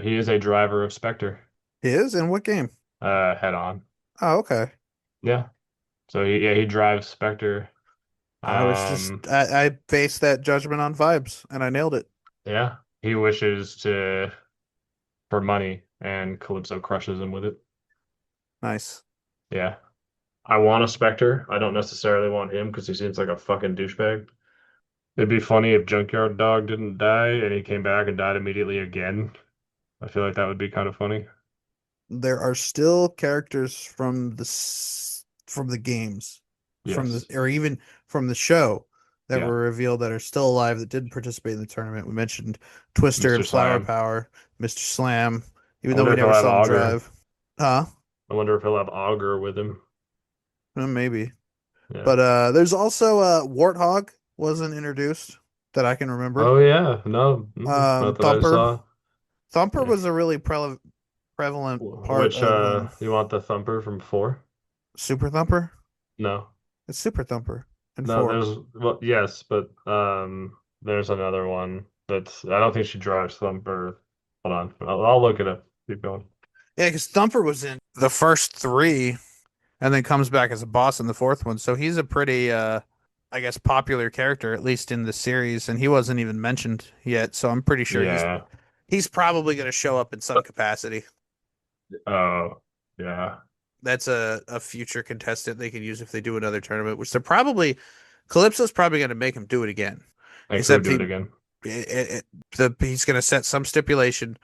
He is a driver of Spectre. He is in what game? Head on. Oh, okay. Yeah. So he drives Spectre. I was just Um, I based that judgment on vibes, and I nailed it. yeah. He wishes to for money, and Calypso crushes him with it. Nice. Yeah. I want a Spectre. I don't necessarily want him because he seems like a fucking douchebag. It'd be funny if Junkyard Dog didn't die and he came back and died immediately again. I feel like that would be kind of funny. There are still characters from the games, Yes. or even from the show that Yeah. were revealed that are still alive that didn't participate in the tournament. We mentioned Twister Mr. and Flower Slam. Power, Mr. Slam, I even though wonder we if he'll never have saw him Augur. drive. Huh? I wonder if he'll have Augur with him. Maybe. Yeah. But there's also Warthog wasn't introduced. that I can remember. Oh yeah, no, not that I Thumper. saw. Thumper Yeah. was a really prevalent part Which of you want the Thumper from 4? Super Thumper. No. It's Super Thumper in No, 4. there's well, yes, but there's another one that's I don't think she drives Thumper. Hold on, I'll look it up. Keep going. Yeah, because Thumper was in the first 3 and then comes back as a boss in the 4th one. So he's a pretty, I guess, popular character, at least in the series, and he wasn't even mentioned yet. So I'm pretty sure Yeah. he's probably going to show up in some capacity. Oh, yeah. That's a future contestant they can use if they do another tournament, which they're probably Calypso's probably going to make him do it again. Make who Except do it again? he's going to set some stipulation,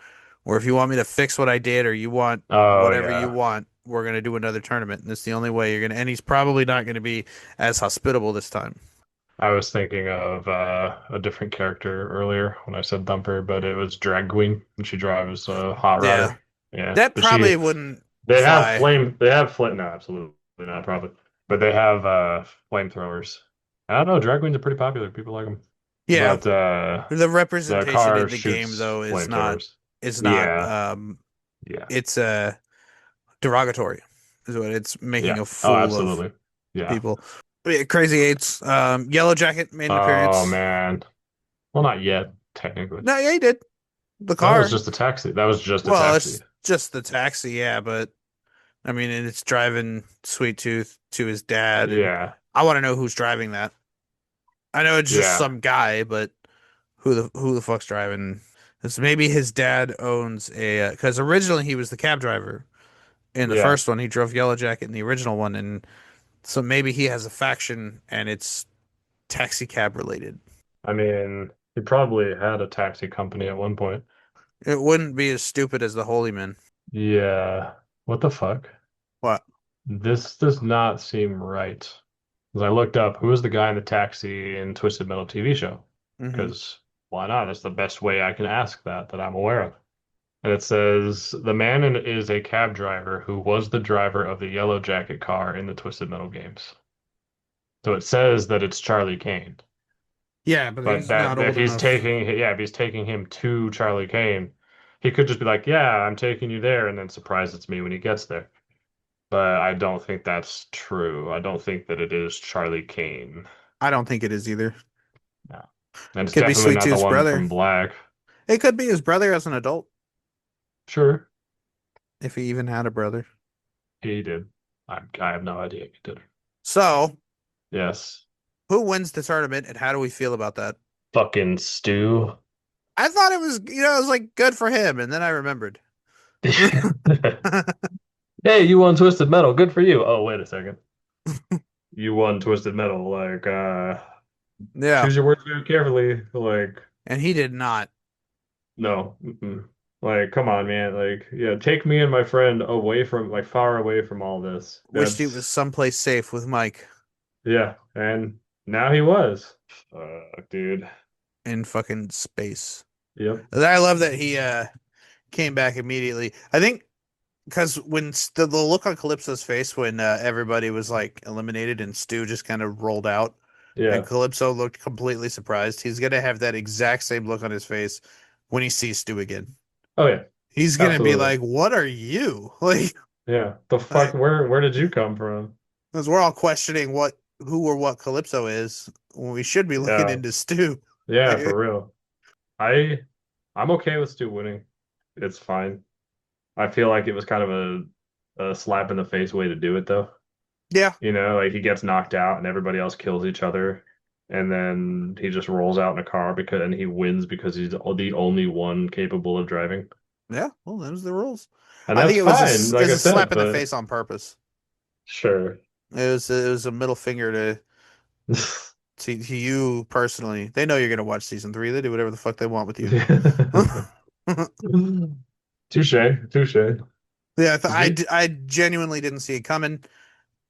or if you want me to fix what I did, or you want Oh whatever you yeah. want, we're going to do another tournament. And that's the only way you're going to. And he's probably not going to be as hospitable this time. I was thinking of a different character earlier when I said Thumper, but it was Drag Queen, and she drives a hot Yeah, rodder. Yeah, that but she probably wouldn't they have fly. flame. They have flame. No, absolutely not. Probably, but they have flamethrowers. I don't know. Drag queens are pretty popular. People like them. Yeah, But the the representation car in the game shoots though flamethrowers. is not Yeah, yeah, it's derogatory is what it's making yeah. a Oh, fool of absolutely. Yeah. people. Yeah, Crazy Eights, Yellow Jacket made an Oh appearance. man. Well, not yet, technically. No, yeah, he did. The That was car. just a taxi. That was just a Well, taxi. it's just the taxi, yeah, but I mean, and it's driving Sweet Tooth to his dad, and Yeah, I want to know who's driving that. I know it's just yeah, some guy, but who the fuck's driving? Because maybe his dad owns a. Because originally he was the cab driver in the yeah. first one. He drove Yellow Jacket in the original one, and so maybe he has a faction and it's taxi cab related. I mean, he probably had a taxi company at one point. It wouldn't be as stupid as the Holy Man. Yeah. What the fuck? What? This does not seem right. Because I looked up who was the guy in the taxi in Twisted Metal TV show. Hmm. Because why not? That's the best way I can ask that I'm aware of. And it says the man is a cab driver who was the driver of the Yellow Jacket car in the Twisted Metal games. So it says that it's Charlie Kane. Yeah, but But he's that not if old he's enough. taking yeah, if he's taking him to Charlie Kane, he could just be like, "Yeah, I'm taking you there," and then surprise it's me when he gets there. But I don't think that's true. I don't think that it is Charlie Kane. I don't think it is either. No. And it's Could be definitely Sweet not the Tooth's one brother. from Black. It could be his brother as an adult, Sure, if he even had a brother. he did. I have no idea if he did. So, Yes. who wins the tournament and how do we feel about that? Fucking Stu. I thought it was, it was like good for him, and then I remembered. Hey, you won Twisted Metal. Good for you. Oh, wait a second. You won Twisted Metal. Like, Yeah, choose your words very carefully. Like, and he did not. no. Mm-mm. Like, come on, man. Like, yeah, take me and my friend away from, like, far away from all this. Wished he was That's, someplace safe with Mike yeah. And now he was. Dude. in fucking space. Yep. I love that he came back immediately. I think because when the look on Calypso's face when everybody was like eliminated and Stu just kind of rolled out and Yeah. Calypso looked completely surprised, he's gonna have that exact same look on his face when he sees Stu again. Oh, yeah. He's gonna be Absolutely. like, "What are you?" Like, Yeah. The fuck, like where did you come from? because we're all questioning who or what Calypso is when we should be looking Yeah. into Stu. Yeah, Like, for real. I I'm okay with Stu winning. It's fine. I feel like it was kind of a slap in the face way to do it though. yeah, You know, like he gets knocked out and everybody else kills each other, and then he just rolls out in a car because and he wins because he's the only one capable of driving. yeah. Well, those are the rules. And I think that's fine, it like was I a slap said, in the but face on purpose. sure. It was a middle finger to you personally. They know you're gonna watch season 3. They do whatever the fuck they want with you. Touche, touche. Yeah, Me- I genuinely didn't see it coming.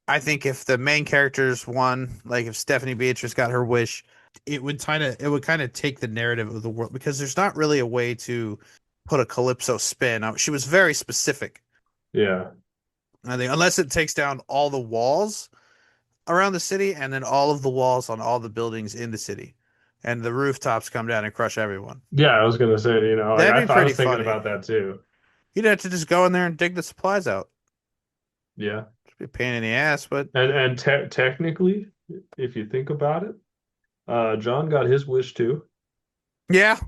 I think if the main characters won, like if Stephanie Beatrice got her wish, it would kind of take the narrative of the world because there's not really a way to put a Calypso spin. She was very specific. Yeah. I think unless it takes down all the walls around the city and then all of the walls on all the buildings in the city. and the rooftops come down and crush everyone. Yeah, I was gonna say, like That'd be I pretty was thinking funny. about that too. You'd have to just go in there and dig the supplies out. Yeah, It'd be a pain in the ass, but and technically, if you think about it, John got his wish too. yeah,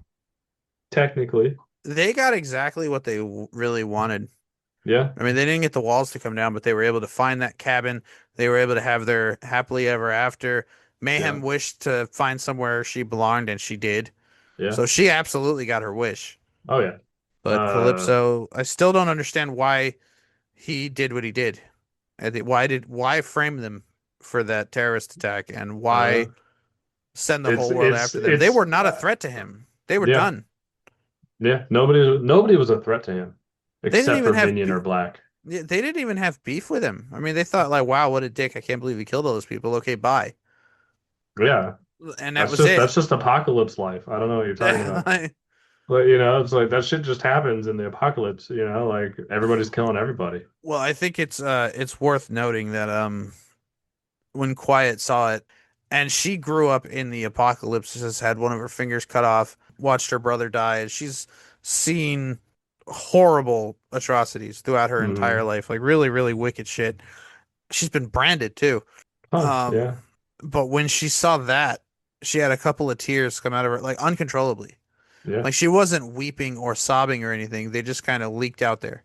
Technically, they got exactly what they really wanted. yeah, I mean, they didn't get the walls to come down, but they were able to find that cabin. They were able to have their happily ever after. yeah, Mayhem wished to find somewhere she belonged, and she did. yeah. So she absolutely got her wish. Oh yeah. But Uh, Calypso, I still don't understand why he did what he did. Why frame them for that terrorist attack and uh, why send the it's whole world it's after them? They it's were not a threat to him. They were yeah, done. yeah. Nobody was a threat to him They didn't except even for have Minion or Black. they didn't even have beef with him. I mean, they thought like, "Wow, what a dick! I can't believe he killed all those people." Okay, bye. Yeah, And that was it. that's just apocalypse life. I don't know what you're talking about. Like, But it's like that shit just happens in the apocalypse, like everybody's killing everybody. well, I think it's worth noting that when Quiet saw it, and she grew up in the apocalypse, has had one of her fingers cut off, watched her brother die, and she's seen horrible atrocities throughout her entire Hmm. life, like really, really wicked shit. She's been branded too. Huh, Um, yeah, but when she saw that, she had a couple of tears come out of her, like uncontrollably. yeah, Like she wasn't weeping or sobbing or anything. They just kind of leaked out there.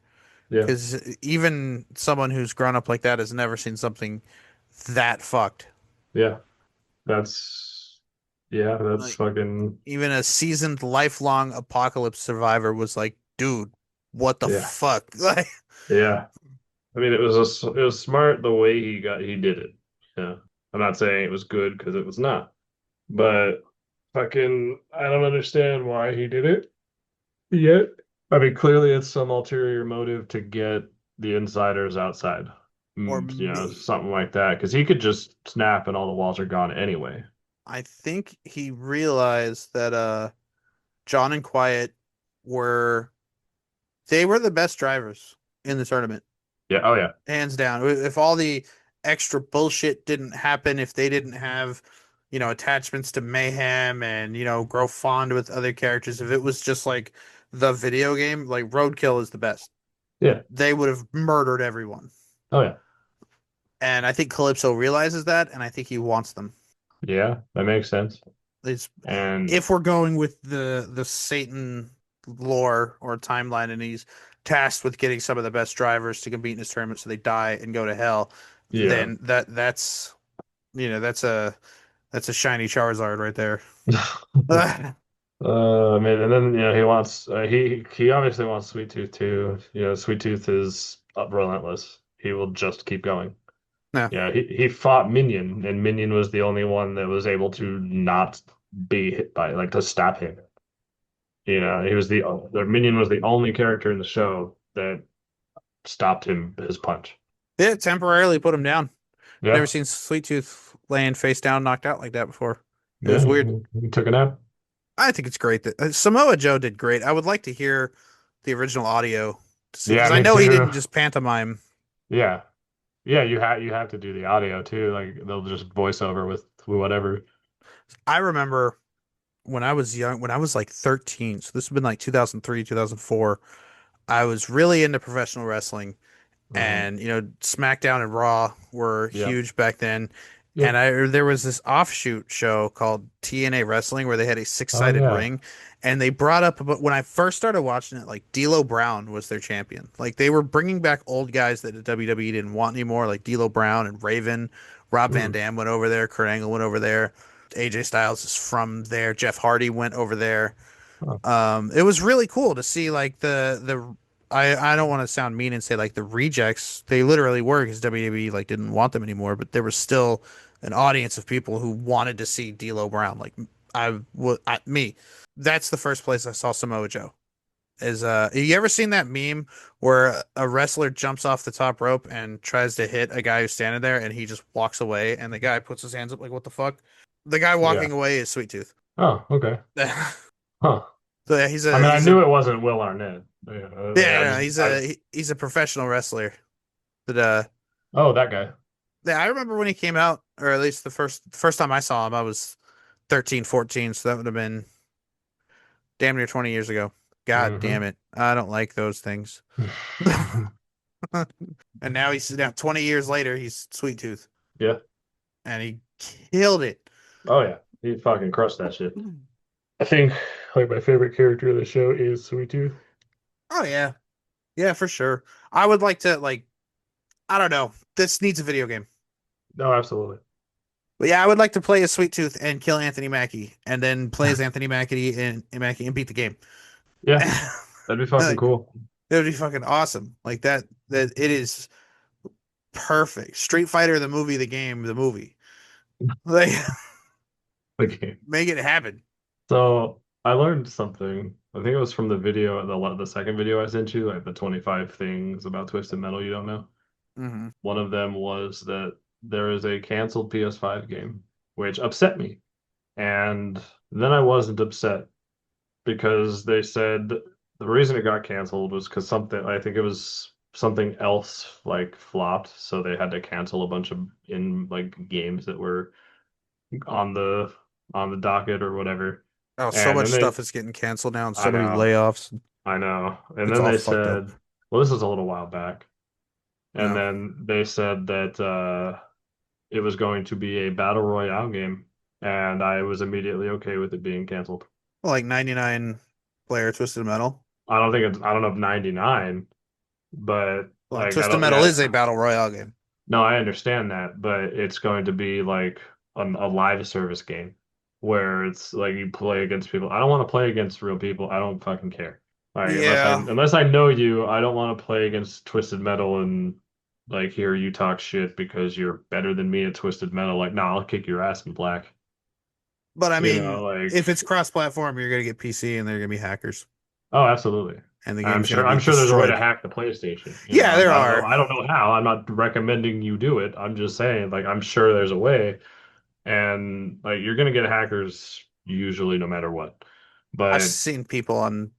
yeah, Because even someone who's grown up like that has never seen something that fucked. yeah. That's Like fucking even a seasoned lifelong apocalypse survivor was like, dude, what the yeah, fuck? Like, yeah. I mean, it was smart the way he did it. Yeah, I'm not saying it was good because it was not, but fucking, I don't understand why he did it yet. I mean, clearly it's some ulterior motive to get the insiders outside. or Something like that. Because he could just snap and all the walls are gone anyway. I think he realized that John and Quiet were they were the best drivers in the tournament, Yeah. Oh yeah. hands down. If all the extra bullshit didn't happen, if they didn't have, attachments to Mayhem and, grow fond with other characters, if it was just like the video game, like Roadkill is the best. Yeah. They would have murdered everyone. Oh yeah. And I think Calypso realizes that, and I think he wants them. Yeah. That makes sense. It's, And if we're going with the Satan lore or timeline, and he's tasked with getting some of the best drivers to compete in his tournament so they die and go to hell, yeah. then that's that's a shiny Charizard right there. I mean, and then he wants he obviously wants Sweet Tooth too. Sweet Tooth is relentless. He will just keep going. No, Yeah, he fought Minion, and Minion was the only one that was able to not be hit by, like, to stop him. He was the Minion was the only character in the show that stopped his punch. it temporarily put him down. Never Yeah, seen Sweet Tooth laying face down, knocked out like that before. It yeah, was weird. he took a nap. I think it's great that Samoa Joe did great. I would like to hear the original audio to see, Yeah, because I me know he too. didn't just pantomime. Yeah, yeah, you have to do the audio too. Like they'll just voice over with whatever. I remember when I was young, when I was like 13, so this has been like 2003, 2004. I was really into professional wrestling, Hmm. and SmackDown and Raw were Yep, huge back then. And yep. there was this offshoot show called TNA Wrestling where they had a Oh six-sided yeah. ring, and they brought up, but when I first started watching it, like D'Lo Brown was their champion. Like they were bringing back old guys that the WWE didn't want anymore, like D'Lo Brown and Raven. Rob Van Hmm. Dam went over there. Kurt Angle went over there. AJ Styles is from there. Jeff Hardy went over there. Oh, It was really cool to see like the I don't want to sound mean and say like the rejects. They literally were because WWE like didn't want them anymore, but there was still an audience of people who wanted to see D'Lo Brown. Like me. That's the first place I saw Samoa Joe. Is you ever seen that meme where a wrestler jumps off the top rope and tries to hit a guy who's standing there and he just walks away and the guy puts his hands up like what the fuck? The guy yeah. walking away is Sweet Tooth. Oh, okay. Huh. So yeah, I mean, I knew it wasn't Will Arnett. Yeah, I yeah, just, he's a professional wrestler. But oh, that guy. yeah, I remember when he came out, or at least the first time I saw him, I was 13, 14, so that would have been damn near 20 years ago. God damn it. I don't like those things. And now he's now 20 years later, he's Sweet Tooth. Yeah. And he killed it. Oh yeah, he fucking crushed that shit. I think like my favorite character of the show is Sweet Tooth. Oh yeah. Yeah, for sure. I would like to like I don't know. This needs a video game. No, absolutely. But yeah, I would like to play as Sweet Tooth and kill Anthony Mackie and then play as Anthony Mackie and beat the game. Yeah, that'd be fucking Like, cool. it would be fucking awesome. Like that it is perfect. Street Fighter, the movie, the game, the movie. Like Okay. make it happen. So I learned something. I think it was from the video, the second video I sent you, like the 25 things about Twisted Metal you don't know. Mm-hmm. One of them was that there is a canceled PS5 game, which upset me. And then I wasn't upset because they said the reason it got canceled was because something, I think it was something else like flopped, so they had to cancel a bunch of in like games that were on the docket or whatever. Oh, so And much then they, stuff is getting canceled now and I so many know, layoffs. I know. And It's then all they fucked up. said, well, this was a little while back. And No. then they said that it was going to be a battle royale game, and I was immediately okay with it being canceled. Like 99 player Twisted Metal. I don't know if 99, but Well, like I Twisted don't, Metal yeah, is a battle royale game. no, I understand that, but it's going to be like a live service game where it's like you play against people. I don't want to play against real people. I don't fucking care. Like Yeah, unless I know you, I don't want to play against Twisted Metal and like hear you talk shit because you're better than me at Twisted Metal. Like, nah, I'll kick your ass in black. but I You mean, know, like, if it's cross-platform, you're gonna get PC and they're gonna be hackers, oh, absolutely. and the game's gonna I'm be sure there's a way to destroyed. hack the PlayStation. You know, Yeah, there are. I don't know how. I'm not recommending you do it. I'm just saying, like, I'm sure there's a way, and like, you're gonna get hackers usually no matter what. I've But seen people on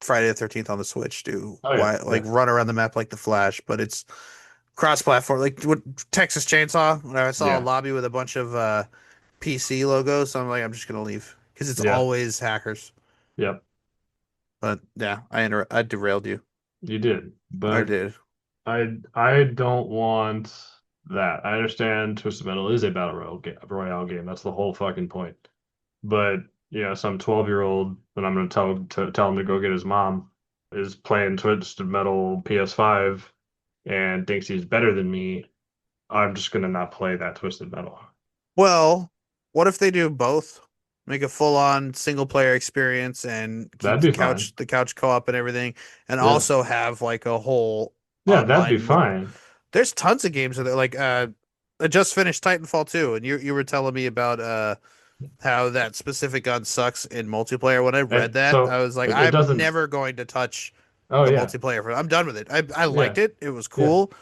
Friday the 13th on the Switch do oh yeah, why yeah, like run around the map like the Flash, but it's cross-platform. Like what Texas Chainsaw, when I saw a yeah, lobby with a bunch of PC logos, so I'm like, I'm just gonna leave because it's yeah, always hackers. yep. But yeah, I derailed you. You did, I but did. I don't want that. I understand Twisted Metal is a royale game. That's the whole fucking point. But yeah, some 12-year-old that I'm gonna tell him to go get his mom is playing Twisted Metal PS5 and thinks he's better than me. I'm just gonna not play that Twisted Metal. Well, what if they do both? Make a full-on single-player experience and keep That'd be fine. the couch co-op and everything, and Yeah. also have like a whole Yeah, that'd be online. fine. There's tons of games that are like I just finished Titanfall 2, and you were telling me about how that specific gun sucks in multiplayer. When I read And that, I so was like, it I'm doesn't. never going to touch Oh the yeah, multiplayer for. I'm done with it. I liked yeah, it. It was yeah. cool,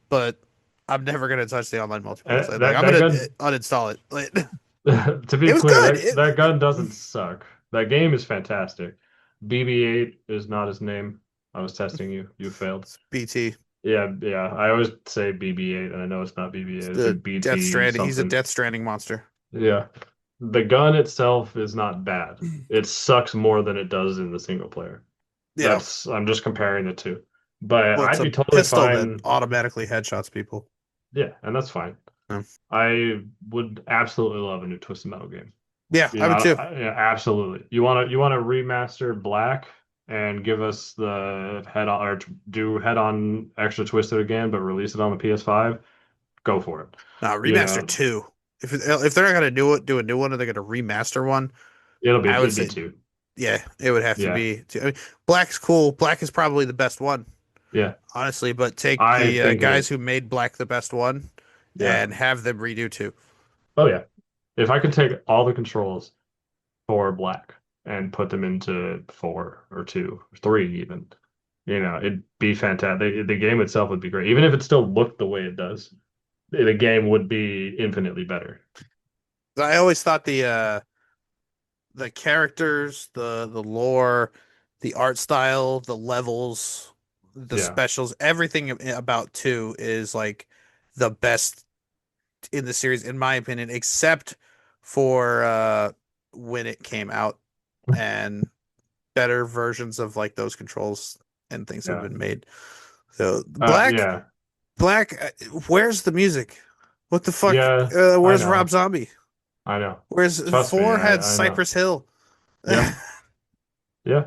but I'm never gonna touch the online multiplayer side. Like That I'm that gonna gun. uninstall it. Like, To be it was clear, good. that gun doesn't suck. That game is fantastic. BB-8 is not his name. I was testing you. You failed. It's BT. Yeah, yeah. I always say BB-8, and I know it's not It's BB-8. It's the like Death BT Stranding. He's a something. Death Stranding monster. Yeah. The gun itself is not bad. It sucks more than it does in the single player. Yeah. I'm just comparing the two. But Well, it's I'd a be totally pistol that fine. automatically headshots people. Yeah, and that's fine. Yeah, I would absolutely love a new Twisted Metal game. yeah, You I know, would too. yeah, absolutely. You want to remaster Black and give us the head on or do head on Extra Twisted again, but release it on the PS5? Go for it. Now You remaster know, two. If they're not gonna do a new one, and they're gonna remaster one, I would it'd be say two. yeah, it would have to Yeah, be two. I mean, Black's cool. Black is probably the best one, yeah. honestly. But take I the think guys it. who made Black the best one Yeah. and have them redo two. Oh yeah. If I could take all the controls for Black and put them into four or two or three even, it'd be fantastic. The game itself would be great, even if it still looked the way it does. The game would be infinitely better. I always thought the characters, the lore, the art style, the levels, the Yeah. specials, everything about two is like the best in the series, in my opinion, except for when it came out, and better versions of like those controls and things have Yeah. been made. So Black, Yeah. where's the music? What the fuck? Yeah. I Where's Rob know. Zombie? I know. Where's Trust me. Four had I know. Cypress Hill? Yep. Yeah.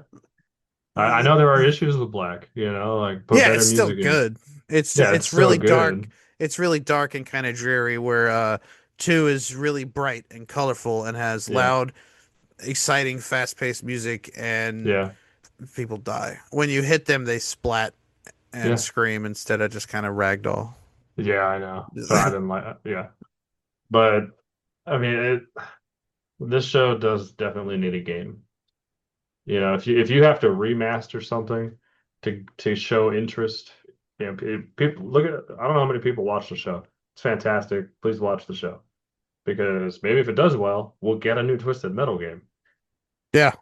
I know there are issues with Black, like put Yeah, better it's still music in. good. It's Yeah, it's it's still really dark. good. It's really dark and kind of dreary. Where two is really bright and colorful and has Yeah. loud, exciting, fast-paced music, and Yeah. people die. When you hit them, they splat and Yeah. scream instead of just kind of ragdoll. Yeah, I know. So I didn't like yeah. But I mean this show does definitely need a game. If you have to remaster something to show interest, people look at I don't know how many people watch the show. It's fantastic. Please watch the show. Because maybe if it does well, we'll get a new Twisted Metal game. Yeah,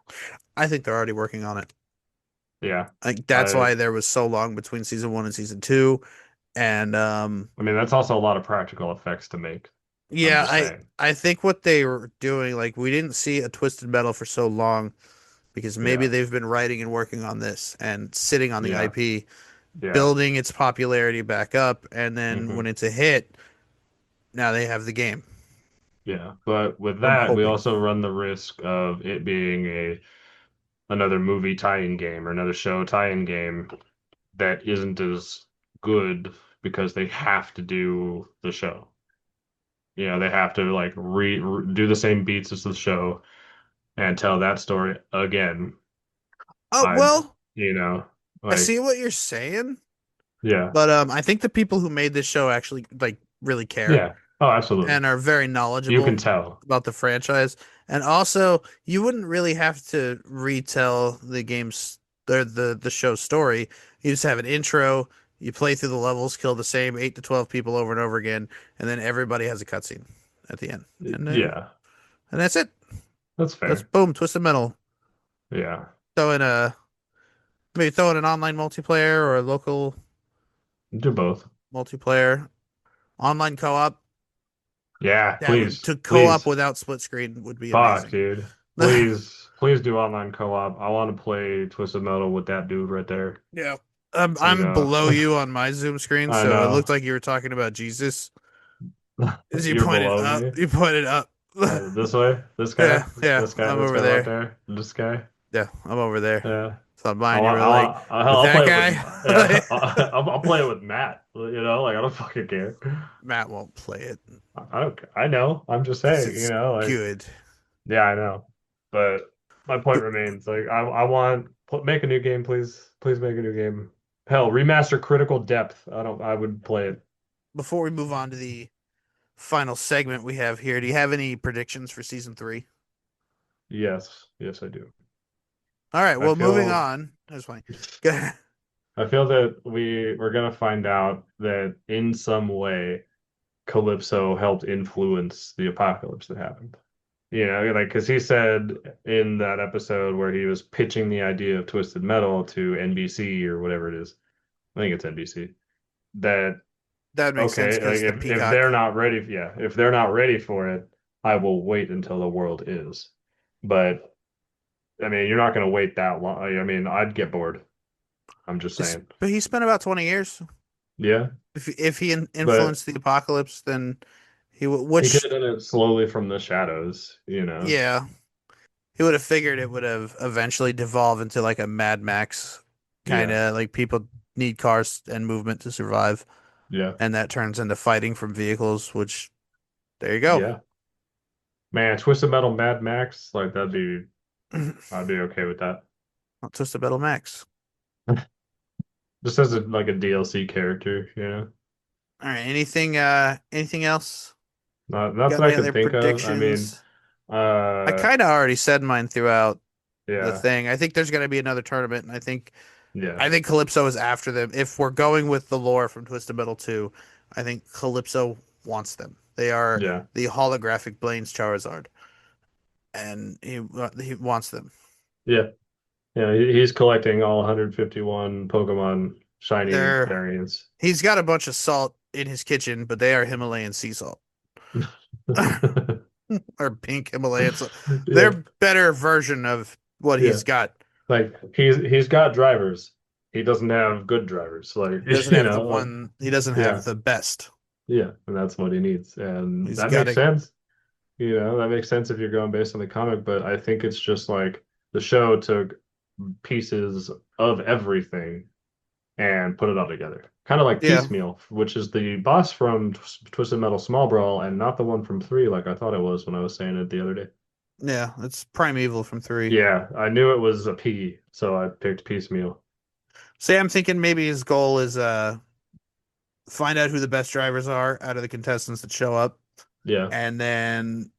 I think they're already working on it. Yeah. Like that's I why there was so long between season one and season two. And I mean that's also a lot of practical effects to make. I'm yeah, just I saying. I think what they were doing, like we didn't see a Twisted Metal for so long because maybe Yeah. they've been writing and working on this and sitting on the Yeah. IP, Yeah. building its popularity back up, and then Hmm. when it's a hit, now they have the game. Yeah. But with I'm that, we hoping. also run the risk of it being another movie tie-in game or another show tie-in game that isn't as good because they have to do the show. They have to like do the same beats as the show and tell that story again. Oh, I, well, you know, I like see what you're saying, yeah, but I think the people who made this show actually like really care yeah. Oh, absolutely. and are very You can knowledgeable tell. about the franchise. And also, you wouldn't really have to retell the show's story. You just have an intro, you play through the levels, kill the same 8 to 12 people over and over again, and then everybody has a cutscene at the end. Yeah, And that's it. that's That's fair. boom, Twisted Metal. Yeah, Throw in a maybe throw in an online multiplayer or a local do both. multiplayer. Online co-op. Yeah, That would please, to co-op please. without split screen would be Fuck, amazing. dude. Please do online co-op. I want to play Twisted Metal with that dude right there. Yeah. You I'm know, below you on my Zoom screen, I so it know. looked like you were talking about Jesus. As you You're pointed below up, me. you pointed up. This way? This guy? Yeah, yeah, I'm This over guy right there. there? This guy? Yeah, I'm over there. Yeah. It's on mine. You were like, with I'll that play it with guy? yeah. I'll play it with Matt. Like I don't fucking care. Matt won't play it I don't. I know. I'm just because saying. it's Like good. yeah, I know. But my point remains. Like I want make a new game, please. Please make a new game. Hell, remaster Critical Depth. I would play it. Before we move on to the final segment we have here, do you have any predictions for season three? Yes, yes, I do. All right, I well, moving feel. on. That's fine. Go ahead. I feel that we're gonna find out that in some way Calypso helped influence the apocalypse that happened. Like because he said in that episode where he was pitching the idea of Twisted Metal to NBC or whatever it is, I think it's NBC, that That makes sense okay, like because the if Peacock. they're not ready, yeah, if they're not ready for it, I will wait until the world is. But I mean, you're not gonna wait that long. I mean, I'd get bored. I'm just saying. But he spent about 20 years. Yeah, If he but influenced the apocalypse, then he could which have done it slowly from the shadows. yeah, he would have figured it would have eventually devolved into like a Mad Max kind Yeah, of like people need cars and movement to survive, yeah, and that turns into fighting from vehicles. Which there you go. yeah. Man, Twisted Metal Mad Max, like I'd be okay with that. Twisted Metal Max. Just as like a DLC character. All right. Anything else? Not Got that I any could other think of. I mean, predictions? I uh, kind of already said mine throughout the yeah, thing. I think there's going to be another tournament, and yeah, I think Calypso is after them. If we're going with the lore from Twisted Metal 2, I think Calypso wants them. They are yeah, the holographic Blaine's Charizard, and he wants them. yeah, yeah. He's collecting all 151 Pokemon shiny They're variants. he's got a bunch of salt in his kitchen, but they are Himalayan sea salt. or pink Himalayas. Yeah, They're better version of what yeah. he's got. Like he's got drivers. He doesn't have good drivers. Like He doesn't you have the know, like one. He doesn't yeah, have the best. yeah, and that's what he needs, and He's that got makes to. sense. That makes sense if you're going based on the comic, but I think it's just like the show took pieces of everything and put it all together. Kind of like Yeah, Piecemeal, which is the boss from Twisted Metal Small Brawl and not the one from 3 like I thought it was when I was saying it the other day. yeah. It's Primeval from 3. Yeah, I knew it was a P, so I picked Piecemeal. See, I'm thinking maybe his goal is find out who the best drivers are out of the contestants that show up, Yeah, and then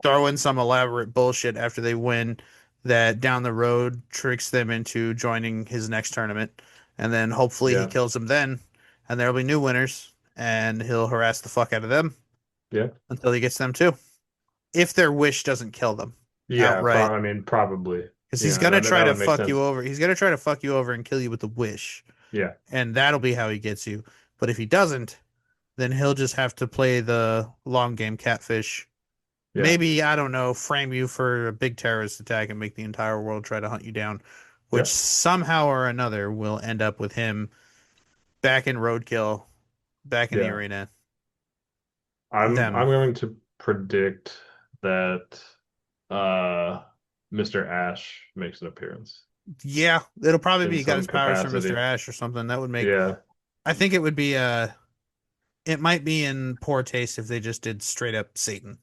throw in some elaborate bullshit after they win that down the road tricks them into joining his next tournament. And then hopefully he yeah, kills them then, and there'll be new winners, and he'll harass the fuck out of them yeah. until he gets them too. If their wish doesn't kill them Yeah, outright. I mean, probably. Because he's Yeah, gonna try that to would make fuck sense. you over. He's gonna try to fuck you over and kill you with a wish. Yeah, And that'll be how he gets you. But if he doesn't, then he'll just have to play the long game catfish. yeah, Maybe, I don't know, frame you for a big terrorist attack and make the entire world try to hunt you down, which yeah. somehow or another will end up with him back in Roadkill, back in the Yeah. arena. I'm Them. going to predict that uh Mr. Ash makes an appearance Yeah, it'll probably in be he got some his powers from Mr. capacity. Ash or something. That would make Yeah, I think it would be it might be in poor taste if they just did straight up Satan.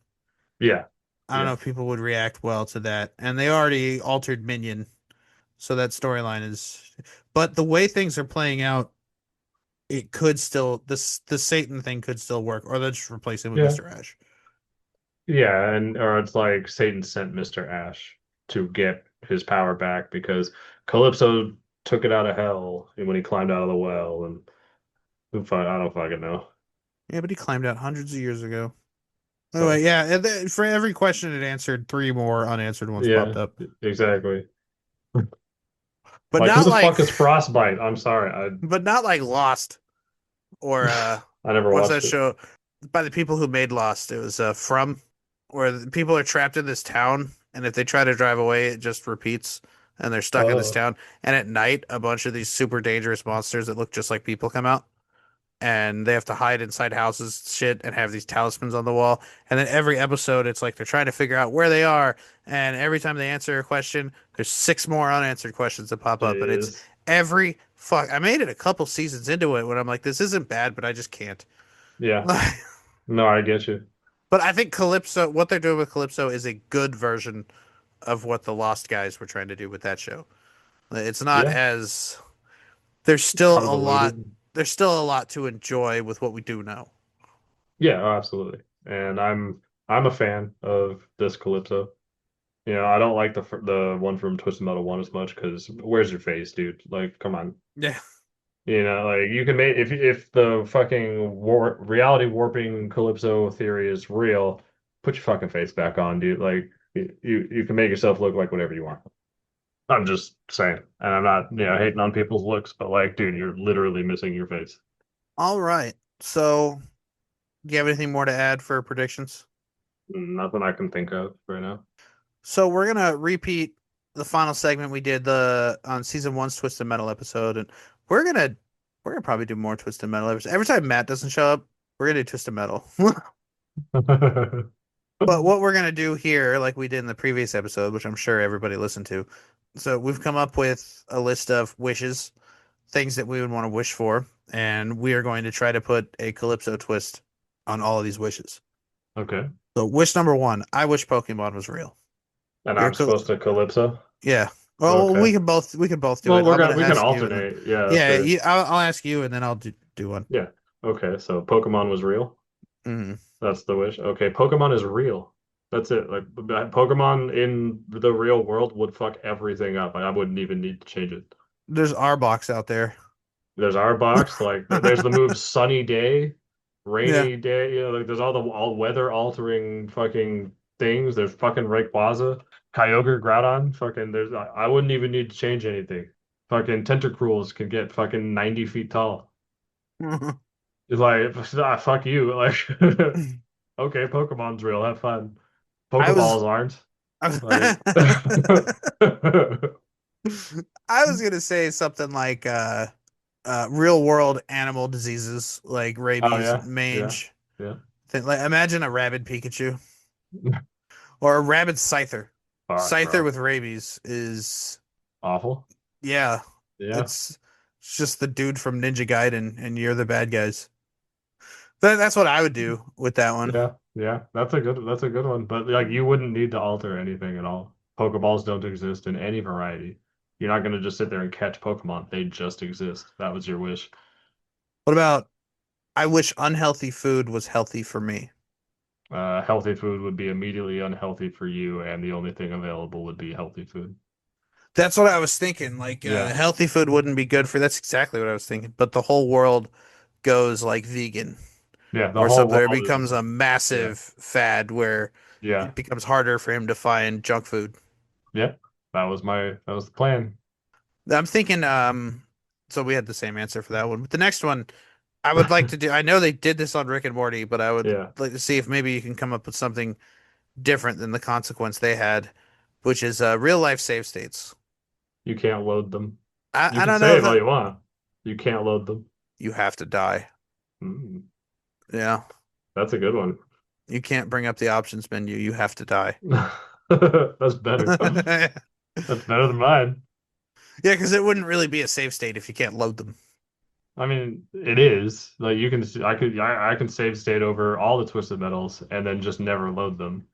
yeah, I don't yeah, know if people would react well to that. And they already altered Minion, so that storyline is but the way things are playing out, it could still the Satan thing could still work, or they'll just replace him with yeah, Mr. Ash. yeah, and or it's like Satan sent Mr. Ash to get his power back because Calypso took it out of hell when he climbed out of the well, and I don't fucking know. Yeah, but he climbed out hundreds of years ago. Anyway, So yeah, for every question it answered, three more unanswered ones yeah, popped up. exactly. But Like who not the like fuck is Frostbite? I'm sorry, but not like Lost or I never what's that watched it. show by the people who made Lost? It was From, where the people are trapped in this town, and if they try to drive away, it just repeats, and they're stuck in this Oh, town. And at night, a bunch of these super dangerous monsters that look just like people come out, and they have to hide inside houses, shit, and have these talismans on the wall. And then every episode, it's like they're trying to figure out where they are, and every time they answer a question, there's six more unanswered questions that pop up, and it's jeez. every fuck. I made it a couple seasons into it when I'm like, this isn't bad, but I just can't. Yeah. No, I get you. But I think Calypso, what they're doing with Calypso is a good version of what the Lost guys were trying to do with that show. It's not Yeah. as there's still a lot Convoluted. there's still a lot to enjoy with what we do know. Yeah, oh, absolutely. And I'm a fan of this Calypso. I don't like the one from Twisted Metal 1 as much because where's your face, dude? Like, come on. Yeah. Like you can make if the fucking reality warping Calypso theory is real, put your fucking face back on, dude. Like you can make yourself look like whatever you want. I'm just saying, and I'm not, hating on people's looks, but like, dude, you're literally missing your face. All right. So, do you have anything more to add for predictions? Nothing I can think of right now. So we're gonna repeat the final segment we did the on season one's Twisted Metal episode, and we're gonna probably do more Twisted Metal episodes. Every time Matt doesn't show up, we're gonna do Twisted Metal. But what we're gonna do here, like we did in the previous episode, which I'm sure everybody listened to, so we've come up with a list of wishes, things that we would want to wish for, and we are going to try to put a Calypso twist on all of these wishes. Okay. So wish number one, I wish Pokemon was real. And You're I'm supposed to Calypso? yeah. Well, Okay. we can both do Well, it. I'm gonna we can ask you, and then alternate. Yeah, yeah, sure. I'll ask you, and then I'll do one. Yeah. Okay, so Pokemon was real. Mhm. That's the wish. Okay, Pokemon is real. That's it. Like Pokemon in the real world would fuck everything up. Like, I wouldn't even need to change it. There's Arbok out there. There's Arbok, like there's the move Sunny Day, Yeah. Rainy Day, like there's all the all weather altering fucking things. There's fucking Rayquaza, Kyogre, Groudon, fucking I wouldn't even need to change anything. Fucking Tentacruels can get fucking 90 feet tall. It's like fuck you. Like okay, Pokemon's real, have fun. I was Pokeballs aren't. I Like was gonna say something like real world animal diseases like Oh rabies, yeah, yeah, mange. yeah. Like imagine a rabid Pikachu or a rabid Scyther. Fuck, Scyther bro. with rabies is Awful. yeah, Yeah. it's it's just the dude from Ninja Gaiden and you're the bad guys. That's what I would do with that one. Yeah, yeah, that's a good one. But like you wouldn't need to alter anything at all. Pokeballs don't exist in any variety. You're not gonna just sit there and catch Pokemon. They just exist. That was your wish. What about I wish unhealthy food was healthy for me. Healthy food would be immediately unhealthy for you, and the only thing available would be healthy food. That's what I was thinking. Like Yeah, healthy food wouldn't be good for that's exactly what I was thinking. But the whole world goes like vegan yeah. The or whole something. It world is becomes a yeah, massive fad where yeah, it becomes harder for him to find junk food. yeah. That was the plan. I'm thinking so we had the same answer for that one. But the next one I would like to do I know they did this on Rick and Morty, but I would Yeah, like to see if maybe you can come up with something different than the consequence they had, which is real life save states. you can't load them. You I can don't know if save all it, you want. You can't load them. you have to die. Mm, Yeah. that's a good one. You can't bring up the options menu. You have to die. That's better. Yeah, That's better than mine. because it wouldn't really be a save state if you can't load them. I mean, it is like you can. I can save state over all the twisted metals and then just never load them.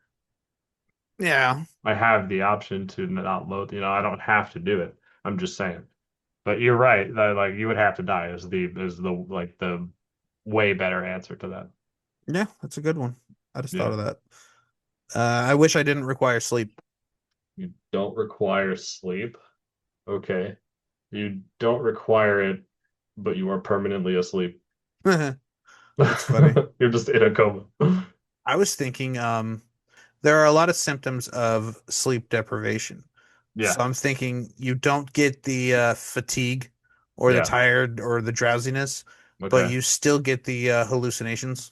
Yeah. I have the option to not load. I don't have to do it. I'm just saying. But you're right. That like you would have to die is the like the way better answer to that. Yeah, that's a good one. I just thought Yeah. of that. I wish I didn't require sleep. You don't require sleep. Okay. You don't require it, but you are permanently asleep. That's funny. You're just in a coma. I was thinking, there are a lot of symptoms of sleep deprivation. Yeah. So I'm thinking you don't get the fatigue or the Yeah. tired or the drowsiness, but Okay. you still get the hallucinations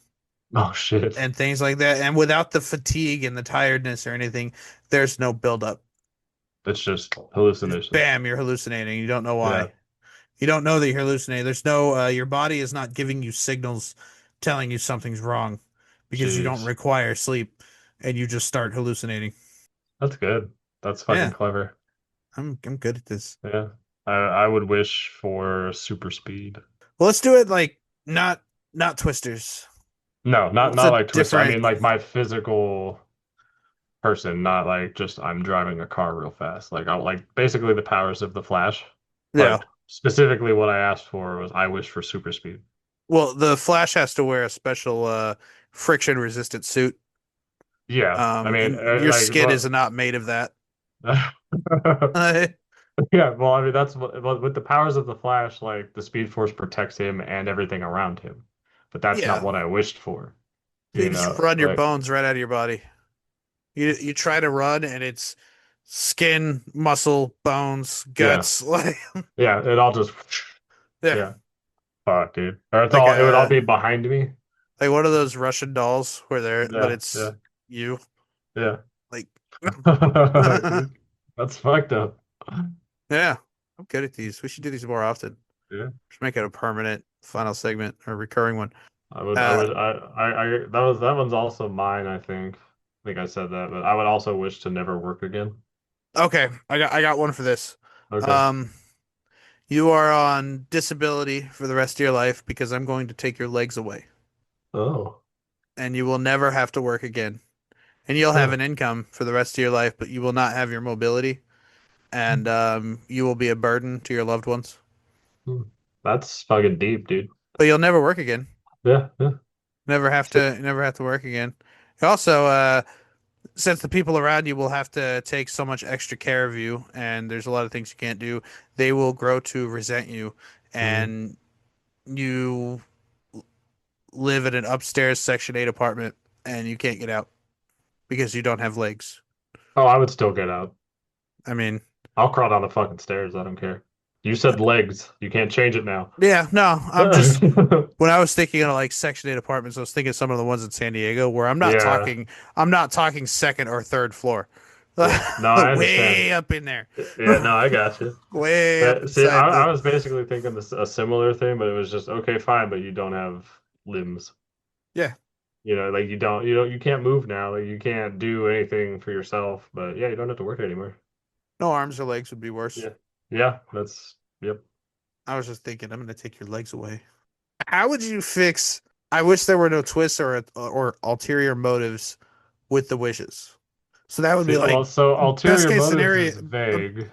Oh shit. and things like that. And without the fatigue and the tiredness or anything, there's no buildup. It's just Just hallucinations. bam, you're hallucinating. You don't know Yeah. why. You don't know that you're hallucinating. There's no, your body is not giving you signals telling you something's wrong because you don't Jeez. require sleep and you just start hallucinating. That's good. That's fucking Yeah, clever. I'm good at this. Yeah. I would wish for super speed. Well, let's do it like not twisters. No, What's not a like Twister. I different? mean like my physical person, not like just I'm driving a car real fast. Like I like basically the powers of the Flash. Yeah. But specifically what I asked for was I wish for super speed. Well, the Flash has to wear a special friction resistant suit. Yeah. I mean And your like skin is not made of that. Yeah, well, I mean that's what well, with the powers of the Flash, like the Speed Force protects him and everything around him. But that's not Yeah. what I wished for, You you just know. run your Like bones right out of your body. You try to run and it's skin, muscle, bones, yeah, guts, like yeah, it all just yeah, yeah, fuck, dude. Or like it would all be behind me. one of those Russian dolls where but Yeah, it's yeah, you. yeah. Like Dude, that's fucked up. yeah, I'm good at these. We should do these more often. Yeah, Should make it a permanent final segment or recurring one. I Uh, would, that one's also mine, I think. I think I said that, but I would also wish to never work again. okay, I got one for this. Okay. Um, you are on disability for the rest of your life because I'm going to take your legs away, Oh. and you will never have to work again. And you'll have Huh. an income for the rest of your life, but you will not have your mobility, and you will be a burden to your loved ones. Hmm. That's fucking deep, dude. But you'll never work again. Yeah, yeah. Never have to work again. Also, since the people around you will have to take so much extra care of you, and there's a lot of things you can't do, they will grow to resent you, Mm. and you live in an upstairs Section 8 apartment, and you can't get out because you don't have legs. Oh, I would still get out. I mean, I'll crawl down the fucking stairs. I don't care. You said legs. You can't change it now. Yeah, no, I'm just when I was thinking of like Section 8 apartments, I was thinking of some of the ones in San Diego where Yeah, I'm not talking second or third floor. yeah. No, I understand. Way up in there. Yeah, no, I got you. Way up See, inside I the was basically thinking this a similar thing, but it was just okay, fine, but you don't have limbs. Yeah. You know, like you can't move now. Like you can't do anything for yourself. But yeah, you don't have to work anymore. No arms or legs would be worse. Yeah, yeah. That's yep. I was just thinking I'm gonna take your legs away. How would you fix I wish there were no twists or ulterior motives with the wishes. So that would See, be well, like so best ulterior case motives scenario. is vague.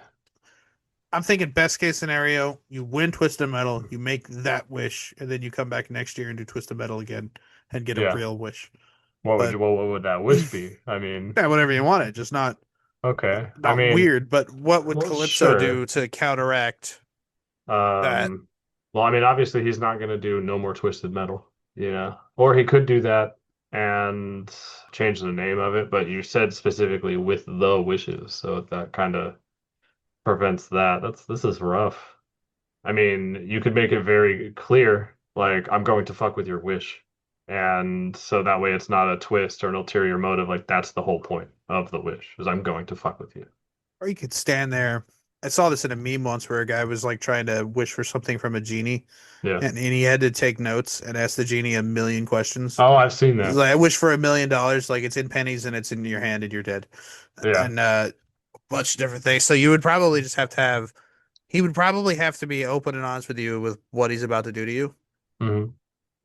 I'm thinking best case scenario, you win Twisted Metal, you make that wish, and then you come back next year and do Twisted Metal again and get a Yeah. real wish. What would But you? What would that wish be? I mean, yeah, whatever you wanted, just okay. I not mean, weird. But what would well, Calypso sure. do to counteract that? Um, well, I mean, obviously he's not going to do no more Twisted Metal, you know, or he could do that and change the name of it, but you said specifically with the wishes, so that kind of prevents that. This is rough. I mean, you could make it very clear, like I'm going to fuck with your wish, and so that way it's not a twist or an ulterior motive. Like that's the whole point of the wish, is I'm going to fuck with you. Or you could stand there. I saw this in a meme once where a guy was like trying to wish for something from a genie, Yeah. and he had to take notes and ask the genie a million questions. Oh, I've seen He's that. like, I wish for $1 million, like it's in pennies and it's in your hand and you're dead. Yeah. And a bunch of different things. So you would probably just have to have he would probably have to be open and honest with you with what he's about to do to you. hmm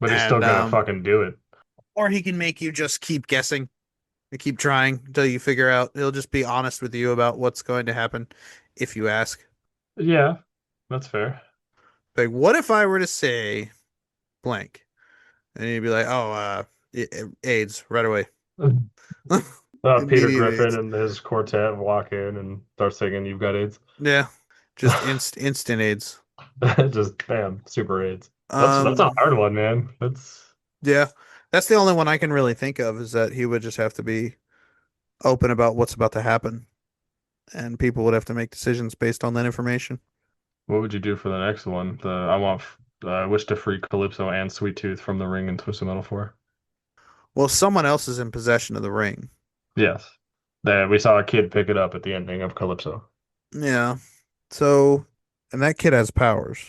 But he's still And gonna fucking do it. or he can make you just keep guessing and keep trying until you figure out. He'll just be honest with you about what's going to happen if you ask. Yeah, that's fair. Like, what if I were to say blank? And you'd be like, oh, AIDS right away. Peter Immediate Griffin AIDS. and his quartet walk in and start singing "You've Got AIDS." Yeah. Just instant AIDS. Just bam, super AIDS. That's a Um, hard one, man. That's yeah. That's the only one I can really think of is that he would just have to be open about what's about to happen, and people would have to make decisions based on that information. what would you do for the next one? I wish to free Calypso and Sweet Tooth from the ring in Twisted Metal 4. Well, someone else is in possession of the ring. Yes. That we saw a kid pick it up at the ending of Calypso. Yeah. So, and that kid has powers,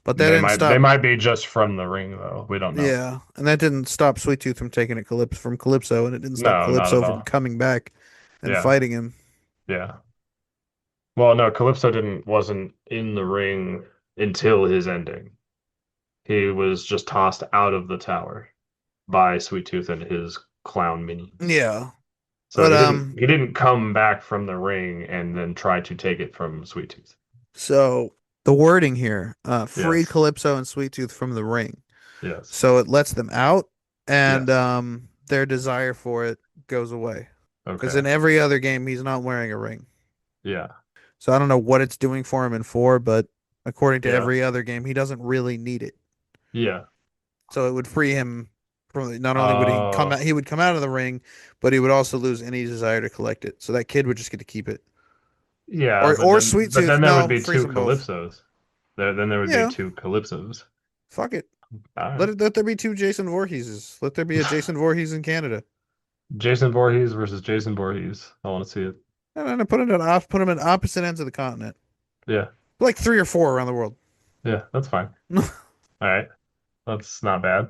but that didn't They stop. might be just from the ring though. We don't know. Yeah, and that didn't stop Sweet Tooth from taking it from Calypso, and it didn't stop No, not Calypso at from all. coming back and Yeah. fighting him. Yeah. Well, no, Calypso didn't wasn't in the ring until his ending. He was just tossed out of the tower by Sweet Tooth and his clown minions. Yeah, So but he didn't come back from the ring and then try to take it from Sweet Tooth. so the wording here, free Yes. Calypso and Sweet Tooth from the ring, Yes. so it lets them out, and Yes. their desire for it goes away. Because Okay. in every other game, he's not wearing a ring. Yeah. So I don't know what it's doing for him in four, but according to Yeah. every other game, he doesn't really need it. Yeah. So it would free him from not only would Oh. he would come out of the ring, but he would also lose any desire to collect it. So that kid would just get to keep it. Yeah, Or Sweet but Tooth, then there would no, be freeze two them both. Calypsos. Then there would be Yeah, two Calypsos. fuck it. All right. Let there be two Jason Voorheeses. Let there be a Jason Voorhees in Canada. Jason Voorhees versus Jason Voorhees. I want to see it. And put him at opposite ends of the continent. Yeah. Like 3 or 4 around the world. Yeah, that's fine. All right. That's not bad.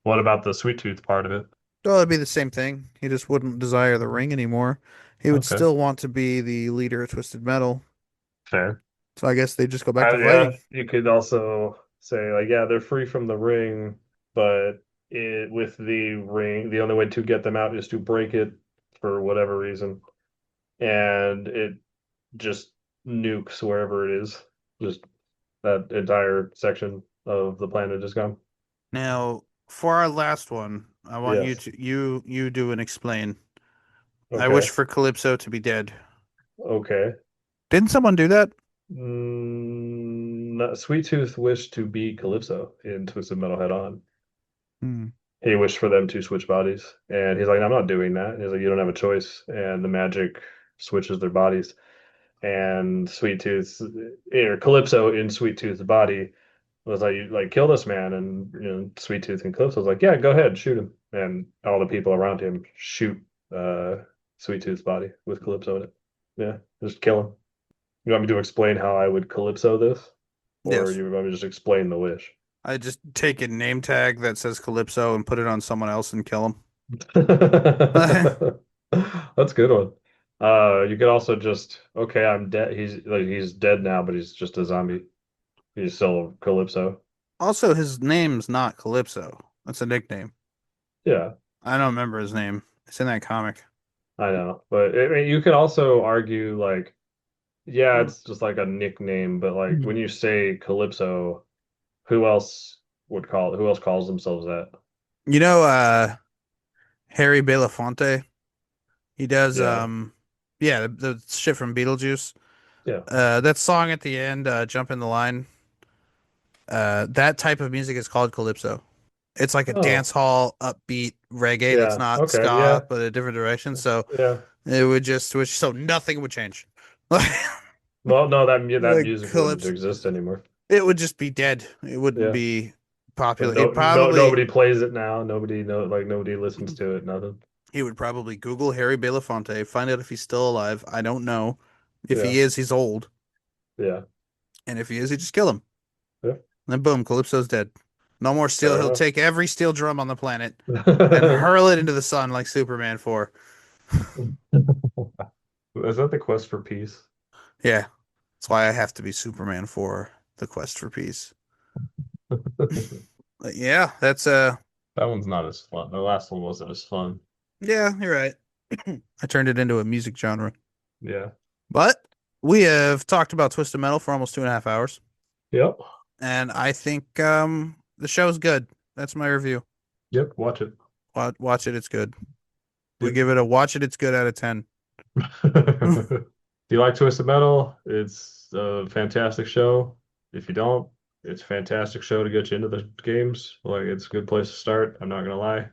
What about the Sweet Tooth part of it? Well, it'd be the same thing. He just wouldn't desire the ring anymore. He would Okay. still want to be the leader of Twisted Metal. Fair. So I guess they just go back to Yeah, fighting. you could also say like, yeah, they're free from the ring, but with the ring, the only way to get them out is to break it for whatever reason, and it just nukes wherever it is. Just that entire section of the planet is gone. Now, for our last one, I want you Yes. to you do and explain. I Okay. wish for Calypso to be dead. Okay. Didn't someone do that? Sweet Tooth wished to be Calypso in Twisted Metal Head On. Hmm. He wished for them to switch bodies, and he's like, "I'm not doing that." And he's like, "You don't have a choice," and the magic switches their bodies. and Sweet Tooth, or Calypso in Sweet Tooth's body was like kill this man, and Sweet Tooth and Calypso was like, yeah, go ahead, shoot him, and all the people around him shoot Sweet Tooth's body with Calypso in it. Yeah, just kill him. You want me to explain how I would Calypso this, or Yes. you want me to just explain the wish? I just take a name tag that says Calypso and put it on someone else and kill him. That's a good one. You could also just okay, I'm dead. He's dead now, but he's just a zombie. He's still Calypso. Also, his name's not Calypso. That's a nickname. Yeah, I don't remember his name. It's in that comic. I know. But I mean, you could also argue like, yeah, it's just like a nickname, but like when you say Calypso, who else calls themselves that? You know, Harry Belafonte. He does Yeah. yeah, the shit from Beetlejuice. Yeah. That song at the end, Jump in the Line. That type of music is called calypso. It's like a dance Oh, hall upbeat reggae that's yeah. not Okay. Yeah. ska, but a different direction. So Yeah. it would just switch, so nothing would change. Well, no, that Like music wouldn't calypso, exist anymore. it would just be dead. It wouldn't Yeah. be But popular. no, nobody plays it now. Nobody listens to it. Nothing. He would probably Google Harry Belafonte, find out if he's still alive. I don't know. If Yeah. he is, he's old. Yeah. And if he is, he just kill him. Yeah. Then boom, Calypso's dead. No more steel. Fair He'll enough. take every steel drum on the planet and hurl it into the sun like Superman 4. Is that the quest for peace? Yeah. That's why I have to be Superman 4, the quest for peace. But yeah, that's That one's not as fun. The last one wasn't as fun. yeah, you're right. I turned it into a music genre. Yeah. But we have talked about Twisted Metal for almost 2.5 hours. Yep. And I think the show's good. That's my review. Yep. Watch it. Watch it, it's good. We Yep. give it a watch it, it's good out of 10. If you like Twisted Metal, it's a fantastic show. If you don't, it's a fantastic show to get you into the games. Like it's a good place to start. I'm not gonna lie.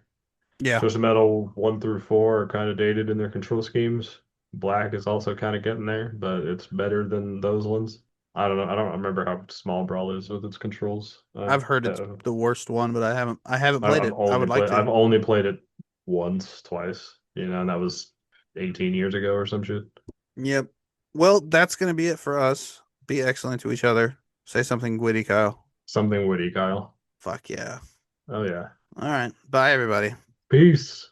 Yeah. Twisted Metal 1 through 4 are kind of dated in their control schemes. Black is also kind of getting there, but it's better than those ones. I don't know. I don't remember how Small Brawl is with its controls. I've heard it's the worst one, but I haven't played it. I would like I've to. only played it once, twice, and that was 18 years ago or some shit. Yep. Well, that's gonna be it for us. Be excellent to each other. Say something witty, Kyle. Something witty, Kyle. Fuck yeah. Oh yeah. All right. Bye everybody. Peace.